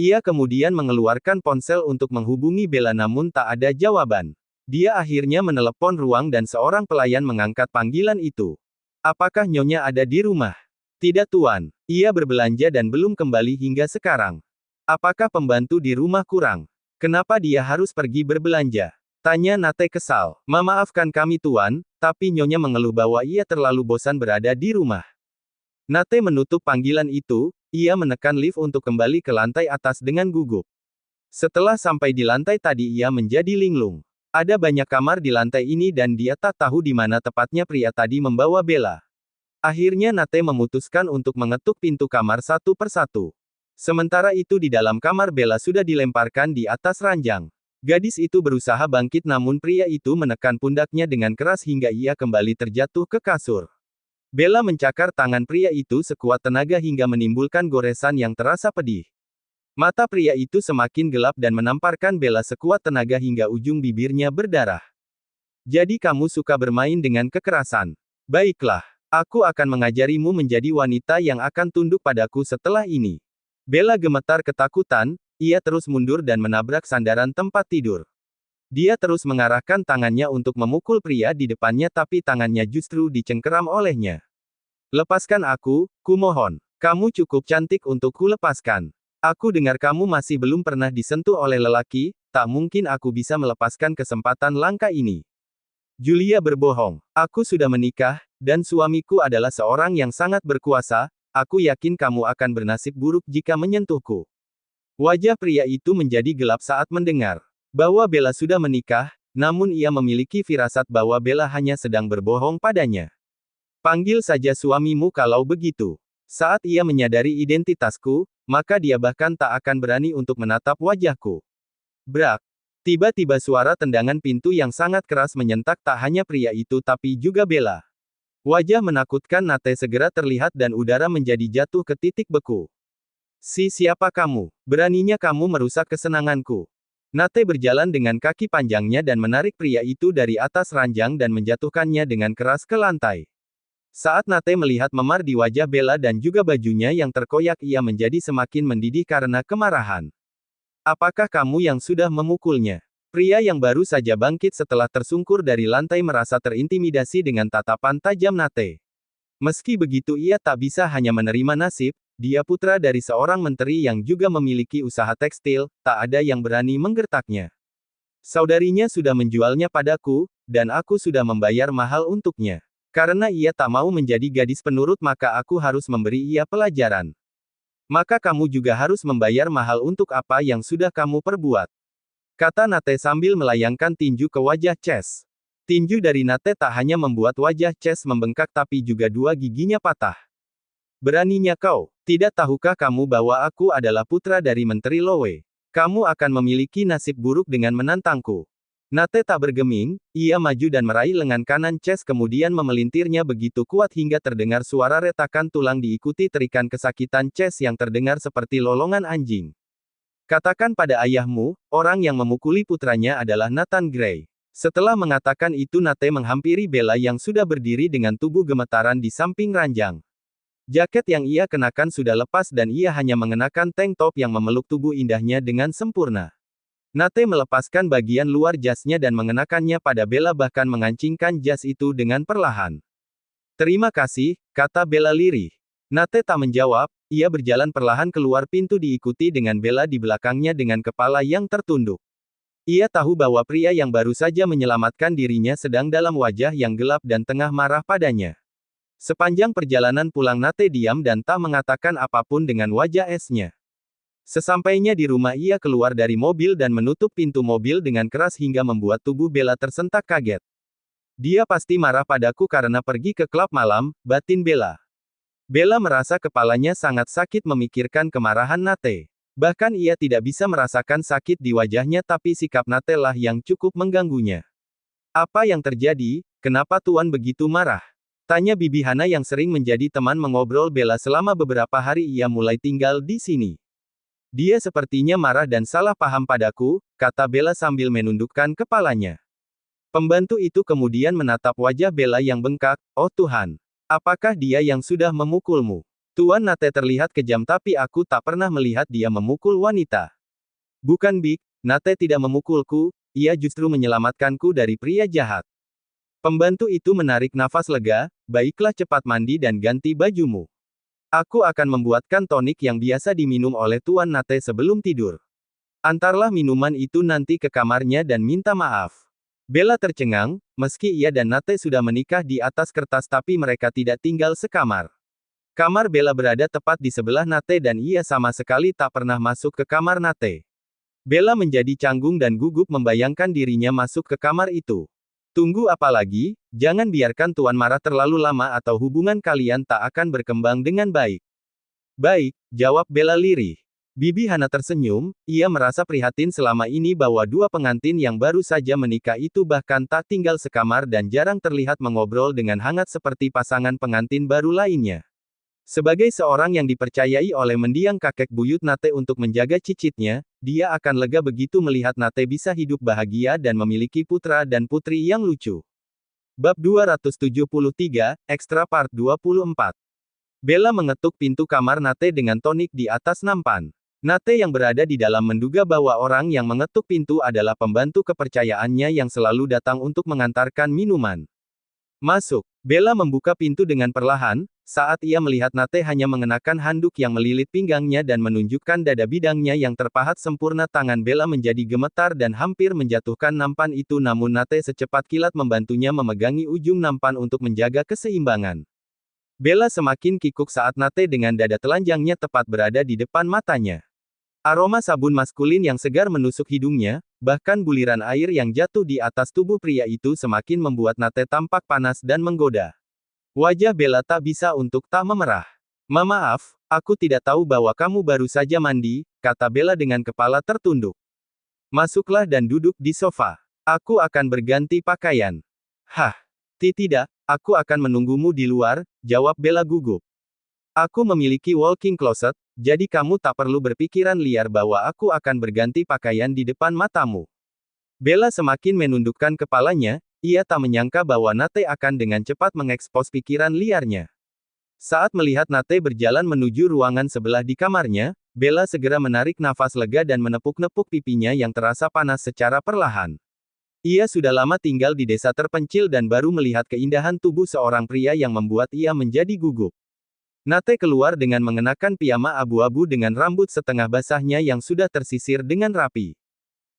S1: Ia kemudian mengeluarkan ponsel untuk menghubungi Bella namun tak ada jawaban. Dia akhirnya menelepon ruang dan seorang pelayan mengangkat panggilan itu. Apakah Nyonya ada di rumah? Tidak tuan, ia berbelanja dan belum kembali hingga sekarang. Apakah pembantu di rumah kurang? Kenapa dia harus pergi berbelanja? Tanya Nate kesal. Memaafkan kami tuan, tapi Nyonya mengeluh bahwa ia terlalu bosan berada di rumah. Nate menutup panggilan itu, ia menekan lift untuk kembali ke lantai atas dengan gugup. Setelah sampai di lantai tadi ia menjadi linglung. Ada banyak kamar di lantai ini dan dia tak tahu di mana tepatnya pria tadi membawa Bella. Akhirnya Nate memutuskan untuk mengetuk pintu kamar satu persatu. Sementara itu di dalam kamar Bella sudah dilemparkan di atas ranjang. Gadis itu berusaha bangkit namun pria itu menekan pundaknya dengan keras hingga ia kembali terjatuh ke kasur. Bella mencakar tangan pria itu sekuat tenaga hingga menimbulkan goresan yang terasa pedih. Mata pria itu semakin gelap dan menamparkan Bella sekuat tenaga hingga ujung bibirnya berdarah. Jadi kamu suka bermain dengan kekerasan. Baiklah, aku akan mengajarimu menjadi wanita yang akan tunduk padaku setelah ini. Bella gemetar ketakutan, ia terus mundur dan menabrak sandaran tempat tidur. Dia terus mengarahkan tangannya untuk memukul pria di depannya tapi tangannya justru dicengkeram olehnya. Lepaskan aku, kumohon. Kamu cukup cantik untuk kulepaskan. Aku dengar kamu masih belum pernah disentuh oleh lelaki, tak mungkin aku bisa melepaskan kesempatan langka ini. Julia berbohong. Aku sudah menikah, dan suamiku adalah seorang yang sangat berkuasa, aku yakin kamu akan bernasib buruk jika menyentuhku. Wajah pria itu menjadi gelap saat mendengar bahwa Bella sudah menikah, namun ia memiliki firasat bahwa Bella hanya sedang berbohong padanya. Panggil saja suamimu kalau begitu. Saat ia menyadari identitasku, maka dia bahkan tak akan berani untuk menatap wajahku. Brak. Tiba-tiba suara tendangan pintu yang sangat keras menyentak tak hanya pria itu tapi juga Bella. Wajah menakutkan Nate segera terlihat dan udara menjadi jatuh ke titik beku. Siapa kamu? Beraninya kamu merusak kesenanganku. Nate berjalan dengan kaki panjangnya dan menarik pria itu dari atas ranjang dan menjatuhkannya dengan keras ke lantai. Saat Nate melihat memar di wajah Bella dan juga bajunya yang terkoyak, ia menjadi semakin mendidih karena kemarahan. Apakah kamu yang sudah memukulnya? Pria yang baru saja bangkit setelah tersungkur dari lantai merasa terintimidasi dengan tatapan tajam Nate. Meski begitu ia tak bisa hanya menerima nasib, dia putra dari seorang menteri yang juga memiliki usaha tekstil, tak ada yang berani menggertaknya. Saudarinya sudah menjualnya padaku, dan aku sudah membayar mahal untuknya. Karena ia tak mau menjadi gadis penurut maka aku harus memberi ia pelajaran. Maka kamu juga harus membayar mahal untuk apa yang sudah kamu perbuat. Kata Nate sambil melayangkan tinju ke wajah Chess. Tinju dari Nate tak hanya membuat wajah Chess membengkak tapi juga dua giginya patah. Beraninya kau, tidak tahukah kamu bahwa aku adalah putra dari Menteri Lowe? Kamu akan memiliki nasib buruk dengan menantangku. Nate tak bergeming, ia maju dan meraih lengan kanan Chess kemudian memelintirnya begitu kuat hingga terdengar suara retakan tulang diikuti terikan kesakitan Chess yang terdengar seperti lolongan anjing. Katakan pada ayahmu, orang yang memukuli putranya adalah Nathan Gray. Setelah mengatakan itu Nate menghampiri Bella yang sudah berdiri dengan tubuh gemetaran di samping ranjang. Jaket yang ia kenakan sudah lepas dan ia hanya mengenakan tank top yang memeluk tubuh indahnya dengan sempurna. Nate melepaskan bagian luar jasnya dan mengenakannya pada Bella bahkan mengancingkan jas itu dengan perlahan. Terima kasih, kata Bella lirih. Nate tak menjawab, ia berjalan perlahan keluar pintu diikuti dengan Bella di belakangnya dengan kepala yang tertunduk. Ia tahu bahwa pria yang baru saja menyelamatkan dirinya sedang dalam wajah yang gelap dan tengah marah padanya. Sepanjang perjalanan pulang Nate diam dan tak mengatakan apapun dengan wajah esnya. Sesampainya di rumah ia keluar dari mobil dan menutup pintu mobil dengan keras hingga membuat tubuh Bella tersentak kaget. Dia pasti marah padaku karena pergi ke klub malam, batin Bella. Bella merasa kepalanya sangat sakit memikirkan kemarahan Nate. Bahkan ia tidak bisa merasakan sakit di wajahnya tapi sikap Nate lah yang cukup mengganggunya. Apa yang terjadi? Kenapa Tuan begitu marah? Tanya Bibi Hana yang sering menjadi teman mengobrol Bella selama beberapa hari ia mulai tinggal di sini. Dia sepertinya marah dan salah paham padaku, kata Bella sambil menundukkan kepalanya. Pembantu itu kemudian menatap wajah Bella yang bengkak, oh Tuhan. Apakah dia yang sudah memukulmu? Tuan Nate terlihat kejam tapi aku tak pernah melihat dia memukul wanita. Bukan Big, Nate tidak memukulku, ia justru menyelamatkanku dari pria jahat. Pembantu itu menarik nafas lega, baiklah cepat mandi dan ganti bajumu. Aku akan membuatkan tonik yang biasa diminum oleh Tuan Nate sebelum tidur. Antarlah minuman itu nanti ke kamarnya dan minta maaf. Bella tercengang, meski ia dan Nate sudah menikah di atas kertas tapi mereka tidak tinggal sekamar. Kamar Bella berada tepat di sebelah Nate dan ia sama sekali tak pernah masuk ke kamar Nate. Bella menjadi canggung dan gugup membayangkan dirinya masuk ke kamar itu. Tunggu apa lagi, jangan biarkan Tuan marah terlalu lama atau hubungan kalian tak akan berkembang dengan baik. Baik, jawab Bella lirih. Bibi Hana tersenyum, ia merasa prihatin selama ini bahwa dua pengantin yang baru saja menikah itu bahkan tak tinggal sekamar dan jarang terlihat mengobrol dengan hangat seperti pasangan pengantin baru lainnya. Sebagai seorang yang dipercayai oleh mendiang kakek buyut Nate untuk menjaga cicitnya, dia akan lega begitu melihat Nate bisa hidup bahagia dan memiliki putra dan putri yang lucu. Bab 273, Extra Part 24. Bella mengetuk pintu kamar Nate dengan tonik di atas nampan. Nate yang berada di dalam menduga bahwa orang yang mengetuk pintu adalah pembantu kepercayaannya yang selalu datang untuk mengantarkan minuman. Masuk. Bella membuka pintu dengan perlahan, saat ia melihat Nate hanya mengenakan handuk yang melilit pinggangnya dan menunjukkan dada bidangnya yang terpahat sempurna. Tangan Bella menjadi gemetar dan hampir menjatuhkan nampan itu namun Nate secepat kilat membantunya memegangi ujung nampan untuk menjaga keseimbangan. Bella semakin kikuk saat Nate dengan dada telanjangnya tepat berada di depan matanya. Aroma sabun maskulin yang segar menusuk hidungnya, bahkan buliran air yang jatuh di atas tubuh pria itu semakin membuat Nate tampak panas dan menggoda. Wajah Bella tak bisa untuk tak memerah. Maaf, aku tidak tahu bahwa kamu baru saja mandi, kata Bella dengan kepala tertunduk. Masuklah dan duduk di sofa. Aku akan berganti pakaian. Hah? Tidak, aku akan menunggumu di luar, jawab Bella gugup. Aku memiliki walk-in closet, jadi kamu tak perlu berpikiran liar bahwa aku akan berganti pakaian di depan matamu. Bella semakin menundukkan kepalanya, ia tak menyangka bahwa Nate akan dengan cepat mengekspos pikiran liarnya. Saat melihat Nate berjalan menuju ruangan sebelah di kamarnya, Bella segera menarik nafas lega dan menepuk-nepuk pipinya yang terasa panas secara perlahan. Ia sudah lama tinggal di desa terpencil dan baru melihat keindahan tubuh seorang pria yang membuat ia menjadi gugup. Nate keluar dengan mengenakan piyama abu-abu dengan rambut setengah basahnya yang sudah tersisir dengan rapi.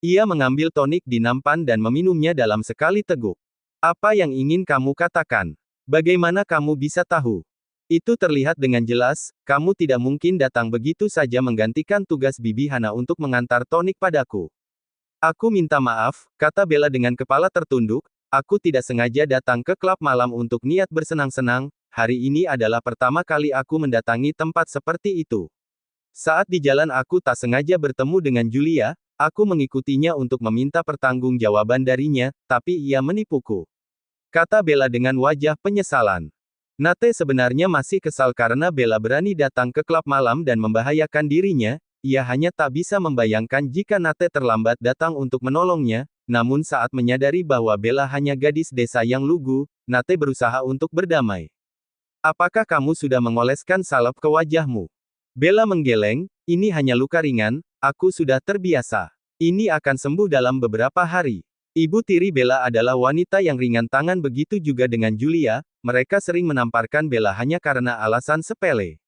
S1: Ia mengambil tonik di nampan dan meminumnya dalam sekali teguk. Apa yang ingin kamu katakan? Bagaimana kamu bisa tahu? Itu terlihat dengan jelas, kamu tidak mungkin datang begitu saja menggantikan tugas Bibi Hana untuk mengantar tonik padaku. Aku minta maaf, kata Bella dengan kepala tertunduk, aku tidak sengaja datang ke klub malam untuk niat bersenang-senang, hari ini adalah pertama kali aku mendatangi tempat seperti itu. Saat di jalan aku tak sengaja bertemu dengan Julia, aku mengikutinya untuk meminta pertanggungjawaban darinya, tapi ia menipuku. Kata Bella dengan wajah penyesalan. Nate sebenarnya masih kesal karena Bella berani datang ke klub malam dan membahayakan dirinya, ia hanya tak bisa membayangkan jika Nate terlambat datang untuk menolongnya, namun saat menyadari bahwa Bella hanya gadis desa yang lugu, Nate berusaha untuk berdamai. Apakah kamu sudah mengoleskan salep ke wajahmu? Bella menggeleng, ini hanya luka ringan, aku sudah terbiasa. Ini akan sembuh dalam beberapa hari. Ibu tiri Bella adalah wanita yang ringan tangan, begitu juga dengan Julia, mereka sering menamparkan Bella hanya karena alasan sepele.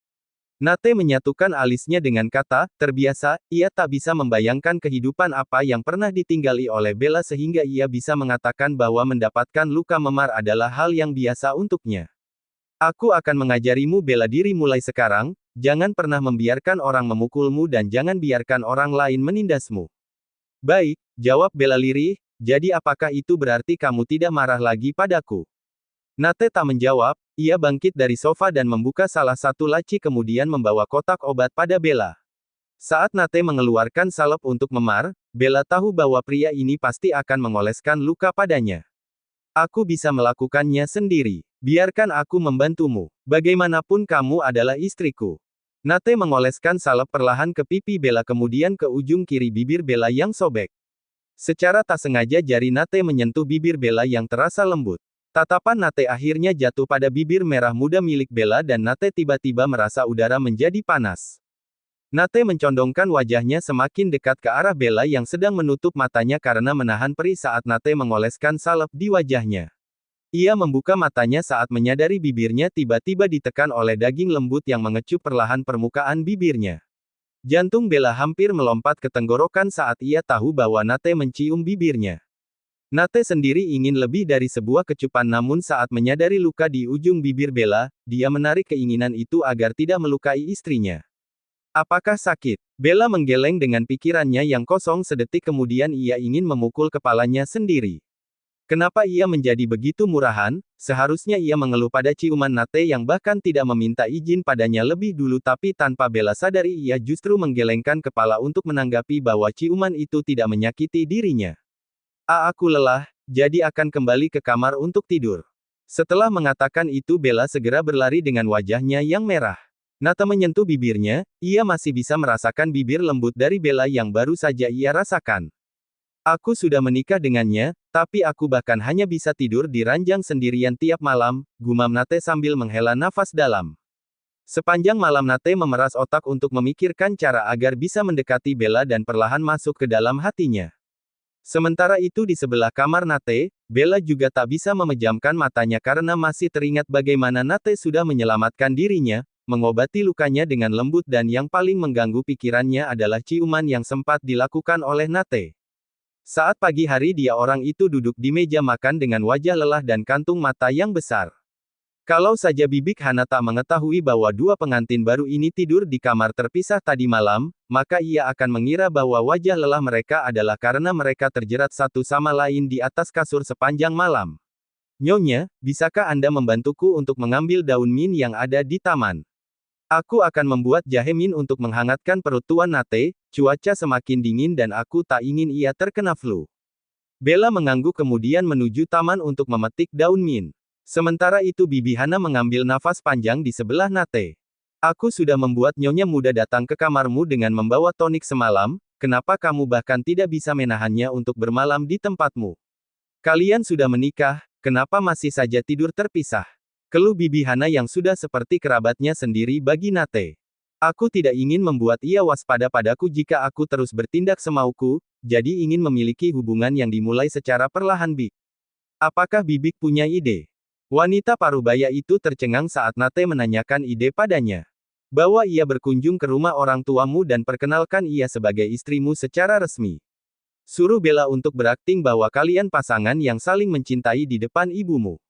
S1: Nate menyatukan alisnya dengan kata, terbiasa, ia tak bisa membayangkan kehidupan apa yang pernah ditinggali oleh Bella sehingga ia bisa mengatakan bahwa mendapatkan luka memar adalah hal yang biasa untuknya. Aku akan mengajarimu bela diri mulai sekarang, jangan pernah membiarkan orang memukulmu dan jangan biarkan orang lain menindasmu. Baik, jawab Bella lirih, jadi apakah itu berarti kamu tidak marah lagi padaku? Nate tak menjawab, ia bangkit dari sofa dan membuka salah satu laci kemudian membawa kotak obat pada Bella. Saat Nate mengeluarkan salep untuk memar, Bella tahu bahwa pria ini pasti akan mengoleskan luka padanya. Aku bisa melakukannya sendiri. Biarkan aku membantumu. Bagaimanapun kamu adalah istriku. Nate mengoleskan salep perlahan ke pipi Bella kemudian ke ujung kiri bibir Bella yang sobek. Secara tak sengaja jari Nate menyentuh bibir Bella yang terasa lembut. Tatapan Nate akhirnya jatuh pada bibir merah muda milik Bella dan Nate tiba-tiba merasa udara menjadi panas. Nate mencondongkan wajahnya semakin dekat ke arah Bella yang sedang menutup matanya karena menahan perih saat Nate mengoleskan salep di wajahnya. Ia membuka matanya saat menyadari bibirnya tiba-tiba ditekan oleh daging lembut yang mengecup perlahan permukaan bibirnya. Jantung Bella hampir melompat ke tenggorokan saat ia tahu bahwa Nate mencium bibirnya. Nate sendiri ingin lebih dari sebuah kecupan namun saat menyadari luka di ujung bibir Bella, dia menarik keinginan itu agar tidak melukai istrinya. Apakah sakit? Bella menggeleng dengan pikirannya yang kosong sedetik kemudian ia ingin memukul kepalanya sendiri. Kenapa ia menjadi begitu murahan? Seharusnya ia mengeluh pada ciuman Nate yang bahkan tidak meminta izin padanya lebih dulu tapi tanpa Bella sadari ia justru menggelengkan kepala untuk menanggapi bahwa ciuman itu tidak menyakiti dirinya. Aku lelah, jadi akan kembali ke kamar untuk tidur. Setelah mengatakan itu Bella segera berlari dengan wajahnya yang merah. Nate menyentuh bibirnya, ia masih bisa merasakan bibir lembut dari Bella yang baru saja ia rasakan. Aku sudah menikah dengannya, tapi aku bahkan hanya bisa tidur di ranjang sendirian tiap malam, gumam Nate sambil menghela nafas dalam. Sepanjang malam Nate memeras otak untuk memikirkan cara agar bisa mendekati Bella dan perlahan masuk ke dalam hatinya. Sementara itu di sebelah kamar Nate, Bella juga tak bisa memejamkan matanya karena masih teringat bagaimana Nate sudah menyelamatkan dirinya, mengobati lukanya dengan lembut dan yang paling mengganggu pikirannya adalah ciuman yang sempat dilakukan oleh Nate. Saat pagi hari dia orang itu duduk di meja makan dengan wajah lelah dan kantung mata yang besar. Kalau saja Bibik Hana tak mengetahui bahwa dua pengantin baru ini tidur di kamar terpisah tadi malam, maka ia akan mengira bahwa wajah lelah mereka adalah karena mereka terjerat satu sama lain di atas kasur sepanjang malam. Nyonya, bisakah Anda membantuku untuk mengambil daun min yang ada di taman? Aku akan membuat jahe min untuk menghangatkan perut Tuan Nate, cuaca semakin dingin dan aku tak ingin ia terkena flu. Bella mengangguk kemudian menuju taman untuk memetik daun min. Sementara itu Bibi Hana mengambil nafas panjang di sebelah Nate. Aku sudah membuat nyonya muda datang ke kamarmu dengan membawa tonik semalam, kenapa kamu bahkan tidak bisa menahannya untuk bermalam di tempatmu? Kalian sudah menikah, kenapa masih saja tidur terpisah? Keluh Bibi Hana yang sudah seperti kerabatnya sendiri bagi Nate. Aku tidak ingin membuat ia waspada padaku jika aku terus bertindak semauku, jadi ingin memiliki hubungan yang dimulai secara perlahan Bik. Apakah Bibik punya ide? Wanita parubaya itu tercengang saat Nate menanyakan ide padanya. Bahwa ia berkunjung ke rumah orang tuamu dan perkenalkan ia sebagai istrimu secara resmi. Suruh Bella untuk berakting bahwa kalian pasangan yang saling mencintai di depan ibumu.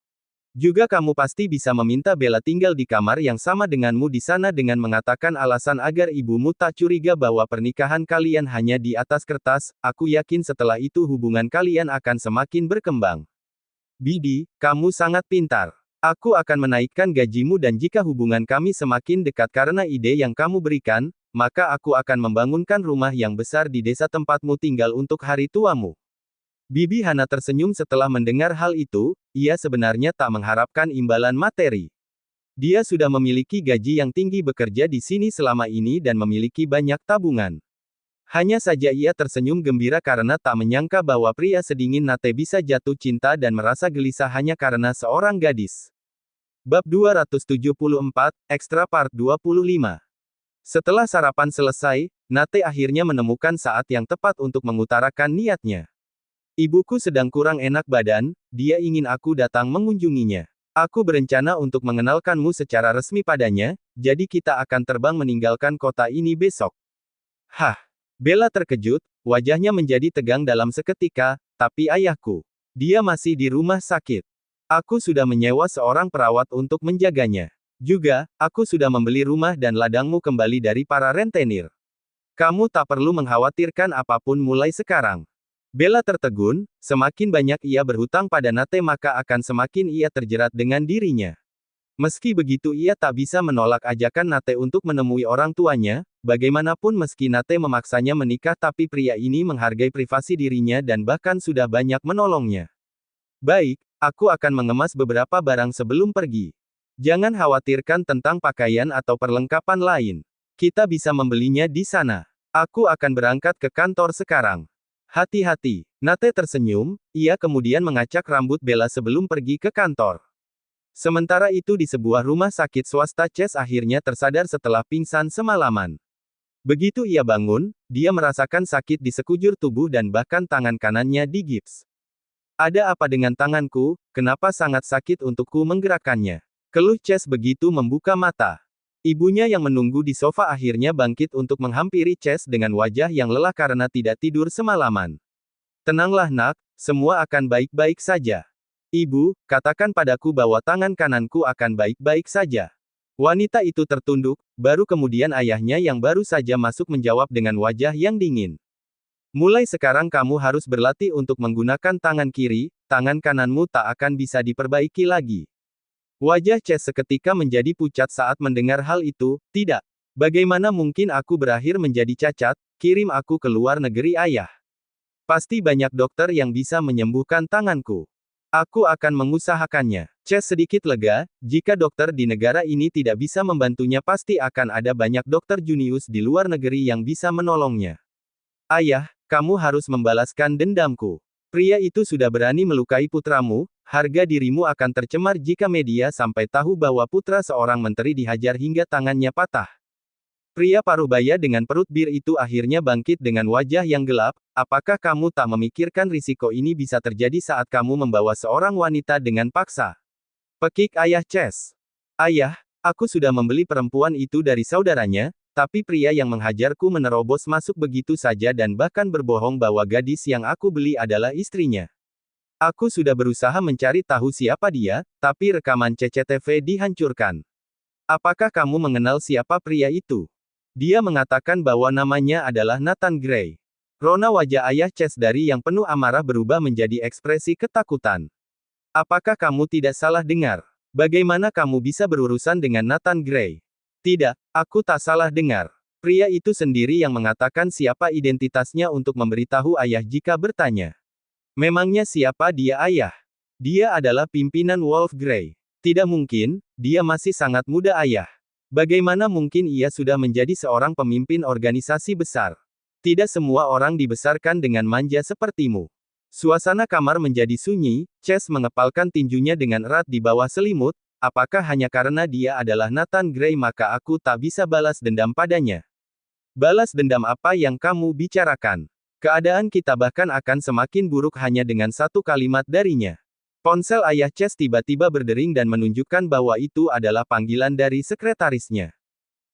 S1: Juga kamu pasti bisa meminta Bella tinggal di kamar yang sama denganmu di sana dengan mengatakan alasan agar ibumu tak curiga bahwa pernikahan kalian hanya di atas kertas. Aku yakin setelah itu hubungan kalian akan semakin berkembang. Bidi, kamu sangat pintar. Aku akan menaikkan gajimu dan jika hubungan kami semakin dekat karena ide yang kamu berikan, maka aku akan membangunkan rumah yang besar di desa tempatmu tinggal untuk hari tuamu. Bibi Hana tersenyum setelah mendengar hal itu, ia sebenarnya tak mengharapkan imbalan materi. Dia sudah memiliki gaji yang tinggi bekerja di sini selama ini dan memiliki banyak tabungan. Hanya saja ia tersenyum gembira karena tak menyangka bahwa pria sedingin Nate bisa jatuh cinta dan merasa gelisah hanya karena seorang gadis. Bab 274, Extra Part 25. Setelah sarapan selesai, Nate akhirnya menemukan saat yang tepat untuk mengutarakan niatnya. Ibuku sedang kurang enak badan, dia ingin aku datang mengunjunginya. Aku berencana untuk mengenalkanmu secara resmi padanya, jadi kita akan terbang meninggalkan kota ini besok. Hah? Bella terkejut, wajahnya menjadi tegang dalam seketika, tapi ayahku. Dia masih di rumah sakit. Aku sudah menyewa seorang perawat untuk menjaganya. Juga, aku sudah membeli rumah dan ladangmu kembali dari para rentenir. Kamu tak perlu mengkhawatirkan apapun mulai sekarang. Bella tertegun, semakin banyak ia berhutang pada Nate maka akan semakin ia terjerat dengan dirinya. Meski begitu ia tak bisa menolak ajakan Nate untuk menemui orang tuanya, bagaimanapun meski Nate memaksanya menikah tapi pria ini menghargai privasi dirinya dan bahkan sudah banyak menolongnya. Baik, aku akan mengemas beberapa barang sebelum pergi. Jangan khawatirkan tentang pakaian atau perlengkapan lain. Kita bisa membelinya di sana. Aku akan berangkat ke kantor sekarang. Hati-hati. Nate tersenyum, ia kemudian mengacak rambut Bella sebelum pergi ke kantor. Sementara itu di sebuah rumah sakit swasta Chase akhirnya tersadar setelah pingsan semalaman. Begitu ia bangun, dia merasakan sakit di sekujur tubuh dan bahkan tangan kanannya digips. Ada apa dengan tanganku, kenapa sangat sakit untukku menggerakkannya? Keluh Chase begitu membuka mata. Ibunya yang menunggu di sofa akhirnya bangkit untuk menghampiri Chase dengan wajah yang lelah karena tidak tidur semalaman. Tenanglah nak, semua akan baik-baik saja. Ibu, katakan padaku bahwa tangan kananku akan baik-baik saja. Wanita itu tertunduk, baru kemudian ayahnya yang baru saja masuk menjawab dengan wajah yang dingin. Mulai sekarang kamu harus berlatih untuk menggunakan tangan kiri, tangan kananmu tak akan bisa diperbaiki lagi. Wajah Chase seketika menjadi pucat saat mendengar hal itu. Tidak. Bagaimana mungkin aku berakhir menjadi cacat? Kirim aku ke luar negeri ayah. Pasti banyak dokter yang bisa menyembuhkan tanganku. Aku akan mengusahakannya. Chase sedikit lega, jika dokter di negara ini tidak bisa membantunya pasti akan ada banyak dokter junius di luar negeri yang bisa menolongnya. Ayah, kamu harus membalaskan dendamku. Pria itu sudah berani melukai putramu, harga dirimu akan tercemar jika media sampai tahu bahwa putra seorang menteri dihajar hingga tangannya patah. Pria parubaya dengan perut bir itu akhirnya bangkit dengan wajah yang gelap. Apakah kamu tak memikirkan risiko ini bisa terjadi saat kamu membawa seorang wanita dengan paksa? Pekik ayah Chase. Ayah, aku sudah membeli perempuan itu dari saudaranya, tapi pria yang menghajarku menerobos masuk begitu saja dan bahkan berbohong bahwa gadis yang aku beli adalah istrinya. Aku sudah berusaha mencari tahu siapa dia, tapi rekaman CCTV dihancurkan. Apakah kamu mengenal siapa pria itu? Dia mengatakan bahwa namanya adalah Nathan Gray. Rona wajah ayah Chase dari yang penuh amarah berubah menjadi ekspresi ketakutan. Apakah kamu tidak salah dengar? Bagaimana kamu bisa berurusan dengan Nathan Gray? Tidak, aku tak salah dengar. Pria itu sendiri yang mengatakan siapa identitasnya untuk memberitahu ayah jika bertanya. Memangnya siapa dia ayah? Dia adalah pimpinan Wolf Grey. Tidak mungkin, dia masih sangat muda ayah. Bagaimana mungkin ia sudah menjadi seorang pemimpin organisasi besar? Tidak semua orang dibesarkan dengan manja sepertimu. Suasana kamar menjadi sunyi, Chase mengepalkan tinjunya dengan erat di bawah selimut. Apakah hanya karena dia adalah Nathan Gray maka aku tak bisa balas dendam padanya? Balas dendam apa yang kamu bicarakan? Keadaan kita bahkan akan semakin buruk hanya dengan satu kalimat darinya. Ponsel ayah Chase tiba-tiba berdering dan menunjukkan bahwa itu adalah panggilan dari sekretarisnya.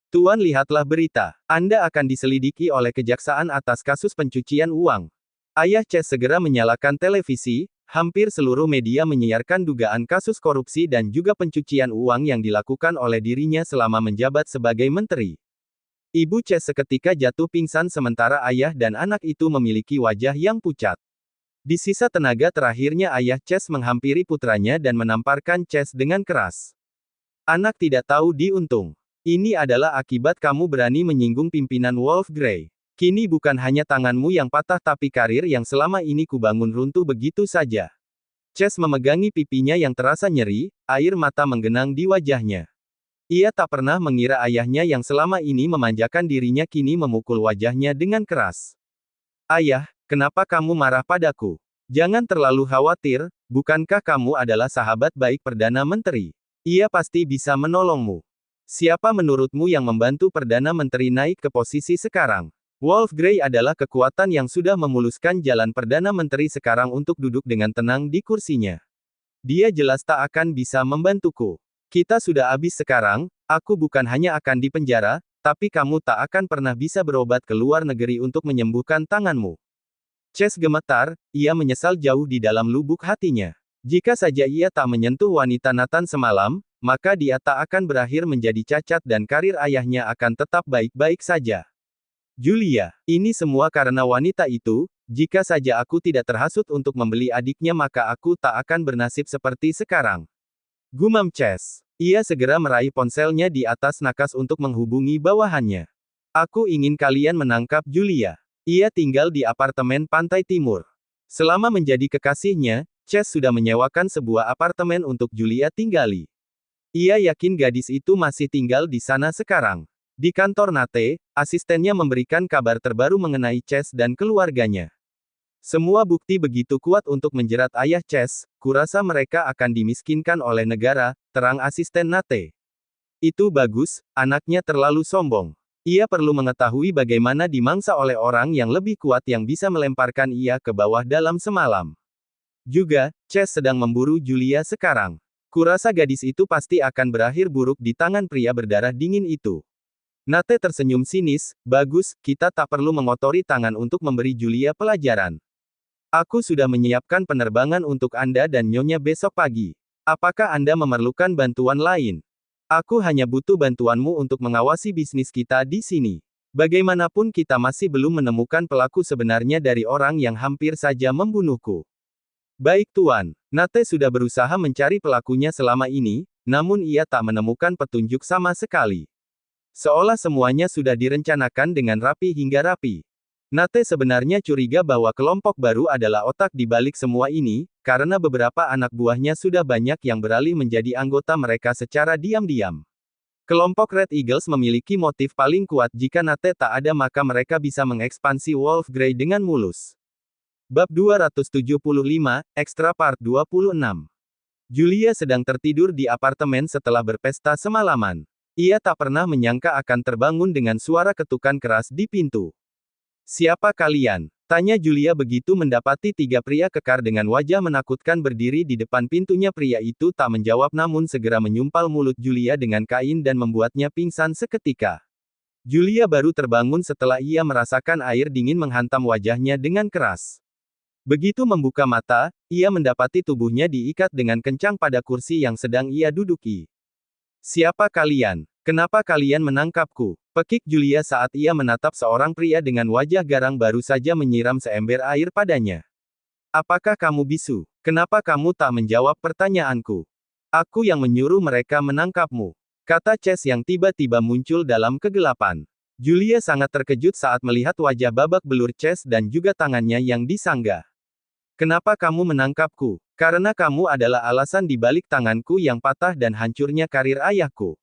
S1: Tuan, lihatlah berita. Anda akan diselidiki oleh kejaksaan atas kasus pencucian uang. Ayah Chase segera menyalakan televisi, hampir seluruh media menyiarkan dugaan kasus korupsi dan juga pencucian uang yang dilakukan oleh dirinya selama menjabat sebagai menteri. Ibu Chase seketika jatuh pingsan sementara ayah dan anak itu memiliki wajah yang pucat. Di sisa tenaga terakhirnya ayah Chase menghampiri putranya dan menamparkan Chase dengan keras. Anak tidak tahu diuntung. Ini adalah akibat kamu berani menyinggung pimpinan Wolf Grey. Kini bukan hanya tanganmu yang patah tapi karir yang selama ini kubangun runtuh begitu saja. Chase memegangi pipinya yang terasa nyeri, air mata menggenang di wajahnya. Ia tak pernah mengira ayahnya yang selama ini memanjakan dirinya kini memukul wajahnya dengan keras. Ayah, kenapa kamu marah padaku? Jangan terlalu khawatir, bukankah kamu adalah sahabat baik Perdana Menteri? Ia pasti bisa menolongmu. Siapa menurutmu yang membantu Perdana Menteri naik ke posisi sekarang? Wolf Grey adalah kekuatan yang sudah memuluskan jalan Perdana Menteri sekarang untuk duduk dengan tenang di kursinya. Dia jelas tak akan bisa membantuku. Kita sudah habis sekarang, aku bukan hanya akan dipenjara, tapi kamu tak akan pernah bisa berobat ke luar negeri untuk menyembuhkan tanganmu. Chase gemetar, ia menyesal jauh di dalam lubuk hatinya. Jika saja ia tak menyentuh wanita Nathan semalam, maka dia tak akan berakhir menjadi cacat dan karir ayahnya akan tetap baik-baik saja. Julia, ini semua karena wanita itu. Jika saja aku tidak terhasut untuk membeli adiknya maka aku tak akan bernasib seperti sekarang. Gumam Chase. Ia segera meraih ponselnya di atas nakas untuk menghubungi bawahannya. Aku ingin kalian menangkap Julia. Ia tinggal di apartemen Pantai Timur. Selama menjadi kekasihnya, Chase sudah menyewakan sebuah apartemen untuk Julia tinggali. Ia yakin gadis itu masih tinggal di sana sekarang. Di kantor Nate, asistennya memberikan kabar terbaru mengenai Chase dan keluarganya. Semua bukti begitu kuat untuk menjerat ayah Chase, kurasa mereka akan dimiskinkan oleh negara, terang asisten Nate. Itu bagus, anaknya terlalu sombong. Ia perlu mengetahui bagaimana dimangsa oleh orang yang lebih kuat yang bisa melemparkan ia ke bawah dalam semalam. Juga, Chase sedang memburu Julia sekarang. Kurasa gadis itu pasti akan berakhir buruk di tangan pria berdarah dingin itu. Nate tersenyum sinis, bagus, kita tak perlu mengotori tangan untuk memberi Julia pelajaran. Aku sudah menyiapkan penerbangan untuk Anda dan Nyonya besok pagi. Apakah Anda memerlukan bantuan lain? Aku hanya butuh bantuanmu untuk mengawasi bisnis kita di sini. Bagaimanapun kita masih belum menemukan pelaku sebenarnya dari orang yang hampir saja membunuhku. Baik Tuan, Nate sudah berusaha mencari pelakunya selama ini, namun ia tak menemukan petunjuk sama sekali. Seolah semuanya sudah direncanakan dengan rapi hingga rapi. Nate sebenarnya curiga bahwa kelompok baru adalah otak di balik semua ini, karena beberapa anak buahnya sudah banyak yang beralih menjadi anggota mereka secara diam-diam. Kelompok Red Eagles memiliki motif paling kuat jika Nate tak ada maka mereka bisa mengekspansi Wolf Grey dengan mulus. Bab 275, Extra Part 26. Julia sedang tertidur di apartemen setelah berpesta semalaman. Ia tak pernah menyangka akan terbangun dengan suara ketukan keras di pintu. Siapa kalian? Tanya Julia begitu mendapati tiga pria kekar dengan wajah menakutkan berdiri di depan pintunya. Pria itu tak menjawab namun segera menyumpal mulut Julia dengan kain dan membuatnya pingsan seketika. Julia baru terbangun setelah ia merasakan air dingin menghantam wajahnya dengan keras. Begitu membuka mata, ia mendapati tubuhnya diikat dengan kencang pada kursi yang sedang ia duduki. Siapa kalian? Kenapa kalian menangkapku? Pekik Julia saat ia menatap seorang pria dengan wajah garang baru saja menyiram seember air padanya. Apakah kamu bisu? Kenapa kamu tak menjawab pertanyaanku? Aku yang menyuruh mereka menangkapmu, kata Chase yang tiba-tiba muncul dalam kegelapan. Julia sangat terkejut saat melihat wajah babak belur Chase dan juga tangannya yang disanggah. Kenapa kamu menangkapku? Karena kamu adalah alasan di balik tanganku yang patah dan hancurnya karir ayahku.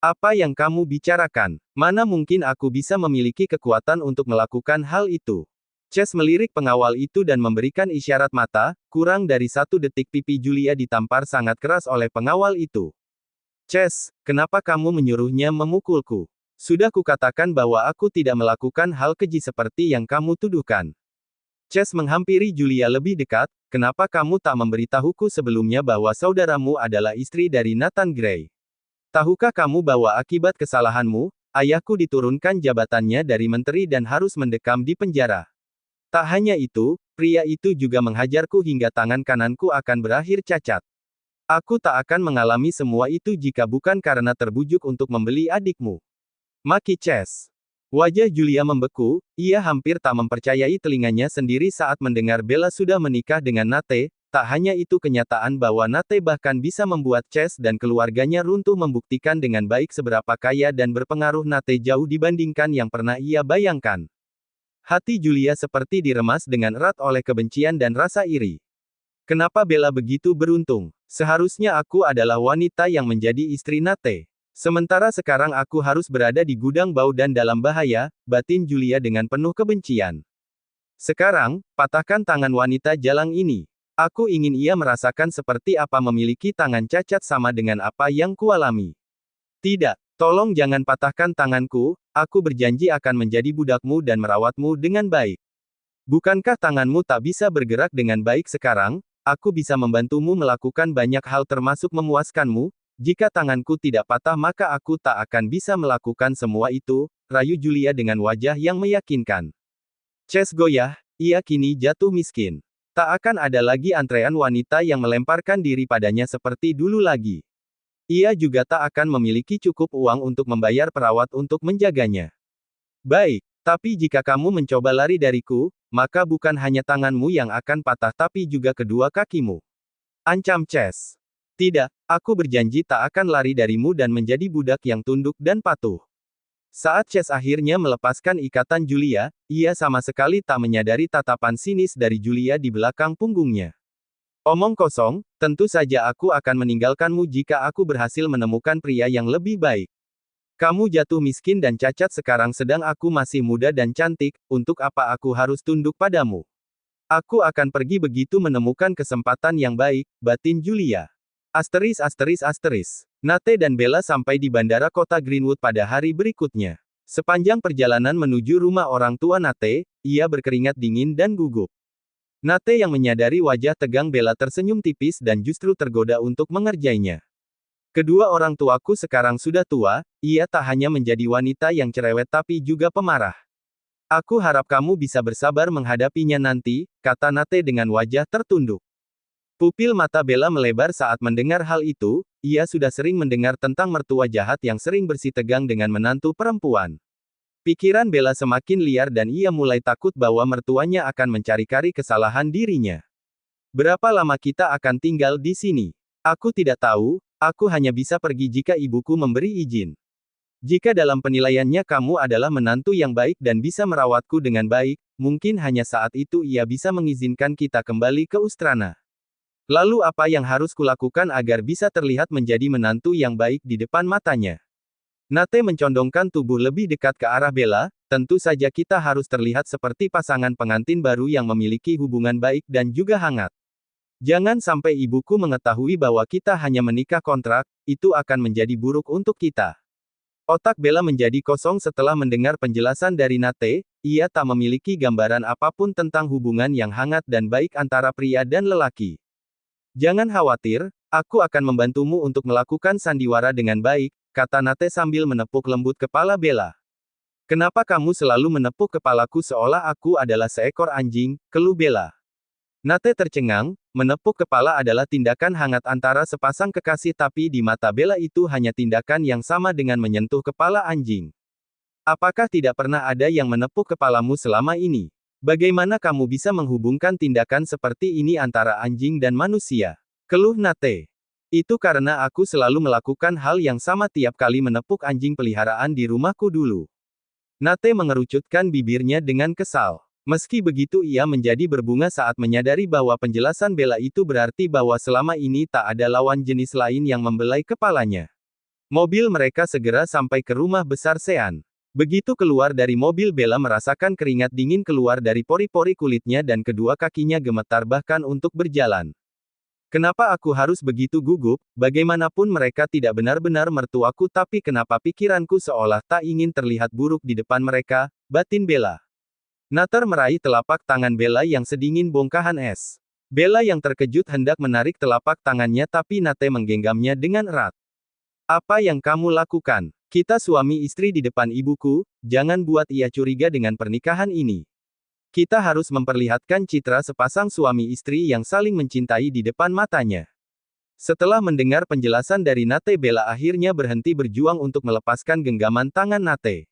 S1: Apa yang kamu bicarakan? Mana mungkin aku bisa memiliki kekuatan untuk melakukan hal itu? Chase melirik pengawal itu dan memberikan isyarat mata, kurang dari 1 detik pipi Julia ditampar sangat keras oleh pengawal itu. Chase, kenapa kamu menyuruhnya memukulku? Sudah kukatakan bahwa aku tidak melakukan hal keji seperti yang kamu tuduhkan. Chase menghampiri Julia lebih dekat, kenapa kamu tak memberitahuku sebelumnya bahwa saudaramu adalah istri dari Nathan Gray? Tahukah kamu bahwa akibat kesalahanmu, ayahku diturunkan jabatannya dari menteri dan harus mendekam di penjara? Tak hanya itu, pria itu juga menghajarku hingga tangan kananku akan berakhir cacat. Aku tak akan mengalami semua itu jika bukan karena terbujuk untuk membeli adikmu. Maki Chase. Wajah Julia membeku, ia hampir tak mempercayai telinganya sendiri saat mendengar Bella sudah menikah dengan Nate. Tak hanya itu, kenyataan bahwa Nate bahkan bisa membuat Chase dan keluarganya runtuh membuktikan dengan baik seberapa kaya dan berpengaruh Nate jauh dibandingkan yang pernah ia bayangkan. Hati Julia seperti diremas dengan erat oleh kebencian dan rasa iri. Kenapa Bella begitu beruntung? Seharusnya aku adalah wanita yang menjadi istri Nate. Sementara sekarang aku harus berada di gudang bau dan dalam bahaya, batin Julia dengan penuh kebencian. Sekarang, patahkan tangan wanita jalang ini. Aku ingin ia merasakan seperti apa memiliki tangan cacat sama dengan apa yang kualami. Tidak, tolong jangan patahkan tanganku, aku berjanji akan menjadi budakmu dan merawatmu dengan baik. Bukankah tanganmu tak bisa bergerak dengan baik sekarang? Aku bisa membantumu melakukan banyak hal termasuk memuaskanmu. Jika tanganku tidak patah maka aku tak akan bisa melakukan semua itu, rayu Julia dengan wajah yang meyakinkan. Chase goyah, ia kini jatuh miskin. Tak akan ada lagi antrean wanita yang melemparkan diri padanya seperti dulu lagi. Ia juga tak akan memiliki cukup uang untuk membayar perawat untuk menjaganya. Baik, tapi jika kamu mencoba lari dariku, maka bukan hanya tanganmu yang akan patah tapi juga kedua kakimu. Ancam Chase. Tidak, aku berjanji tak akan lari darimu dan menjadi budak yang tunduk dan patuh. Saat Chase akhirnya melepaskan ikatan Julia, ia sama sekali tak menyadari tatapan sinis dari Julia di belakang punggungnya. Omong kosong, tentu saja aku akan meninggalkanmu jika aku berhasil menemukan pria yang lebih baik. Kamu jatuh miskin dan cacat sekarang sedang aku masih muda dan cantik, untuk apa aku harus tunduk padamu? Aku akan pergi begitu menemukan kesempatan yang baik, batin Julia. Nate dan Bella sampai di bandara kota Greenwood pada hari berikutnya. Sepanjang perjalanan menuju rumah orang tua Nate, ia berkeringat dingin dan gugup. Nate yang menyadari wajah tegang Bella tersenyum tipis dan justru tergoda untuk mengerjainya. Kedua orang tuaku sekarang sudah tua, ia tak hanya menjadi wanita yang cerewet tapi juga pemarah. Aku harap kamu bisa bersabar menghadapinya nanti, kata Nate dengan wajah tertunduk. Pupil mata Bella melebar saat mendengar hal itu, ia sudah sering mendengar tentang mertua jahat yang sering bersitegang dengan menantu perempuan. Pikiran Bella semakin liar dan ia mulai takut bahwa mertuanya akan mencari-cari kesalahan dirinya. Berapa lama kita akan tinggal di sini? Aku tidak tahu, aku hanya bisa pergi jika ibuku memberi izin. Jika dalam penilaiannya kamu adalah menantu yang baik dan bisa merawatku dengan baik, mungkin hanya saat itu ia bisa mengizinkan kita kembali ke Ustrana. Lalu apa yang harus kulakukan agar bisa terlihat menjadi menantu yang baik di depan matanya? Nate mencondongkan tubuh lebih dekat ke arah Bella, tentu saja kita harus terlihat seperti pasangan pengantin baru yang memiliki hubungan baik dan juga hangat. Jangan sampai ibuku mengetahui bahwa kita hanya menikah kontrak, itu akan menjadi buruk untuk kita. Otak Bella menjadi kosong setelah mendengar penjelasan dari Nate, ia tak memiliki gambaran apapun tentang hubungan yang hangat dan baik antara pria dan lelaki. Jangan khawatir, aku akan membantumu untuk melakukan sandiwara dengan baik, kata Nate sambil menepuk lembut kepala Bella. Kenapa kamu selalu menepuk kepalaku seolah aku adalah seekor anjing, keluh Bella. Nate tercengang, menepuk kepala adalah tindakan hangat antara sepasang kekasih tapi di mata Bella itu hanya tindakan yang sama dengan menyentuh kepala anjing. Apakah tidak pernah ada yang menepuk kepalamu selama ini? Bagaimana kamu bisa menghubungkan tindakan seperti ini antara anjing dan manusia? Keluh Nate. Itu karena aku selalu melakukan hal yang sama tiap kali menepuk anjing peliharaan di rumahku dulu. Nate mengerucutkan bibirnya dengan kesal. Meski begitu ia menjadi berbunga saat menyadari bahwa penjelasan Bella itu berarti bahwa selama ini tak ada lawan jenis lain yang membelai kepalanya. Mobil mereka segera sampai ke rumah besar Sean. Begitu keluar dari mobil Bella merasakan keringat dingin keluar dari pori-pori kulitnya dan kedua kakinya gemetar bahkan untuk berjalan. Kenapa aku harus begitu gugup? Bagaimanapun mereka tidak benar-benar mertuaku tapi kenapa pikiranku seolah tak ingin terlihat buruk di depan mereka, batin Bella. Nathan meraih telapak tangan Bella yang sedingin bongkahan es. Bella yang terkejut hendak menarik telapak tangannya tapi Nate menggenggamnya dengan erat. Apa yang kamu lakukan? Kita suami istri di depan ibuku, jangan buat ia curiga dengan pernikahan ini. Kita harus memperlihatkan citra sepasang suami istri yang saling mencintai di depan matanya. Setelah mendengar penjelasan dari Nate, Bella akhirnya berhenti berjuang untuk melepaskan genggaman tangan Nate.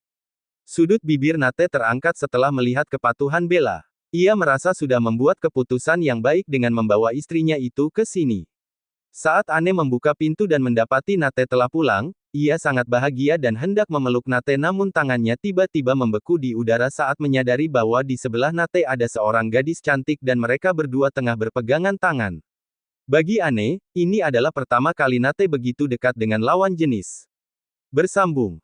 S1: Sudut bibir Nate terangkat setelah melihat kepatuhan Bella. Ia merasa sudah membuat keputusan yang baik dengan membawa istrinya itu ke sini. Saat Anne membuka pintu dan mendapati Nate telah pulang, ia sangat bahagia dan hendak memeluk Nate namun tangannya tiba-tiba membeku di udara saat menyadari bahwa di sebelah Nate ada seorang gadis cantik dan mereka berdua tengah berpegangan tangan. Bagi Anne, ini adalah pertama kali Nate begitu dekat dengan lawan jenis. Bersambung.